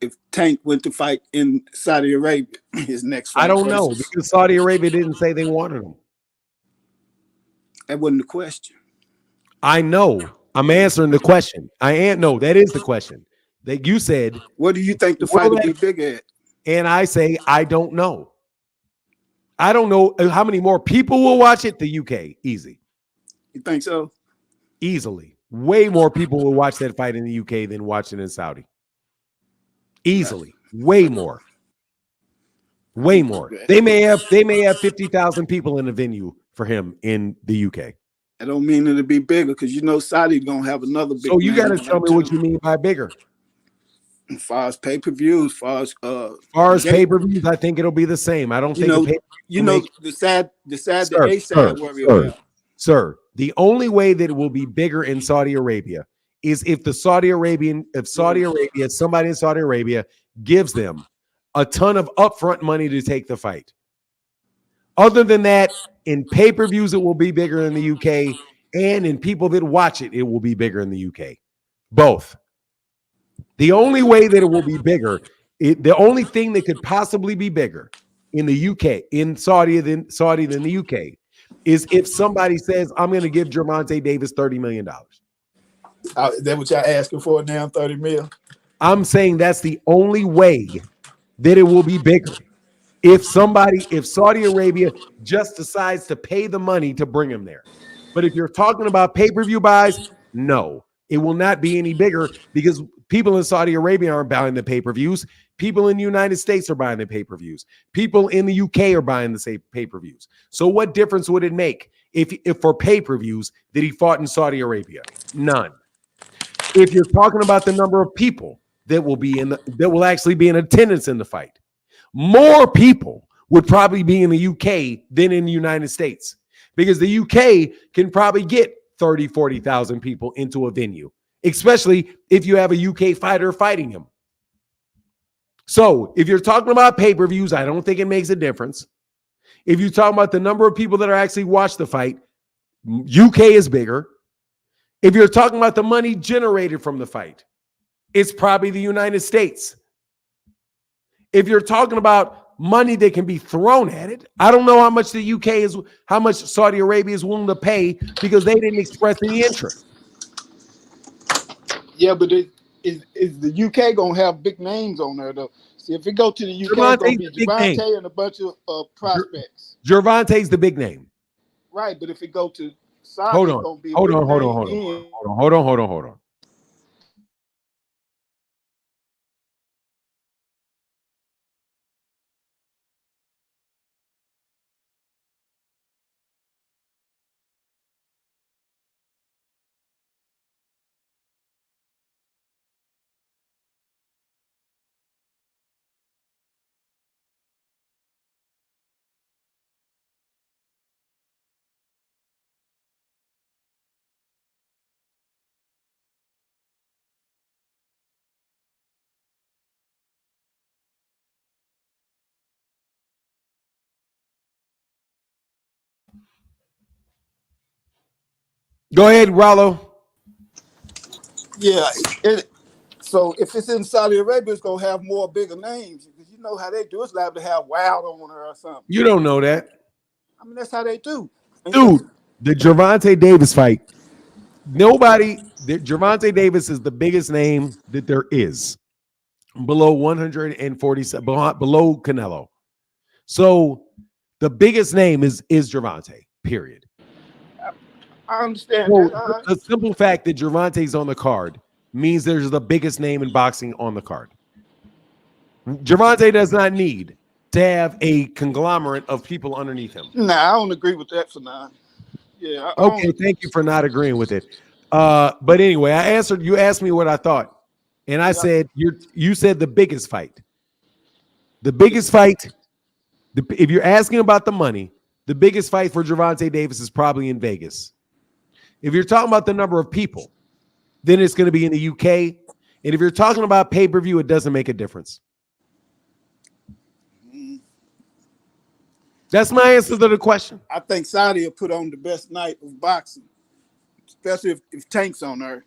If Tank went to fight in Saudi Arabia, his next fight. I don't know, because Saudi Arabia didn't say they wanted him. That wasn't the question. I know. I'm answering the question. No, that is the question. That you said. What do you think the fight would be bigger at? And I say, I don't know. I don't know how many more people will watch it. The UK, easy. You think so? Easily. Way more people will watch that fight in the UK than watching in Saudi. Easily. Way more. Way more. They may have 50,000 people in the venue for him in the UK. I don't mean it'll be bigger because you know Saudi's gonna have another big. So you got to tell me what you mean by bigger. As far as pay-per-views, as far as pay-per-views, I think it'll be the same. I don't think the sad worry about. Sir, the only way that it will be bigger in Saudi Arabia is if somebody in Saudi Arabia gives them a ton of upfront money to take the fight. Other than that, in pay-per-views, it will be bigger in the UK, and in people that watch it, it will be bigger in the UK. Both. The only way that it will be bigger, the only thing that could possibly be bigger in the UK, in Saudi than the UK, is if somebody says, I'm going to give Gervonta Davis $30 million. Is that what y'all asking for now, 30 mil? I'm saying that's the only way that it will be bigger. If Saudi Arabia just decides to pay the money to bring him there. But if you're talking about pay-per-view buys, no, it will not be any bigger because people in Saudi Arabia aren't buying the pay-per-views. People in the United States are buying the pay-per-views. People in the UK are buying the same pay-per-views. So what difference would it make if for pay-per-views that he fought in Saudi Arabia? None. If you're talking about the number of people that will actually be in attendance in the fight, more people would probably be in the UK than in the United States, because the UK can probably get 30, 40,000 people into a venue, especially if you have a UK fighter fighting him. So if you're talking about pay-per-views, I don't think it makes a difference. If you're talking about the number of people that are actually watch the fight, UK is bigger. If you're talking about the money generated from the fight, it's probably the United States. If you're talking about money that can be thrown at it, I don't know how much the UK is, how much Saudi Arabia is willing to pay, because they didn't express any interest. Yeah, but is the UK gonna have big names on there though? See, if it go to the UK, it's gonna be Gervonta and a bunch of prospects. Gervonta's the big name, right? But if it go to Saudi, it's gonna be hold on. Go ahead, Rollo. Yeah. So if it's in Saudi Arabia, it's gonna have more bigger names, because you know how they do. It's liable to have Wild on her or something. You don't know that. I mean, that's how they do. Dude, the Gervonta Davis fight, Gervonta Davis is the biggest name that there is, below 147, below Canelo. So the biggest name is Gervonta, period. I understand So that. the simple fact that Gervonta's on the card means there's the biggest name in boxing on the card. Gervonta does not need to have a conglomerate of people underneath him. Nah, I don't agree with that for now. Yeah. Okay, thank you for not agreeing with it. But anyway, you asked me what I thought, and I said you said the biggest fight. The biggest fight, if you're asking about the money, the biggest fight for Gervonta Davis is probably in Vegas. If you're talking about the number of people, then it's going to be in the UK. And if you're talking about pay-per-view, it doesn't make a difference. That's my answer to the question. I think Saudi will put on the best night of boxing, especially if Tank's on there.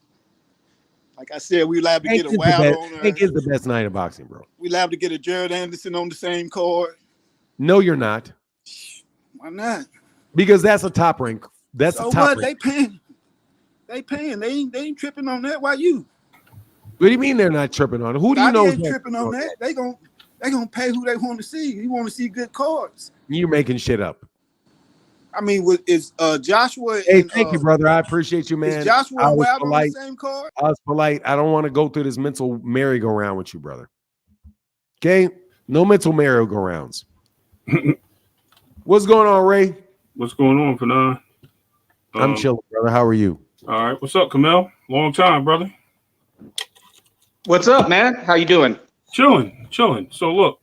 Like I said, we liable to get a Wild on there. Tank is the best night of boxing, bro. We liable to get a Jared Anderson on the same card. No, you're not. Why not? Because that's a top rank. That's so a top what? rank. They paying. They ain't tripping on that. Why you? What do you mean they're not tripping on it? Who do you know ain't tripping on that? They gonna pay who they want to see. You want to see good cards. You're making shit up. I mean, is Joshua? Hey, thank you, brother. I appreciate you, man. Is Joshua and Wild on the same card? I was polite. I don't want to go through this mental merry-go-round with you, brother. Okay? No mental merry-go-rounds. What's going on, Ray? What's going on, Fanon? I'm chilling, brother. How are you? All right. What's up, Kamel? Long time, brother. What's up, man? How you doing? Chilling. So look,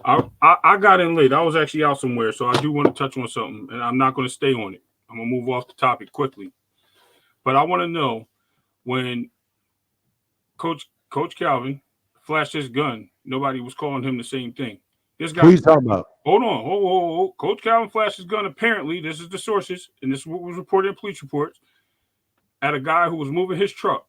I got in late. I was actually out somewhere, so I do want to touch on something, and I'm not going to stay on it. I'm going to move off the topic quickly. But I want to know, when Coach Calvin flashed his gun, nobody was calling him the same thing. This guy. Who are you talking about? Hold on. Coach Calvin flashed his gun, apparently, this is the sources, and this is what was reported in police reports, at a guy who was moving his truck.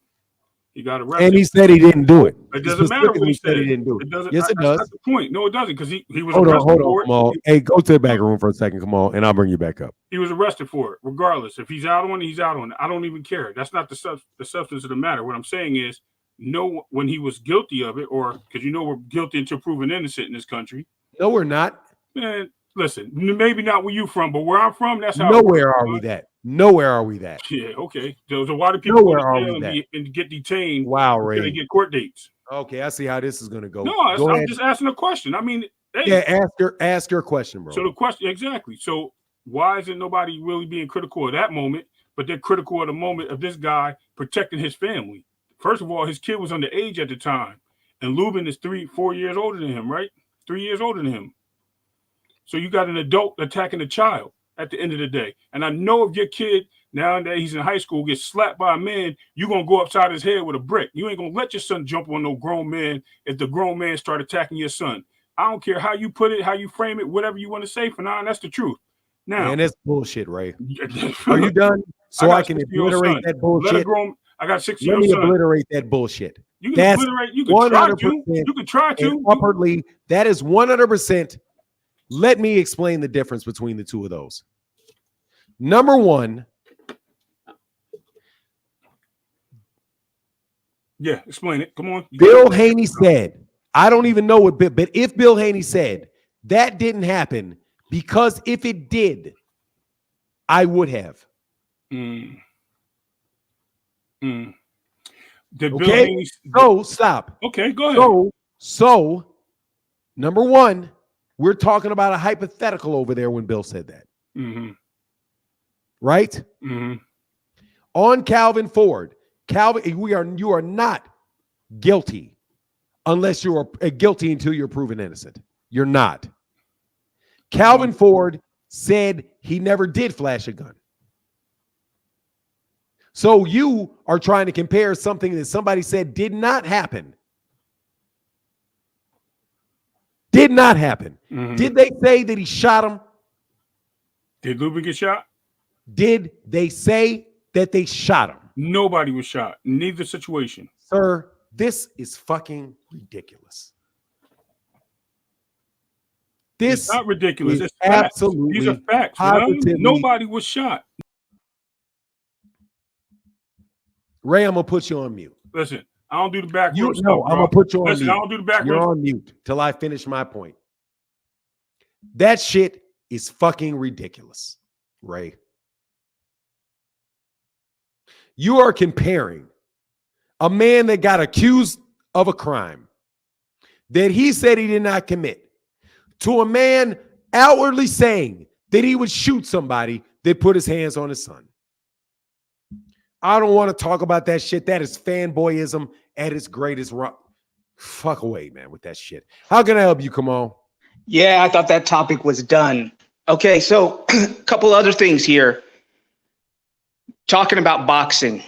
He got arrested. And he said he didn't do it. It doesn't matter what he said. He didn't do it. It doesn't. Yes, it does. That's the point. No, it doesn't, because he was hold arrested for on, Kamal. Hey, go to the back room for a second, Kamal, and I'll bring you back up. He was arrested for it, regardless. If he's out on it, he's out on it. I don't even care. That's not the substance of the matter. What I'm saying is, when he was guilty of it, or because we're guilty until proven innocent in this country. No, we're not. Man, listen, maybe not where you from, but where I'm from, that's how. Nowhere are we that. Nowhere are we that. Yeah, okay. So why do people Nowhere go are to we jail that. and get detained? Wow, Ray. They get court dates. Okay, I see how this is going to go. No, Go I'm ahead. just asking a question. I mean, hey, Yeah, ask your question, bro. so the question exactly. So why isn't nobody really being critical of that moment, but they're critical of the moment of this guy protecting his family? First of all, his kid was underage at the time, and Lubin is 3-4 years older than him, right? 3 years older than him. So you got an adult attacking a child at the end of the day. And I know if your kid, now that he's in high school, gets slapped by a man, you're going to go upside his head with a brick. You ain't going to let your son jump on no grown man if the grown man start attacking your son. I don't care how you put it, how you frame it, whatever you want to say, for now, that's the truth. Now, Man, that's bullshit, Ray. Are you done? So I can obliterate that bullshit. I got 6 Let years. me obliterate that bullshit. You can That's obliterate. You can try to. You can try to. Upwardly, that is 100%. Let me explain the difference between the two of those. Number one. Yeah, explain it. Come on. Bill Haney said, I don't even know what, but if Bill Haney said that didn't happen, because if it did, I would have. Did Okay. Bill Haney... So stop. Okay, go ahead. So number one, we're talking about a hypothetical over there when Bill said that. Right? On Calvin Ford, you are not guilty unless you are guilty until you're proven innocent. You're not. Calvin Ford said he never did flash a gun. So you are trying to compare something that somebody said did not happen. Did not happen. Did they say that he shot him? Did Lubin get shot? Did they say that they shot him? Nobody was shot. Neither situation. Sir, this is fucking ridiculous. This it's not ridiculous. It's absolutely. These are facts. Nobody was shot. Ray, I'm gonna put you on mute. Listen, I don't do the back row stuff. No, I'm gonna put you on Listen, mute. I don't do the back row. You're on mute till I finish my point. That shit is fucking ridiculous, Ray. You are comparing a man that got accused of a crime that he said he did not commit to a man outwardly saying that he would shoot somebody that put his hands on his son. I don't want to talk about that shit. That is fanboyism at its greatest. Fuck away, man, with that shit. How can I help you, Kamal? Yeah, I thought that topic was done. Okay, so a couple other things here. Talking about boxing.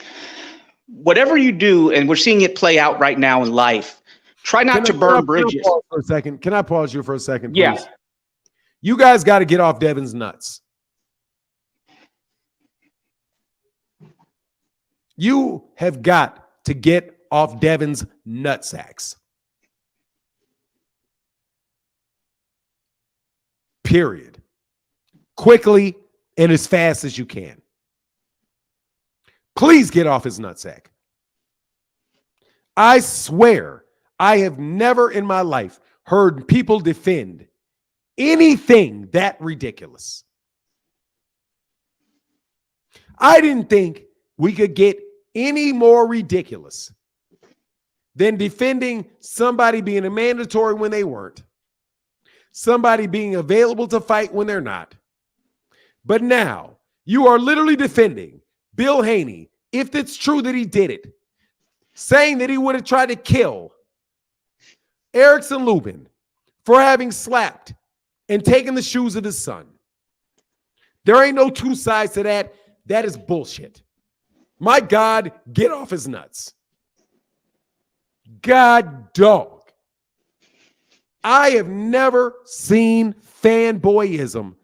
Whatever you do, and we're seeing it play out right now in life, try not to burn bridges. For a second. Can I pause you for a second, please? Yeah. You guys got to get off Devin's nuts. You have got to get off Devin's nutsacks. Period. Quickly and as fast as you can. Please get off his nutsack. I swear, I have never in my life heard people defend anything that ridiculous. I didn't think we could get any more ridiculous than defending somebody being a mandatory when they weren't, somebody being available to fight when they're not. But now you are literally defending Bill Haney, if it's true that he did it, saying that he would have tried to kill Erickson Lubin for having slapped and taken the shoes of his son. There ain't no two sides to that. That is bullshit. My God, get off his nuts. God dog. I have never seen fanboyism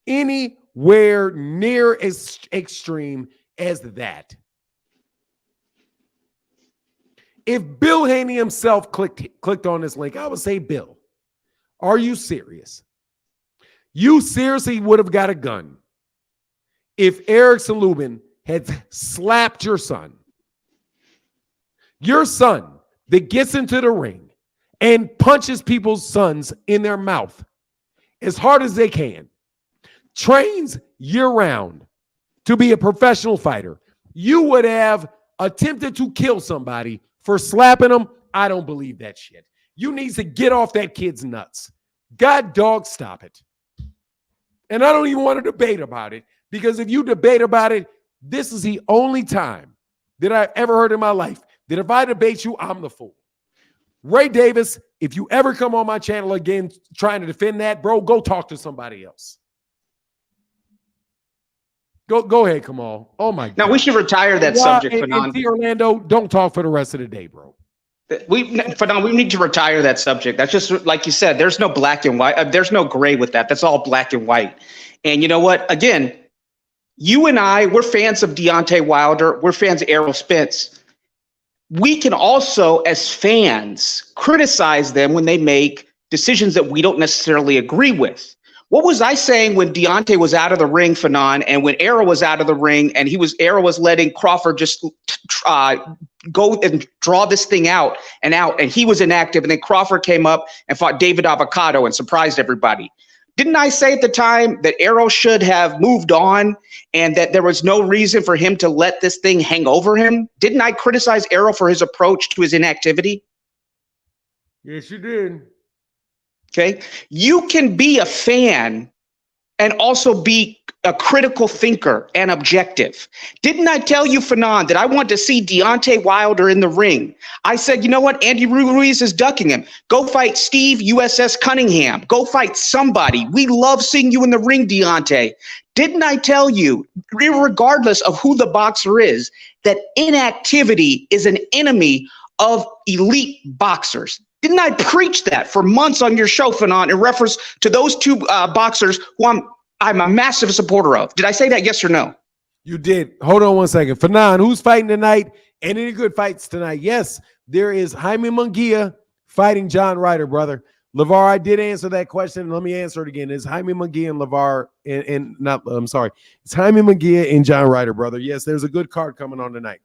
anywhere near as extreme as that. If Bill Haney himself clicked on this link, I would say, Bill, are you serious? You seriously would have got a gun if Erickson Lubin had slapped your son. Your son that gets into the ring and punches people's sons in their mouth as hard as they can, trains year-round to be a professional fighter. You would have attempted to kill somebody for slapping them I don't believe that shit. You need to get off that kid's nuts. God dog, stop it. And I don't even want to debate about it, because if you debate about it, this is the only time that I've ever heard in my life that if I debate you, I'm the fool. Ray Davis, if you ever come on my channel again trying to defend that, bro, go talk to somebody else. Go ahead, Kamal. Oh my God. Now we should retire that subject, Fanon. And Orlando, don't talk for the rest of the day, bro. Fanon, we need to retire that subject. That's just like you said. There's no black and white. There's no gray with that. That's all black and white. And you know what? Again, you and I, we're fans of Deontay Wilder. We're fans of Errol Spence. We can also, as fans, criticize them when they make decisions that we don't necessarily agree with. What was I saying when Deontay was out of the ring, Fanon, and when Errol was out of the ring, and Errol was letting Crawford just go and draw this thing out, and he was inactive, and then Crawford came up and fought David Avocado and surprised everybody. Didn't I say at the time that Errol should have moved on and that there was no reason for him to let this thing hang over him? Didn't I criticize Errol for his approach to his inactivity? Yes, you did. Okay. You can be a fan and also be a critical thinker and objective. Didn't I tell you, Fanon, that I want to see Deontay Wilder in the ring? I said, you know what? Andy Ruiz is ducking him. Go fight Steve USS Cunningham. Go fight somebody. We love seeing you in the ring, Deontay. Didn't I tell you, regardless of who the boxer is, that inactivity is an enemy of elite boxers? Didn't I preach that for months on your show, Fanon, in reference to those two boxers who I'm a massive supporter of? Did I say that, yes or no? You did. Hold on one second. Fanon, who's fighting tonight? And any good fights tonight? Yes, there is Jaime Munguia fighting John Ryder, brother. LeVar, I did answer that question. Let me answer it again. It's Jaime Munguia and LeVar, it's Jaime Munguia and John Ryder, brother. Yes, there's a good card coming on tonight.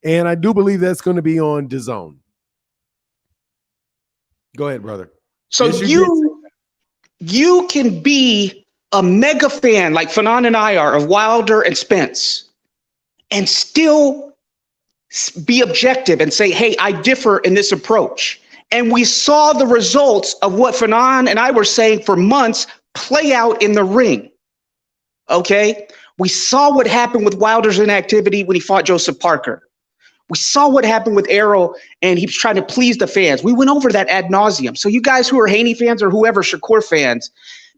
And I do believe that's going to be on DAZN. Go ahead, brother. So you can be a mega fan like Fanon and I are of Wilder and Spence and still be objective and say, hey, I differ in this approach. And we saw the results of what Fanon and I were saying for months play out in the ring. Okay? We saw what happened with Wilder's inactivity when he fought Joseph Parker. We saw what happened with Errol, and he was trying to please the fans. We went over that ad nauseum. So you guys who are Haney fans or whoever, Shakur fans,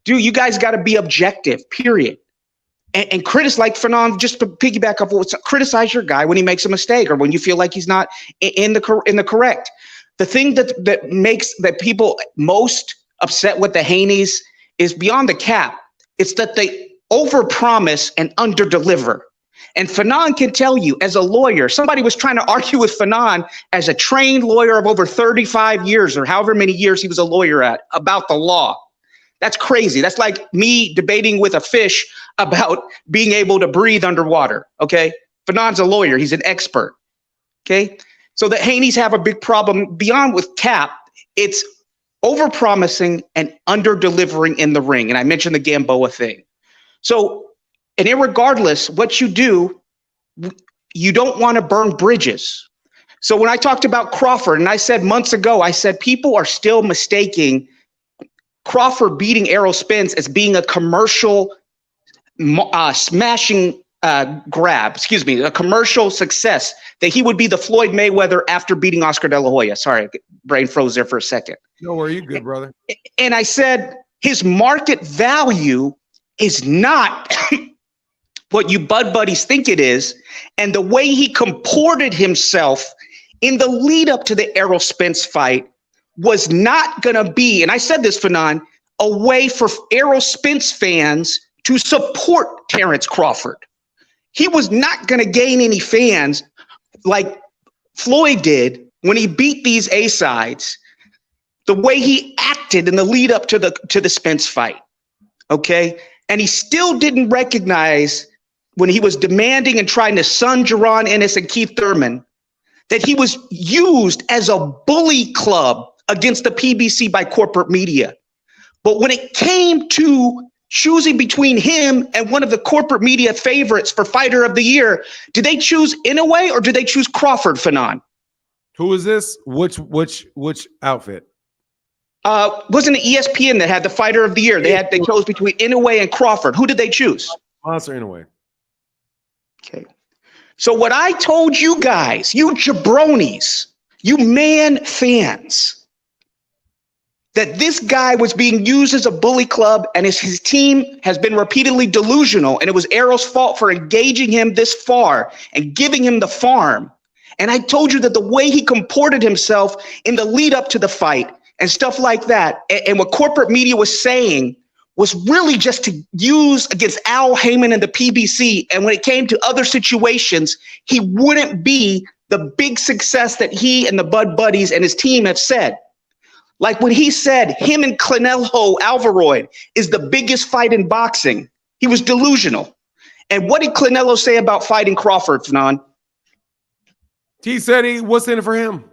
you guys got to be objective, period. And criticize, like Fanon, just to piggyback off what's criticize your guy when he makes a mistake or when you feel like he's not in the correct. The thing that makes that people most upset with the Haneys is beyond the cap. It's that they overpromise and underdeliver. And Fanon can tell you, as a lawyer, somebody was trying to argue with Fanon as a trained lawyer of over 35 years or however many years he was a lawyer at about the law. That's crazy. That's like me debating with a fish about being able to breathe underwater. Okay. Fanon's a lawyer. He's an expert. Okay. So the Haneys have a big problem beyond with cap. It's overpromising and under-delivering in the ring. And I mentioned the Gamboa thing. So, and irregardless what you do, you don't want to burn bridges. So when I talked about Crawford, and I said months ago, I said people are still mistaking Crawford beating Errol Spence as being a commercial smashing a commercial success, that he would be the Floyd Mayweather after beating Oscar De La Hoya. Sorry, brain froze there for a second. No worry, you good, brother. And I said his market value is not what you Bud Buddies think it is. And the way he comported himself in the lead up to the Errol Spence fight was not going to be, and I said this, Fanon, a way for Errol Spence fans to support Terrence Crawford. He was not going to gain any fans like Floyd did when he beat these A-sides, the way he acted in the lead up to the Spence fight. Okay. And he still didn't recognize when he was demanding and trying to sun Jaron Ennis and Keith Thurman that he was used as a bully club against the PBC by corporate media. But when it came to choosing between him and one of the corporate media favorites for Fighter of the Year, did they choose Inoue or did they choose Crawford, Fanon? Who is this? Which outfit? Wasn't it ESPN that had the fighter of the year? They chose between Inoue and Crawford. Who did they choose? Monster Inoue. Okay. So what I told you guys, you jabronis, you man fans, that this guy was being used as a bully club and his team has been repeatedly delusional, and it was Errol's fault for engaging him this far and giving him the farm. And I told you that the way he comported himself in the lead up to the fight and stuff like that, and what corporate media was saying was really just to use against Al Heyman and the PBC. And when it came to other situations, he wouldn't be the big success that he and the Bud Buddies and his team have said. Like when he said him and Canelo Alvarez is the biggest fight in boxing, he was delusional. And what did Canelo say about fighting Crawford, Fanon? He said he what's in it for him?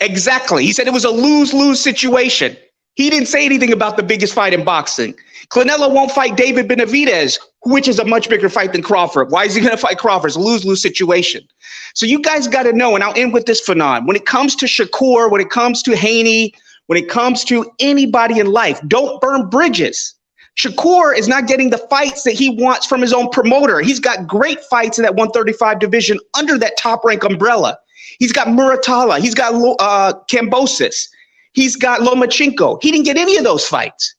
Exactly. He said it was a lose-lose situation. He didn't say anything about the biggest fight in boxing. Canelo won't fight David Benavidez, which is a much bigger fight than Crawford. Why is he going to fight Crawford? It's a lose-lose situation. So you guys got to know, and I'll end with this, Fanon. When it comes to Shakur, when it comes to Haney, when it comes to anybody in life, don't burn bridges. Shakur is not getting the fights that he wants from his own promoter. He's got great fights in that 135 division under that top rank umbrella. He's got Muratalla. He's got Kambosos. He's got Lomachenko. He didn't get any of those fights.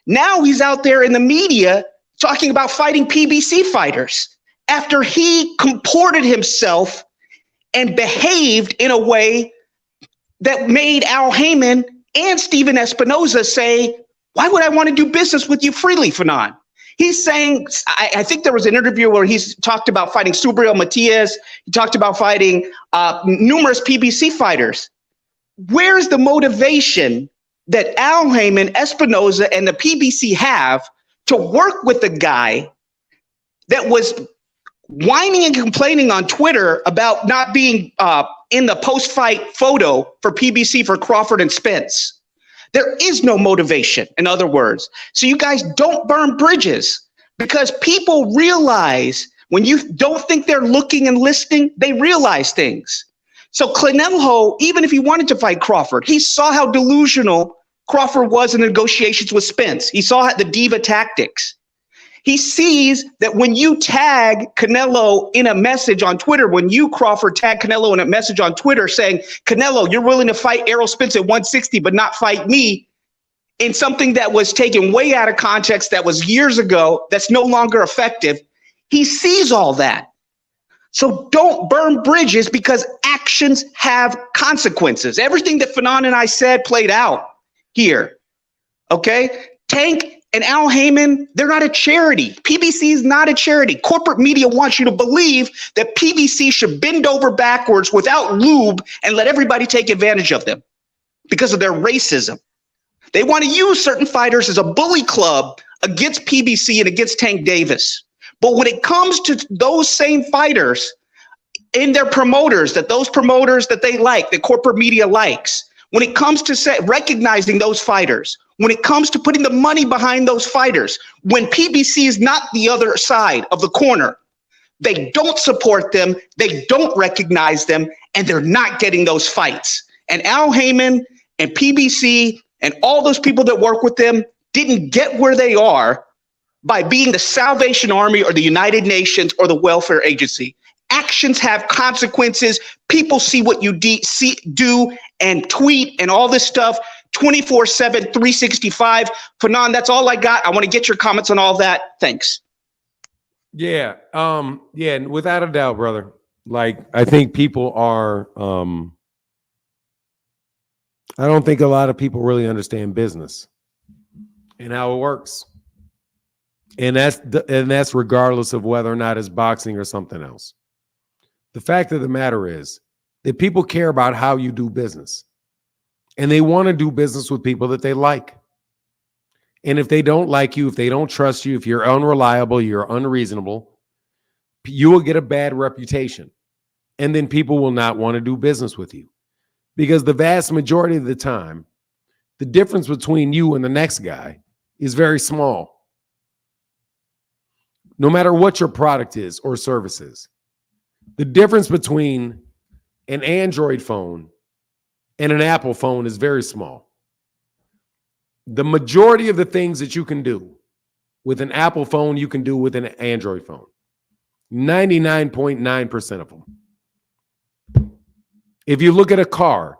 Now he's out there in the media talking about fighting PBC fighters after he comported himself and behaved in a way that made Al Heyman and Steven Espinoza say, why would I want to do business with you freely, Fanon? He's saying, I think there was an interview where he's talked about fighting Subriel Matias. He talked about fighting numerous PBC fighters. Where's the motivation that Al Heyman, Espinoza, and the PBC have to work with a guy that was whining and complaining on Twitter about not being in the post-fight photo for PBC for Crawford and Spence? There is no motivation, in other words. So you guys don't burn bridges, because people realize when you don't think they're looking and listening, they realize things. So Canelo, even if he wanted to fight Crawford, he saw how delusional Crawford was in the negotiations with Spence. He saw the diva tactics. He sees that when you tag Canelo in a message on Twitter, when you, Crawford, tag Canelo in a message on Twitter saying, Canelo, you're willing to fight Errol Spence at 160, but not fight me, in something that was taken way out of context, that was years ago, that's no longer effective. He sees all that. So don't burn bridges, because actions have consequences. Everything that Fanon and I said played out here. Okay? Tank and Al Heyman, they're not a charity. PBC is not a charity. Corporate media wants you to believe that PBC should bend over backwards without lube and let everybody take advantage of them because of their racism. They want to use certain fighters as a bully club against PBC and against Tank Davis. But when it comes to those same fighters in their promoters, those promoters that they like, that corporate media likes, when it comes to recognizing those fighters, when it comes to putting the money behind those fighters, when PBC is not the other side of the corner, they don't support them, they don't recognize them, and they're not getting those fights. And Al Heyman and PBC and all those people that work with them didn't get where they are by being the Salvation Army or the United Nations or the Welfare Agency. Actions have consequences. People see what you do and tweet and all this stuff 24/7, 365. Fanon, that's all I got. I want to get your comments on all that. Thanks. Yeah. Yeah, without a doubt, brother. Like, I think people are I don't think a lot of people really understand business and how it works. And that's regardless of whether or not it's boxing or something else. The fact of the matter is that people care about how you do business, and they want to do business with people that they like. And if they don't like you, if they don't trust you, if you're unreliable, you're unreasonable, you will get a bad reputation. And then people will not want to do business with you, because the vast majority of the time, the difference between you and the next guy is very small. No matter what your product is or service is. The difference between an Android phone and an Apple phone is very small. The majority of the things that you can do with an Apple phone, you can do with an Android phone. 99.9% of them. If you look at a car,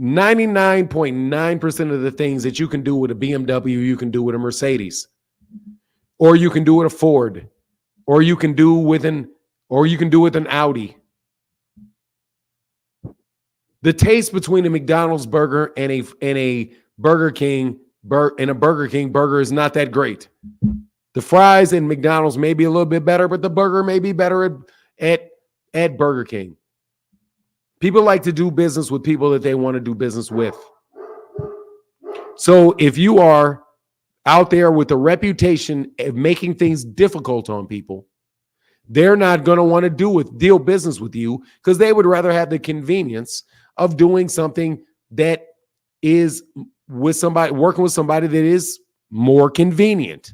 99.9% of the things that you can do with a BMW, you can do with a Mercedes, or you can do with a Ford, or you can do with an Audi. The taste between a McDonald's burger and a Burger King burger is not that great. The fries in McDonald's may be a little bit better, but the burger may be better at Burger King. People like to do business with people that they want to do business with. So if you are out there with a reputation of making things difficult on people, they're not going to want to deal business with you because they would rather have the convenience of doing something that is working with somebody that is more convenient.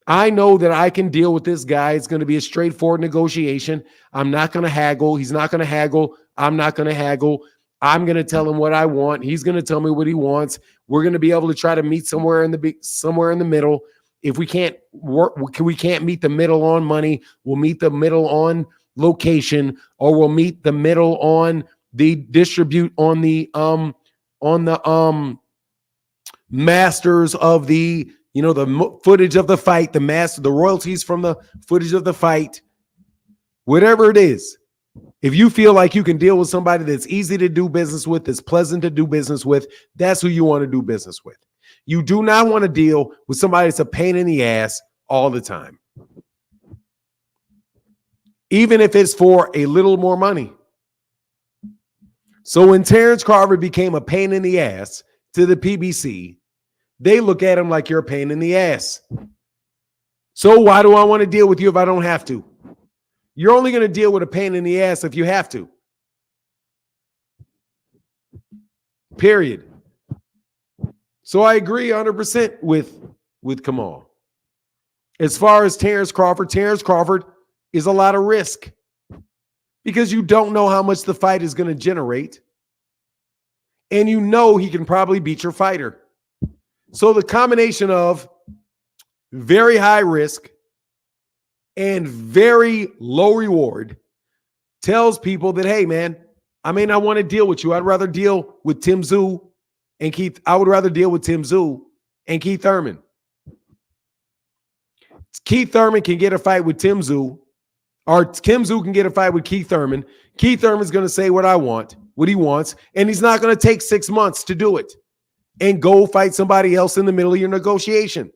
I know that I can deal with this guy. It's going to be a straightforward negotiation. I'm not going to haggle. He's not going to haggle. I'm not going to haggle. I'm going to tell him what I want. He's going to tell me what he wants. We're going to be able to try to meet somewhere in the middle. If we can't meet the middle on money, we'll meet the middle on location, or we'll meet the middle on the distribute on the masters of the footage of the fight, the royalties from the footage of the fight, whatever it is. If you feel like you can deal with somebody that's easy to do business with, that's pleasant to do business with, that's who you want to do business with. You do not want to deal with somebody that's a pain in the ass all the time, even if it's for a little more money. So when Terrence Crawford became a pain in the ass to the PBC, they look at him like you're a pain in the ass. So why do I want to deal with you if I don't have to? You're only going to deal with a pain in the ass if you have to. Period. So I agree 100% with Kamal. As far as Terrence Crawford is a lot of risk because you don't know how much the fight is going to generate. And you know he can probably beat your fighter. So the combination of very high risk and very low reward tells people that, hey, man, I may not want to deal with you. I'd rather deal with Tim Tszyu and Keith. I would rather deal with Tim Tszyu and Keith Thurman. Keith Thurman can get a fight with Tim Tszyu, or Tim Tszyu can get a fight with Keith Thurman. Keith Thurman's going to say what he wants, and he's not going to take 6 months to do it and go fight somebody else in the middle of your negotiation.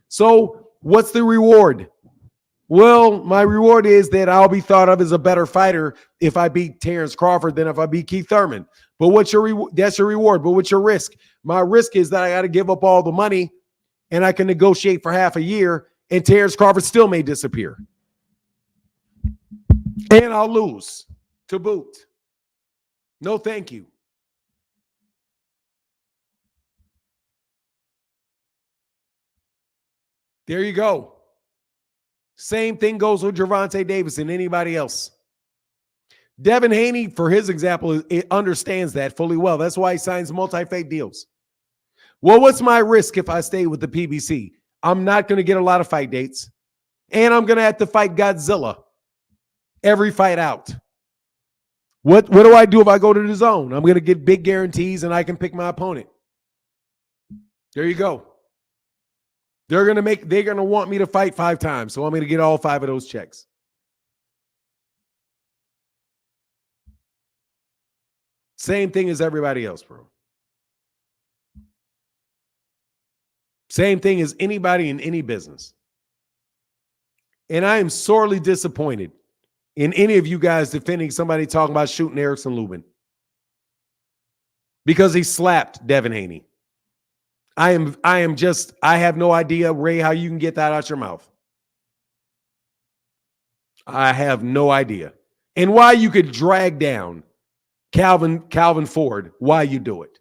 So what's the reward? Well, my reward is that I'll be thought of as a better fighter if I beat Terrence Crawford than if I beat Keith Thurman. But that's your reward. But what's your risk? My risk is that I got to give up all the money and I can negotiate for half a year and Terrence Crawford still may disappear. And I'll lose to boot. No, thank you. There you go. Same thing goes with Gervonta Davis and anybody else. Devin Haney, for his example, it understands that fully well. That's why he signs multi-fight deals. Well, what's my risk if I stay with the PBC? I'm not going to get a lot of fight dates, and I'm going to have to fight Godzilla every fight out. What do I do if I go to the zone? I'm going to get big guarantees, and I can pick my opponent. There you go. They're going to want me to fight 5 times, so I'm going to get all 5 of those checks. Same thing as everybody else, bro. Same thing as anybody in any business. And I am sorely disappointed in any of you guys defending somebody talking about shooting Erickson Lubin because he slapped Devin Haney. I have no idea, Ray, how you can get that out your mouth. I have no idea. And why you could drag down Calvin Ford, why you do it.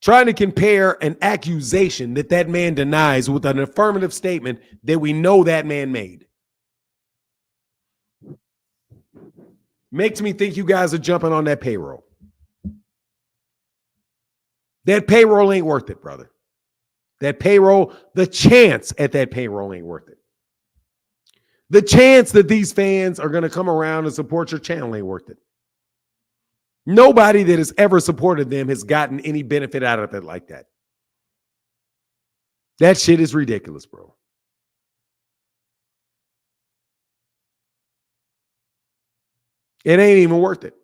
Trying to compare an accusation that man denies with an affirmative statement that we know that man made. makes me think you guys are jumping on that payroll. That payroll ain't worth it, brother. That payroll, the chance at that payroll ain't worth it. The chance that these fans are going to come around and support your channel ain't worth it. Nobody that has ever supported them has gotten any benefit out of it like that. That shit is ridiculous, bro. It ain't even worth it.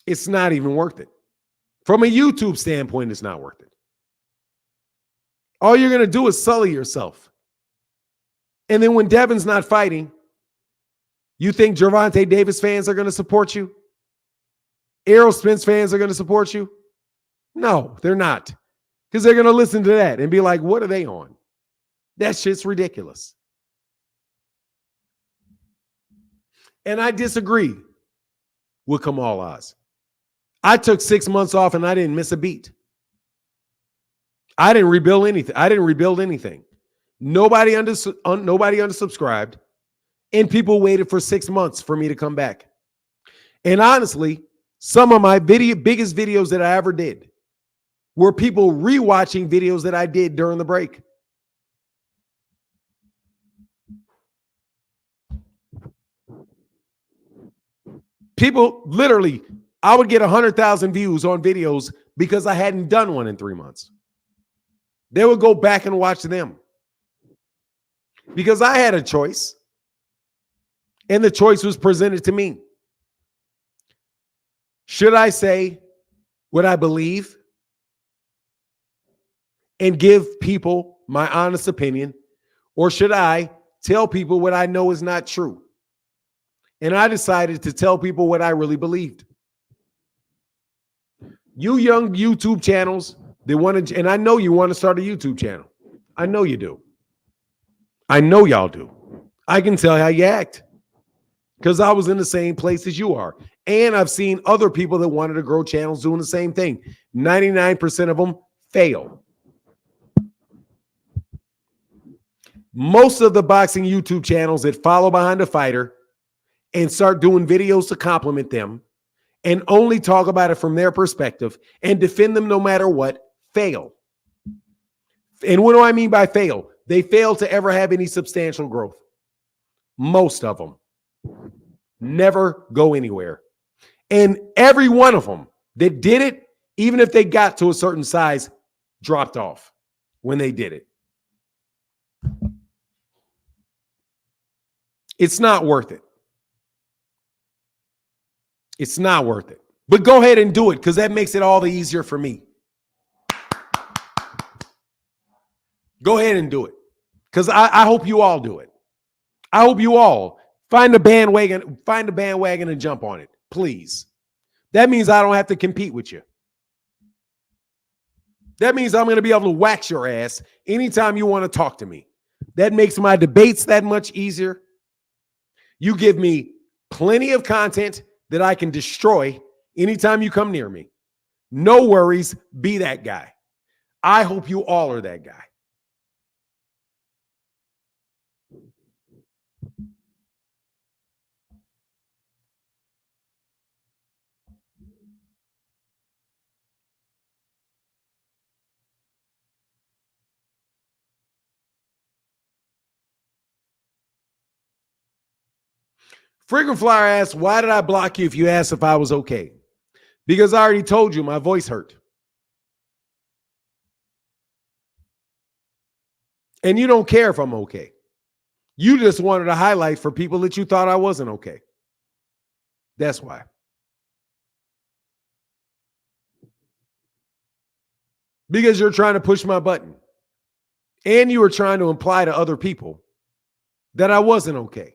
It's not even worth it. From a YouTube standpoint, it's not worth it. All you're going to do is sully yourself. And then when Devin's not fighting, you think Gervonta Davis fans are going to support you? Errol Spence fans are going to support you? No, they're not. Because they're going to listen to that and be like, what are they on? That shit's ridiculous. And I disagree with Kamal Oz. I took 6 months off and I didn't miss a beat. I didn't rebuild anything. Nobody unsubscribed, and people waited for 6 months for me to come back. And honestly, some of my biggest videos that I ever did were people rewatching videos that I did during the break. People literally, I would get 100,000 views on videos because I hadn't done one in 3 months. They would go back and watch them because I had a choice, and the choice was presented to me. Should I say what I believe and give people my honest opinion, or should I tell people what I know is not true? And I decided to tell people what I really believed. You young YouTube channels, they want to, and I know you want to start a YouTube channel. I know you do. I know y'all do. I can tell how you act because I was in the same place as you are. And I've seen other people that wanted to grow channels doing the same thing. 99% of them fail. Most of the boxing YouTube channels that follow behind a fighter and start doing videos to compliment them and only talk about it from their perspective and defend them no matter what, fail. And what do I mean by fail? They fail to ever have any substantial growth. Most of them never go anywhere. And every one of them that did it, even if they got to a certain size, dropped off when they did it. It's not worth it. It's not worth it. But go ahead and do it because that makes it all the easier for me. Go ahead and do it because I hope you all do it. I hope you all find a bandwagon and jump on it, please. That means I don't have to compete with you. That means I'm going to be able to wax your ass anytime you want to talk to me. That makes my debates that much easier. You give me plenty of content that I can destroy anytime you come near me. No worries, be that guy. I hope you all are that guy. Frequent Flyer asks, why did I block you if you asked if I was okay? Because I already told you my voice hurt. And you don't care if I'm okay. You just wanted to highlight for people that you thought I wasn't okay. That's why. Because you're trying to push my button. And you were trying to imply to other people that I wasn't okay.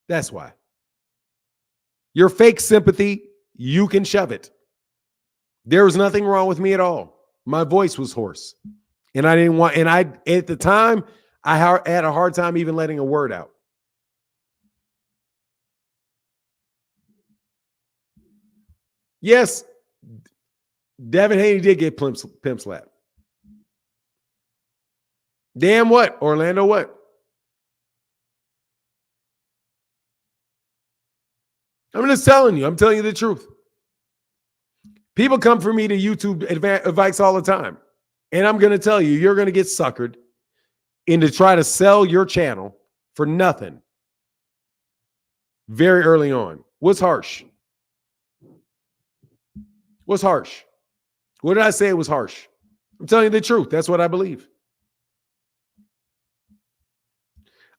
That's why. Your fake sympathy, you can shove it. There was nothing wrong with me at all. My voice was hoarse. And I didn't want, and I, at the time, I had a hard time even letting a word out. Yes, Devin Haney did get pimp slapped. Damn what? Orlando what? I'm just telling you. I'm telling you the truth. People come for me to YouTube advice all the time. And I'm going to tell you, you're going to get suckered into try to sell your channel for nothing very early on. What's harsh? What's harsh? What did I say it was harsh? I'm telling you the truth. That's what I believe.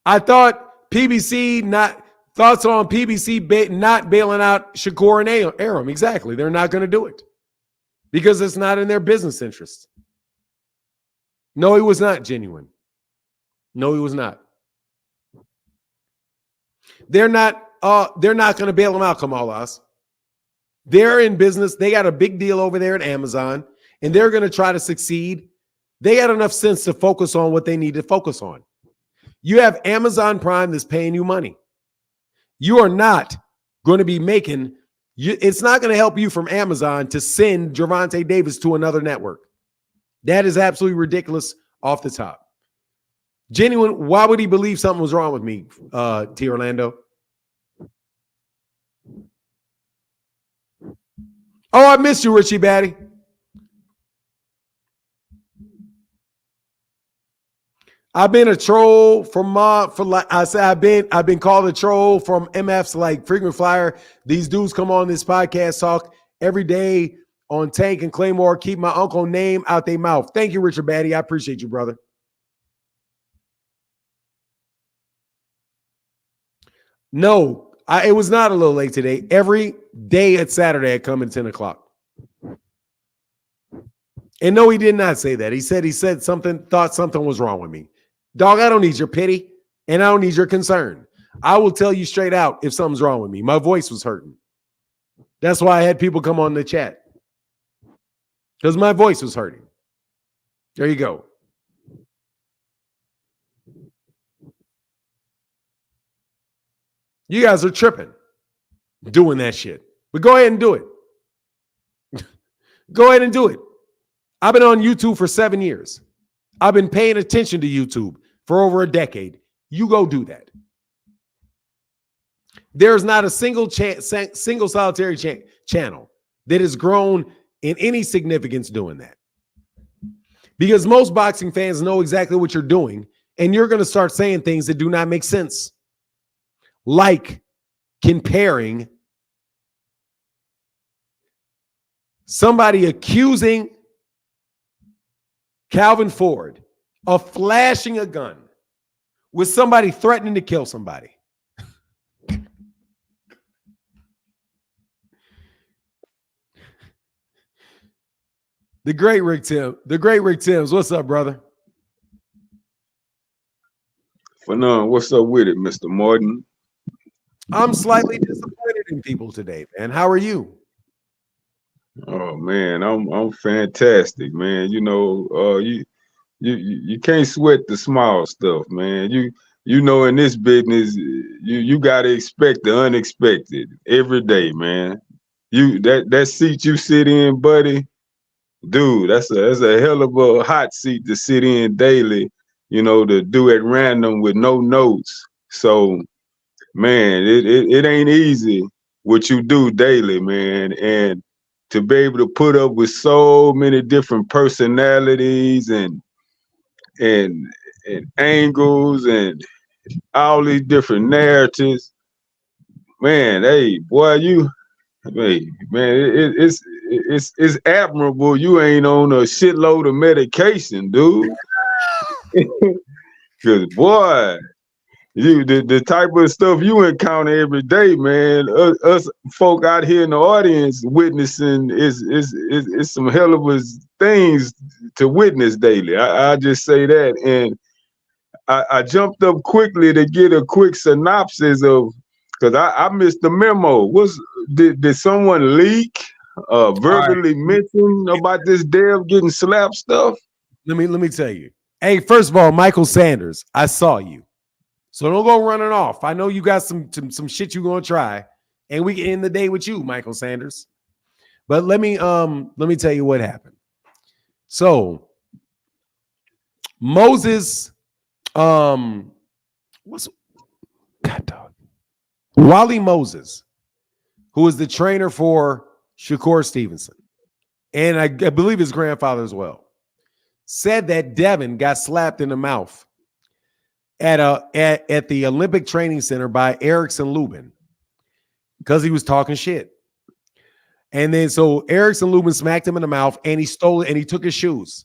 I thought PBC not thoughts on PBC not bailing out Shakur and Aram. Exactly. They're not going to do it because it's not in their business interest. No, he was not genuine. No, he was not. They're not going to bail him out, Kamalas. They're in business. They got a big deal over there at Amazon, and they're going to try to succeed. They got enough sense to focus on what they need to focus on. You have Amazon Prime that's paying you money. You are not going to be making it's not going to help you from Amazon to send Gervonta Davis to another network. That is absolutely ridiculous off the top. Genuine, why would he believe something was wrong with me, T. Orlando? Oh, I missed you, Richie Batty. I've been a troll from I've been called a troll from MFs like Frequent Flyer. These dudes come on this podcast, talk every day on Tank and Claymore, keep my uncle name out their mouth. Thank you, Richard Batty. I appreciate you, brother. No, it was not a little late today. Every day at Saturday, I come at 10 o'clock. And no, he did not say that. He said something, thought something was wrong with me. Dog, I don't need your pity, and I don't need your concern. I will tell you straight out if something's wrong with me. My voice was hurting. That's why I had people come on the chat. Because my voice was hurting. There you go. You guys are tripping doing that shit. But go ahead and do it. Go ahead and do it. I've been on YouTube for 7 years. I've been paying attention to YouTube for over a decade. You go do that. There's not a single solitary channel that has grown in any significance doing that. Because most boxing fans know exactly what you're doing, and you're going to start saying things that do not make sense. Like comparing somebody accusing Calvin Ford of flashing a gun with somebody threatening to kill somebody. The great Rick Timms. What's up, brother? Fanon, what's up with it, Mr. Martin? I'm slightly disappointed in people today, man. How are you? Oh man, I'm fantastic, man. You know, you can't sweat the small stuff, man. You know, in this business, you gotta expect the unexpected every day, man. That seat you sit in, buddy, dude, that's a hell of a hot seat to sit in daily, you know, to do at random with no notes. So man, it ain't easy what you do daily, man. And to be able to put up with so many different personalities and angles and all these different narratives, man, hey, boy, it's admirable you ain't on a shitload of medication, dude. Cause boy, the type of stuff you encounter every day, man. Us folk out here in the audience witnessing is some hell of a things to witness daily. I just say that, and I jumped up quickly to get a quick synopsis of, because I missed the memo. Did someone leak, verbally mention about this Dev getting slapped stuff? Let me tell you. Hey, first of all, Michael Sanders, I saw you. So don't go running off. I know you got some shit you're gonna try, and we can end the day with you, Michael Sanders. But let me tell you what happened. So Moses, what's God dog? Wally Moses who was the trainer for Shakur Stevenson, and I believe his grandfather as well, said that Devin got slapped in the mouth at the Olympic Training Center by Erickson Lubin because he was talking shit. And then so Erickson Lubin smacked him in the mouth, and he stole it, and he took his shoes,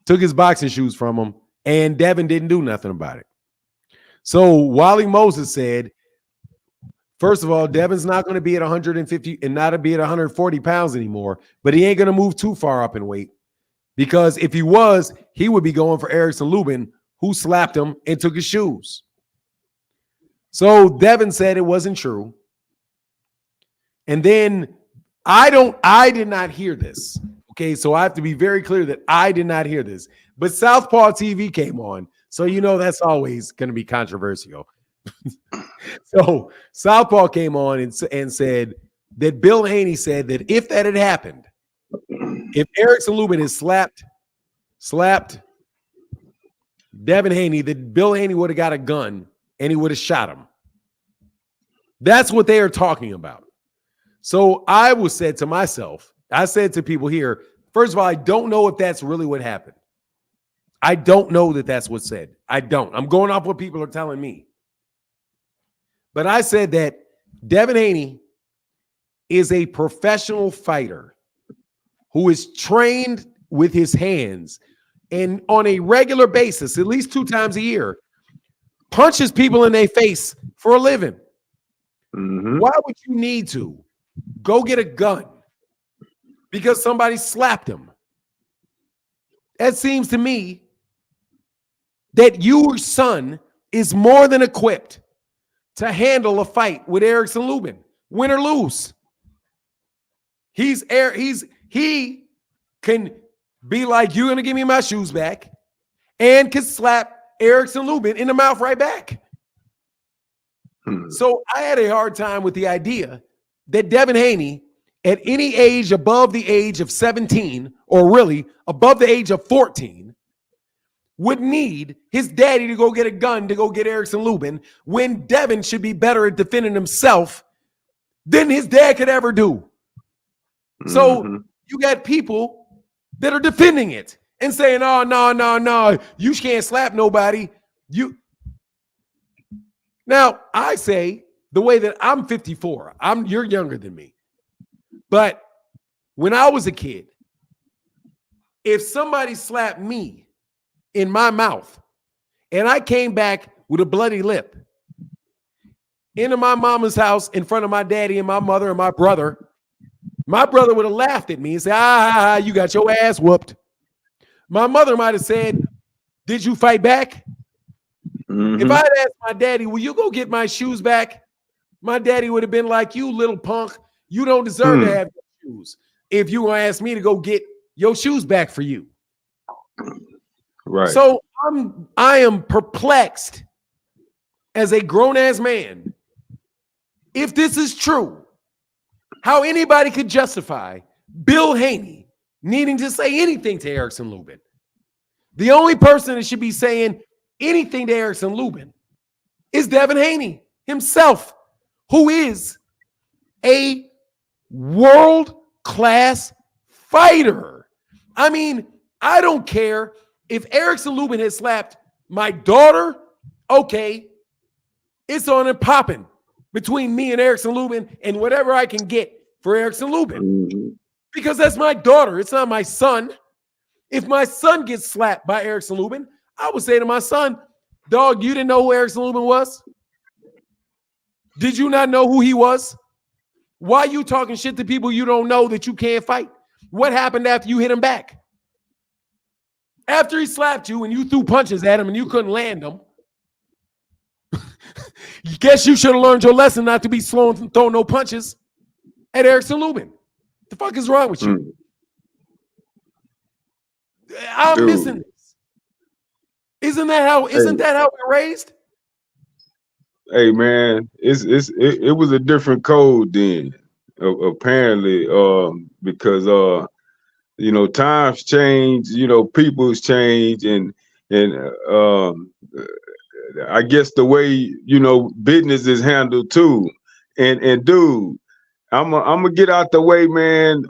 took his boxing shoes from him, and Devin didn't do nothing about it. So Wally Moses said, first of all, Devin's not going to be at 150 and not to be at 140 pounds anymore, but he ain't going to move too far up in weight, because if he was, he would be going for Erickson Lubin, who slapped him and took his shoes. So Devin said it wasn't true. And then I did not hear this. Okay, so I have to be very clear that I did not hear this. But Southpaw TV came on, so you know that's always going to be controversial. So Southpaw came on and said that Bill Haney said that if that had happened, if Erickson Lubin had slapped Devin Haney, that Bill Haney would have got a gun and he would have shot him. That's what they are talking about. So I said to myself, I said to people here, first of all, I don't know if that's really what happened. I don't know that that's what's said. I don't. I'm going off what people are telling me. But I said that Devin Haney is a professional fighter who is trained with his hands and on a regular basis, at least 2 times a year, punches people in their face for a living. Mm-hmm. Why would you need to go get a gun because somebody slapped him? That seems to me that your son is more than equipped to handle a fight with Erickson Lubin, win or lose. He can be like, you're going to give me my shoes back, and can slap Erickson Lubin in the mouth right back. So I had a hard time with the idea that Devin Haney, at any age above the age of 17, or really above the age of 14, would need his daddy to go get a gun to go get Erickson Lubin, when Devin should be better at defending himself than his dad could ever do. So you got people that are defending it and saying, oh, no, you can't slap nobody. Now, I say the way that I'm 54, you're younger than me. But when I was a kid, if somebody slapped me in my mouth and I came back with a bloody lip into my mama's house in front of my daddy and my mother and my brother would have laughed at me and said, you got your ass whooped. My mother might have said, did you fight back? Mm-hmm. If I had asked my daddy, will you go get my shoes back? My daddy would have been like, you little punk, you don't deserve to have your shoes if you want to ask me to go get your shoes back for you. Right. So I am perplexed as a grown-ass man, if this is true, how anybody could justify Bill Haney needing to say anything to Erickson Lubin. The only person that should be saying anything to Erickson Lubin is Devin Haney himself, who is a world-class fighter. I mean, I don't care if Erickson Lubin has slapped my daughter. Okay, it's on and popping between me and Erickson Lubin and whatever I can get for Erickson Lubin, because that's my daughter. It's not my son. If my son gets slapped by Erickson Lubin, I would say to my son, dog, you didn't know who Erickson Lubin was? Did you not know who he was? Why are you talking shit to people you don't know that you can't fight? What happened after you hit him back? After he slapped you and you threw punches at him and you couldn't land them, guess you should have learned your lesson not to be slow and throw no punches at Erickson Lubin. The fuck is wrong with you? I'm missing this. Isn't that how we're raised? Hey man, it was a different code then, apparently, because times change, people's change, and I guess the way business is handled too. And dude, I'm gonna get out the way, man.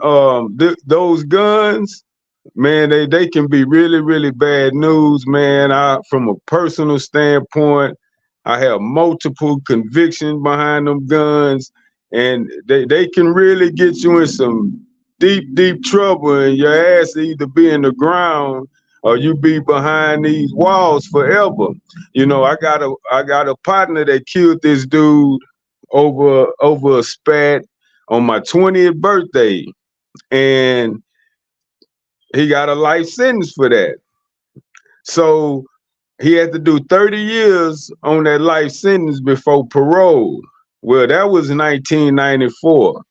Those guns, man, they can be really, really bad news, man. From a personal standpoint, I have multiple convictions behind them guns, and they can really get you in some deep, deep trouble, and your ass either be in the ground or you be behind these walls forever. You know, I got a partner that killed this dude over a spat on my 20th birthday, and he got a life sentence for that. So he had to do 30 years on that life sentence before parole. Well, that was 1994.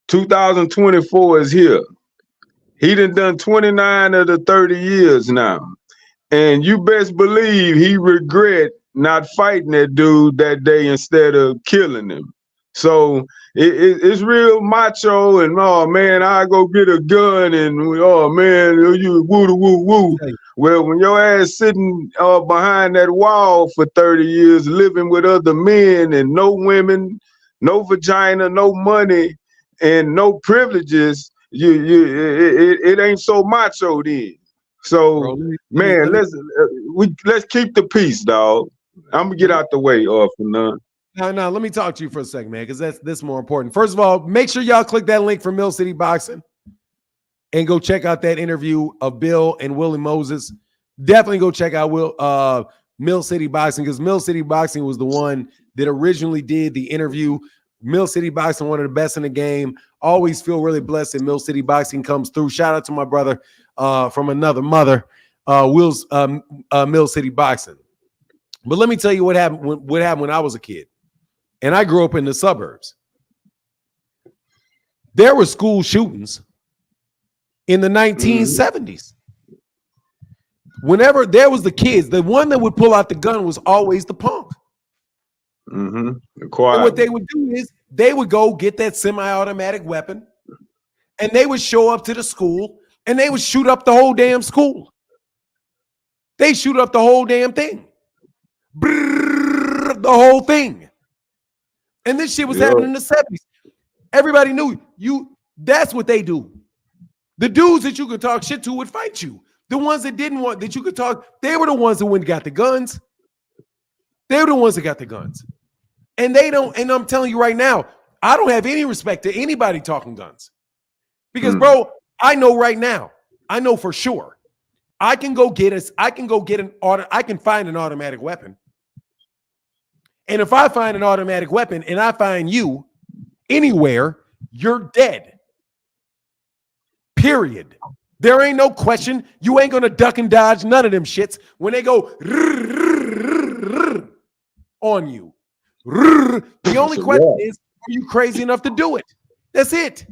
2024 is here. He done 29 of the 30 years now. And you best believe he regret not fighting that dude that day instead of killing him. So it's real macho, and oh man, I go get a gun, and oh man, you woo woo woo. Well, when your ass sitting behind that wall for 30 years, living with other men and no women, no vagina, no money, and no privileges, it ain't so macho then. So, bro, man, let's keep the peace, dog. I'm gonna get out the way, for none. No, let me talk to you for a second, man, because that's more important. First of all, make sure y'all click that link for Mill City Boxing and go check out that interview of Bill and Willie Moses. Definitely go check out Mill City Boxing, because Mill City Boxing was the one that originally did the interview. Mill City Boxing, one of the best in the game. Always feel really blessed that Mill City Boxing comes through. Shout out to my brother from another mother, Will's Mill City Boxing. But let me tell you what happened when I was a kid. And I grew up in the suburbs. There were school shootings in the 1970s. Whenever there was the kids, the one that would pull out the gun was always the punk. And what they would do is they would go get that semi-automatic weapon, and they would show up to the school, and they would shoot up the whole damn school. They shoot up the whole damn thing. Brrr, the whole thing. And this shit was happening in the 70s. Everybody knew you. That's what they do. The dudes that you could talk shit to would fight you. The ones that didn't want that you could talk, they were the ones that went and got the guns. They were the ones that got the guns. And they don't, and I'm telling you right now, I don't have any respect to anybody talking guns. Because, bro, I know right now, I know for sure, I can find an automatic weapon. And if I find an automatic weapon and I find you anywhere, you're dead. Period. There ain't no question. You ain't going to duck and dodge none of them shits when they go on you. The only question is, are you crazy enough to do it? That's it.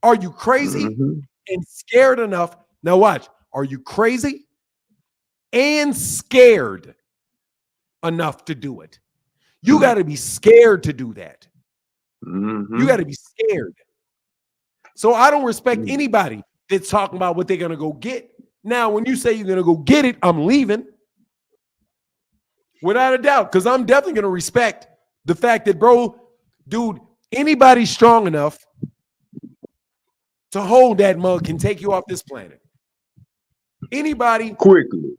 Are you crazy and scared enough? Now watch. Are you crazy and scared enough to do it? You got to be scared to do that. You got to be scared. So I don't respect anybody that's talking about what they're going to go get. Now, when you say you're going to go get it, I'm leaving. Without a doubt, because I'm definitely going to respect the fact that, bro, dude, anybody strong enough to hold that mug can take you off this planet. Anybody quickly.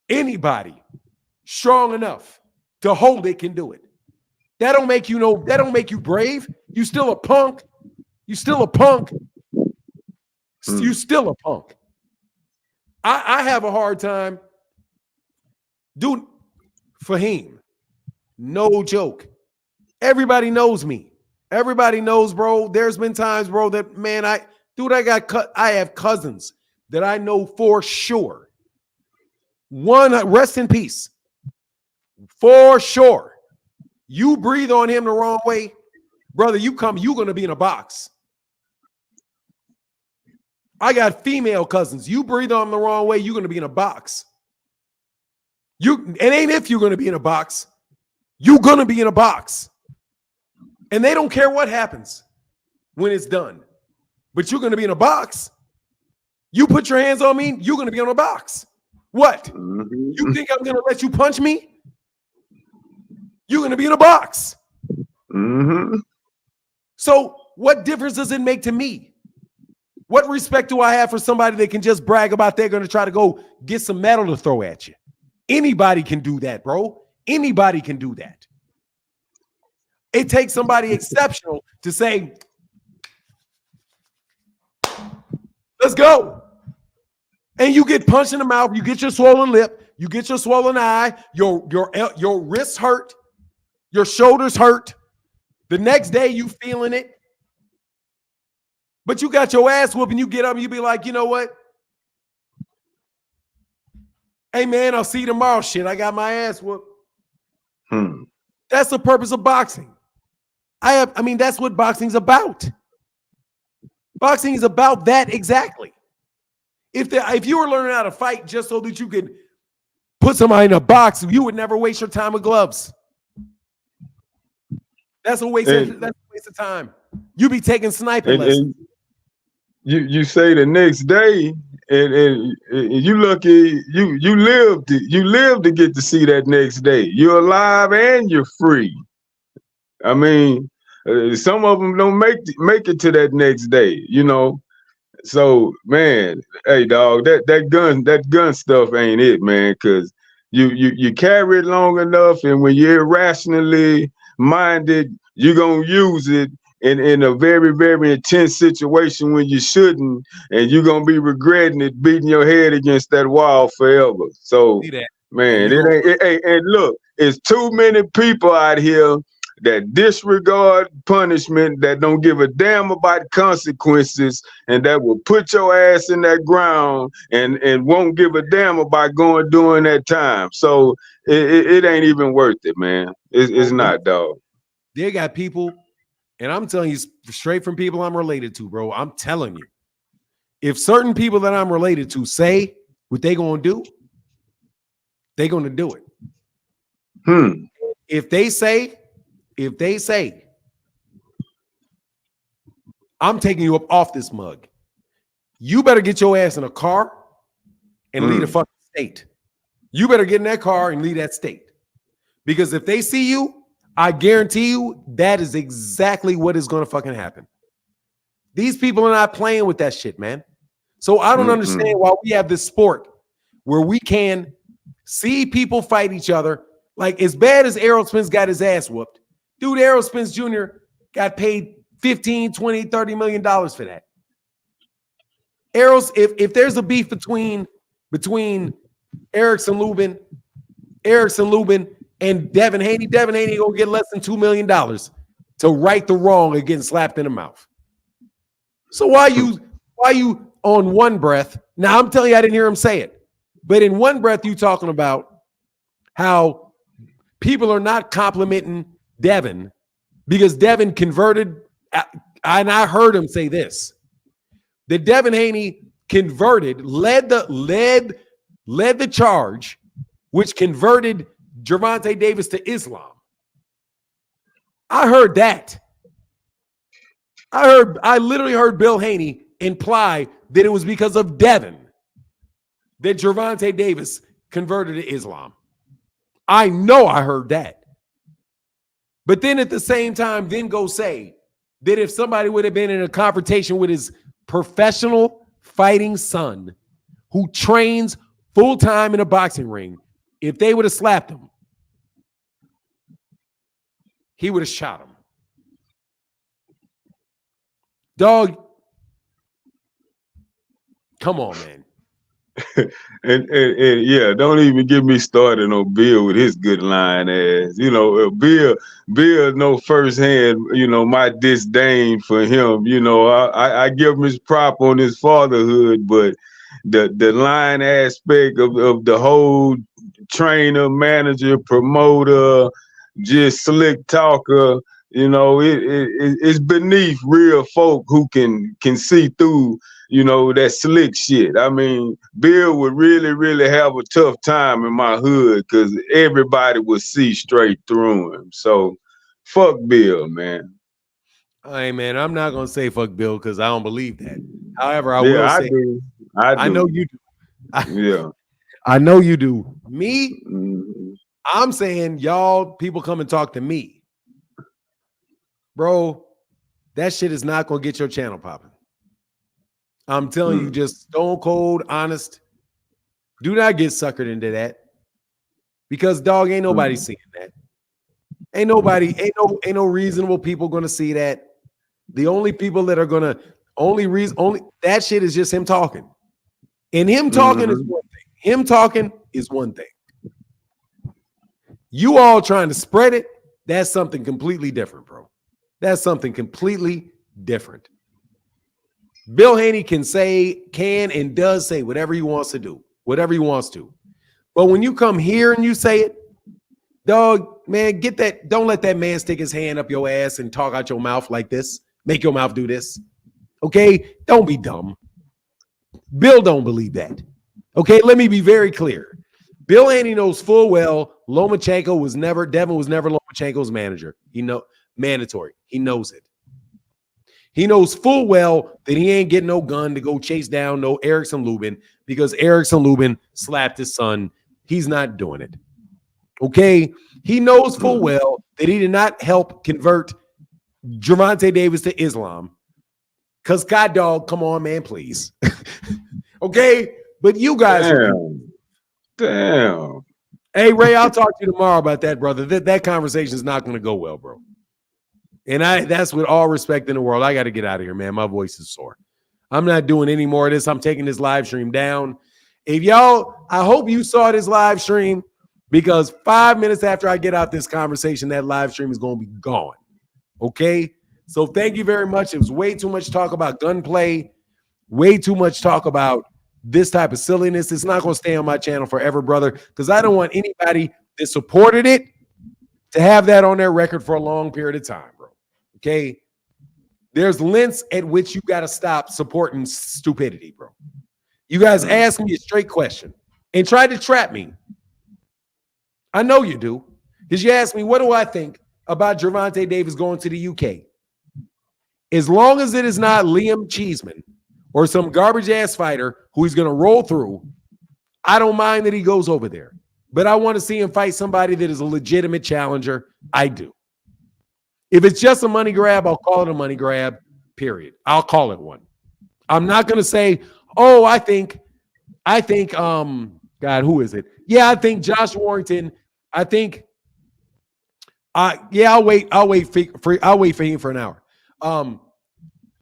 Anybody strong enough to hold it can do it. That don't make you brave. You still a punk. You still a punk. You still a punk. I have a hard time. Dude, Fahim, no joke. Everybody knows me. Everybody knows, bro. There's been times, bro, that, man, I have cousins that I know for sure. One, rest in peace. For sure. You breathe on him the wrong way, brother, you're going to be in a box. I got female cousins. You breathe on them the wrong way, you're going to be in a box. It ain't if you're going to be in a box. You're going to be in a box. And they don't care what happens when it's done. But you're going to be in a box. You put your hands on me, you're going to be in a box. What? You think I'm going to let you punch me? You're going to be in a box. So what difference does it make to me? What respect do I have for somebody that can just brag about they're going to try to go get some metal to throw at you? Anybody can do that, bro. Anybody can do that. It takes somebody exceptional to say, let's go. And you get punched in the mouth, you get your swollen lip, you get your swollen eye, your wrists hurt, your shoulders hurt. The next day you feeling it. But you got your ass whooped and you get up and you be like, you know what? Hey, man, I'll see you tomorrow. Shit, I got my ass whooped. That's the purpose of boxing. I mean, that's what boxing's about. Boxing is about that exactly. If you were learning how to fight just so that you could put somebody in a box, you would never waste your time with gloves. That's a waste of time. You be taking sniping lessons. You say the next day, and you lucky you live to get to see that next day. You're alive and you're free. I mean, some of them don't make it to that next day, you know. So, man, hey, dog, that gun stuff ain't it, man, because you carry it long enough, and when you're irrationally minded, you're going to use it in a very, very intense situation when you shouldn't, and you're going to be regretting it, beating your head against that wall forever. So, man, and look, it's too many people out here that disregard punishment, that don't give a damn about consequences, and that will put your ass in that ground and won't give a damn about doing that time. So it ain't even worth it, man. It's not, dog. They got people, and I'm telling you straight from people I'm related to, bro. I'm telling you, if certain people that I'm related to say what they gonna do, they gonna do it. If they say, I'm taking you up off this mug, you better get your ass in a car and leave the fucking state. You better get in that car and leave that state. Because if they see you, I guarantee you that is exactly what is going to fucking happen. These people are not playing with that shit, man. So I don't understand why we have this sport where we can see people fight each other. Like, as bad as Errol Spence got his ass whooped, dude, Errol Spence Jr. got paid $15, $20, $30 million for that. If there's a beef between Erickson Lubin and Devin Haney gonna get less than $2 million to right the wrong of getting slapped in the mouth. So why you on one breath? Now I'm telling you, I didn't hear him say it, but in one breath you talking about how people are not complimenting Devin because Devin converted, and I heard him say this, that Devin Haney converted, led the charge, which converted Gervonta Davis to Islam. I heard that. I literally heard Bill Haney imply that it was because of Devin that Gervonta Davis converted to Islam. I know I heard that. But then at the same time, then go say that if somebody would have been in a confrontation with his professional fighting son who trains full-time in a boxing ring, if they would have slapped him, he would have shot him. Dog, come on, man. and yeah, don't even get me started on Bill with his good line ass. You know, Bill know firsthand, you know, my disdain for him. You know, I give him his prop on his fatherhood, but the line aspect of the whole trainer, manager, promoter, just slick talker, you know, it's beneath real folk who can see through, you know, that slick shit. I mean, Bill would really, really have a tough time in my hood because everybody would see straight through him. So fuck Bill, man. Hey, man, I'm not going to say fuck Bill because I don't believe that. However, I will say, I know you do. I know you do. Me, I'm saying y'all people come and talk to me. Bro, that shit is not going to get your channel popping. I'm telling you, just stone cold, honest. Do not get suckered into that. Because dog, ain't nobody seeing that. Ain't no reasonable people gonna see that. The only people that are gonna only that shit is just him talking. And him talking is one thing. Him talking is one thing. You all trying to spread it, that's something completely different, bro. That's something completely different. Bill Haney can and does say whatever he wants to do, whatever he wants to. But when you come here and you say it, dog, man, get that. Don't let that man stick his hand up your ass and talk out your mouth like this. Make your mouth do this. Okay? Don't be dumb. Bill don't believe that. Okay? Let me be very clear. Bill Haney knows full well Devin was never Lomachenko's manager. Mandatory. He knows it. He knows full well that he ain't getting no gun to go chase down no Erickson Lubin because Erickson Lubin slapped his son. He's not doing it. Okay? He knows full well that he did not help convert Gervonta Davis to Islam. Because God dog, come on, man, please. Okay? But you guys Damn. Hey, Ray, I'll talk to you tomorrow about that, brother. That conversation is not going to go well, bro. And that's with all respect in the world. I got to get out of here, man. My voice is sore. I'm not doing any more of this. I'm taking this live stream down. I hope you saw this live stream because 5 minutes after I get out this conversation, that live stream is going to be gone. Okay? So thank you very much. It was way too much talk about gunplay, way too much talk about this type of silliness. It's not going to stay on my channel forever, brother, because I don't want anybody that supported it to have that on their record for a long period of time, bro. Okay? There's lengths at which you got to stop supporting stupidity, bro. You guys ask me a straight question and try to trap me. I know you do. Because you ask me, what do I think about Gervonta Davis going to the UK? As long as it is not Liam Cheeseman or some garbage-ass fighter who he's going to roll through, I don't mind that he goes over there. But I want to see him fight somebody that is a legitimate challenger. I do. If it's just a money grab, I'll call it a money grab, period. I'll call it one. I'm not going to say, oh, I think, God, who is it? Yeah, I think Josh Warrington. I think, I'll wait for him for an hour.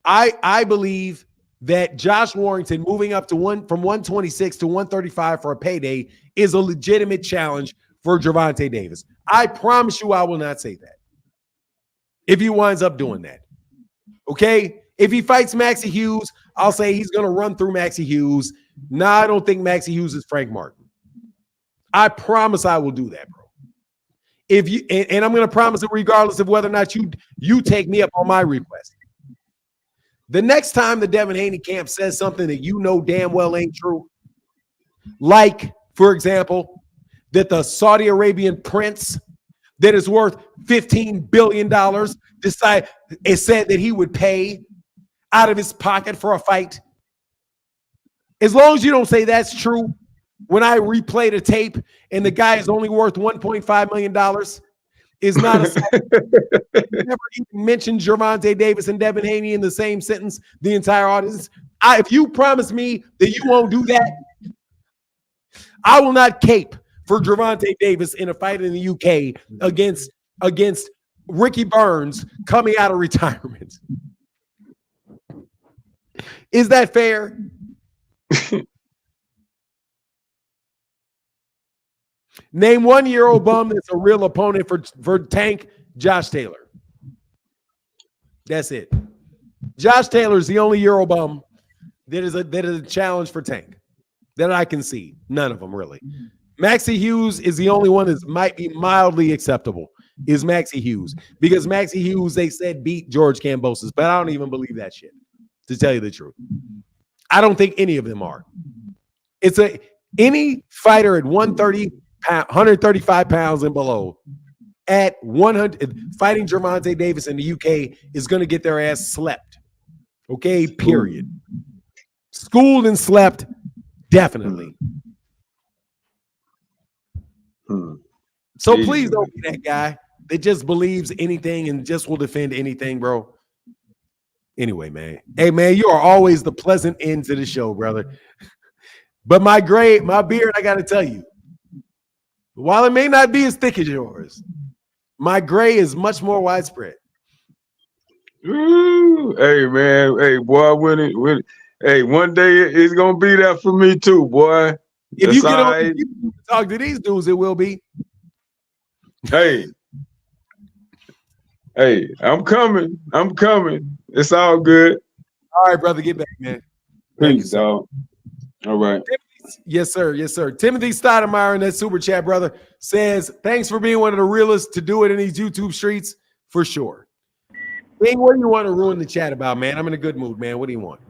I believe that Josh Warrington moving up to from 126 to 135 for a payday is a legitimate challenge for Gervonta Davis. I promise you I will not say that if he winds up doing that. Okay? If he fights Maxie Hughes, I'll say he's going to run through Maxie Hughes. No, I don't think Maxie Hughes is Frank Martin. I promise I will do that, bro. If you and I'm going to promise it regardless of whether or not you take me up on my request. The next time the Devin Haney camp says something that you know damn well ain't true, like, for example, that the Saudi Arabian prince that is worth $15 billion said that he would pay out of his pocket for a fight. As long as you don't say that's true, when I replay the tape and the guy is only worth $1.5 million, is not a never even mentioned Gervonta Davis and Devin Haney in the same sentence, the entire audience. If you promise me that you won't do that, I will not cape for Gervonta Davis in a fight in the UK against Ricky Burns coming out of retirement. Is that fair? Name one Euro bum that's a real opponent for Tank. Josh Taylor. That's it. Josh Taylor is the only Euro bum that is a challenge for Tank that I can see. None of them really. Maxie Hughes is the only one that might be mildly acceptable. Is Maxie Hughes, because Maxie Hughes, they said, beat George Kambosos, but I don't even believe that shit, to tell you the truth. I don't think any of them are. Any fighter at 135 pounds and below at 100 fighting Gervonta Davis in the UK is going to get their ass slept. Okay, period. Schooled and slept, definitely. So please don't be that guy that just believes anything and just will defend anything, bro. Anyway, man. Hey, man, you are always the pleasant end to the show, brother. But my beard, I got to tell you, while it may not be as thick as yours, my gray is much more widespread. Ooh, hey man, hey boy, hey, one day it's gonna be that for me too, boy. If you get on right. talk to these dudes, it will be. Hey, I'm coming. It's all good. All right, brother, get back, man. Peace, dog. All right. Yes, sir. Yes, sir. Timothy Stoudemire in that super chat, brother, says, thanks for being one of the realest to do it in these YouTube streets, for sure. Bing, what do you want to ruin the chat about, man? I'm in a good mood, man. What do you want?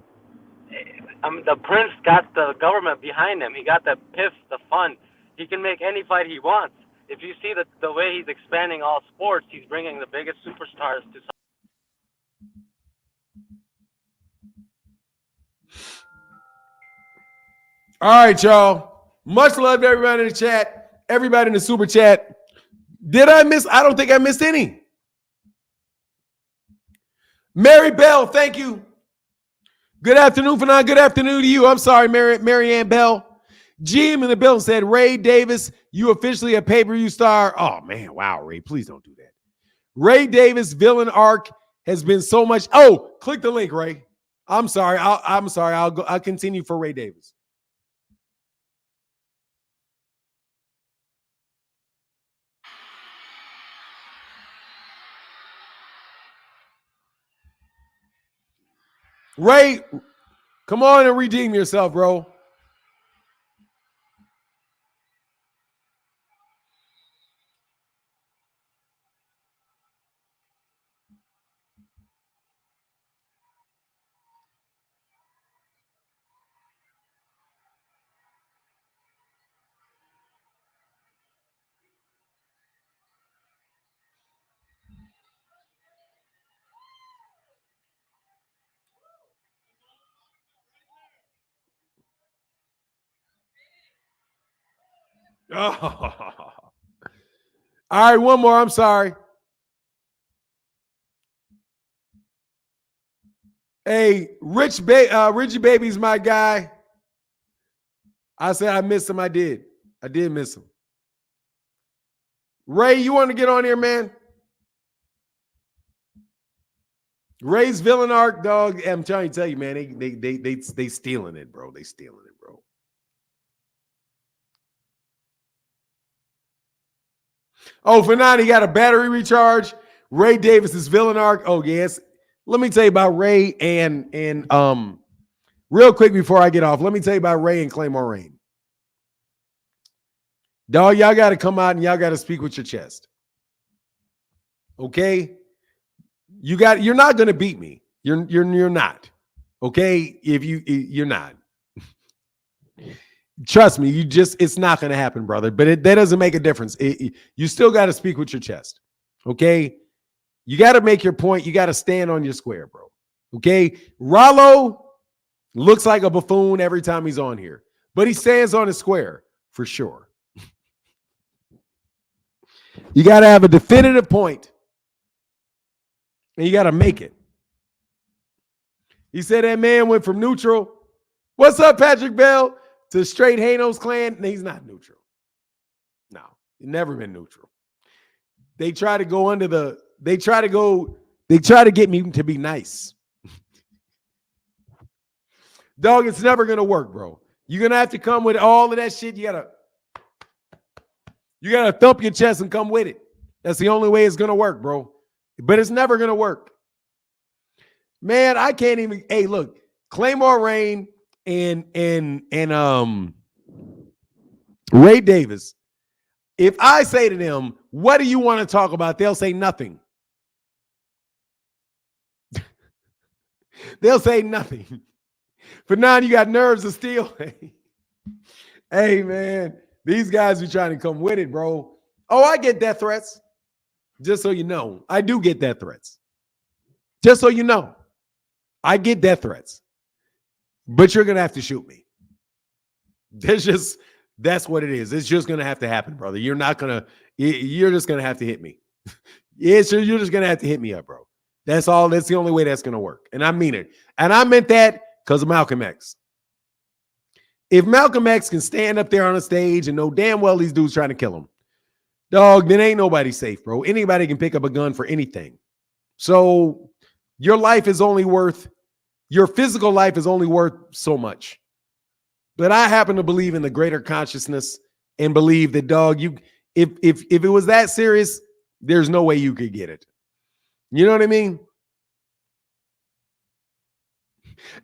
The prince got the government behind him. He got the PIF, the fund. He can make any fight he wants. If you see the way he's expanding all sports, he's bringing the biggest superstars to. All right, y'all. Much love to everybody in the chat, everybody in the super chat. Did I miss? I don't think I missed any. Mary Bell, thank you. Good afternoon, Fanon. Good afternoon to you. I'm sorry, Mary Ann Bell. GM in the building said, Ray Davis, you officially a pay-per-view star. Oh, man. Wow, Ray. Please don't do that. Ray Davis villain arc has been so much. Oh, click the link, Ray. I'm sorry. I'll continue for Ray Davis. Ray, come on and redeem yourself, bro. Oh. All right, one more. I'm sorry. Hey, Richie Baby's my guy. I said I missed him. I did miss him. Ray, you want to get on here, man? Ray's villain arc, dog. I'm trying to tell you, man. They stealing it, bro. They stealing it, bro. Oh, Fernand, he got a battery recharge. Ray Davis's villain arc. Oh, yes. Let me tell you about Ray and real quick before I get off. Let me tell you about Ray and Claymore Rain. Dog, y'all got to come out and y'all got to speak with your chest. Okay? You're not going to beat me. You're not. Okay? You're not. Trust me, it's not going to happen, brother. But that doesn't make a difference. You still got to speak with your chest. Okay? You got to make your point. You got to stand on your square, bro. Okay? Rollo looks like a buffoon every time he's on here, but he stands on his square for sure. You got to have a definitive point, and you got to make it. He said that man went from neutral. What's up, Patrick Bell? To straight Hanos clan. No, he's not neutral. No, he's never been neutral. They try to go they try to get me to be nice. Dog, it's never going to work, bro. You're going to have to come with all of that shit. You got to thump your chest and come with it. That's the only way it's going to work, bro. But it's never going to work. Man, I can't even. Hey, look, Claymore Rain and Ray Davis. If I say to them, what do you want to talk about? They'll say nothing. They'll say nothing. For now, you got nerves of steel. Hey, man, these guys be trying to come with it, bro. Oh, I get death threats. Just so you know, I do get death threats. Just so you know, I get death threats. But you're going to have to shoot me. That's what it is. It's just going to have to happen, brother. You're just going to have to hit me. You're just going to have to hit me up, bro. That's all. That's the only way that's going to work. And I mean it. And I meant that because of Malcolm X. If Malcolm X can stand up there on a stage and know damn well these dudes trying to kill him, dog, then ain't nobody safe, bro. Anybody can pick up a gun for anything. So your life is only worth, your physical life is only worth so much. But I happen to believe in the greater consciousness and believe that, dog, if it was that serious, there's no way you could get it. You know what I mean?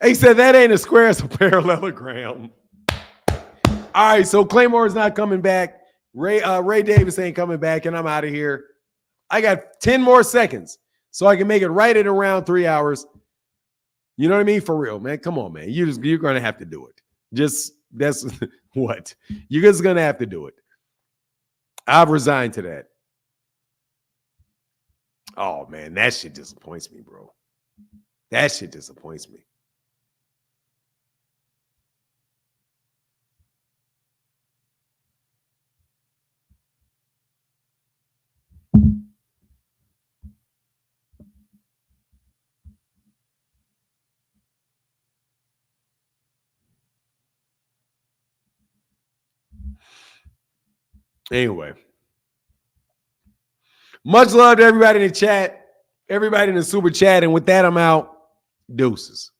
He said that ain't a square, it's a parallelogram. All right, so Claymore is not coming back. Ray Davis ain't coming back, and I'm out of here. I got 10 more seconds, so I can make it right at around 3 hours. You know what I mean? For real, man. Come on, man. You're gonna have to do it. That's what you're just gonna have to do it. I've resigned to that. Oh man, that shit disappoints me, bro. That shit disappoints me. Anyway, much love to everybody in the chat, everybody in the super chat. And with that, I'm out. Deuces.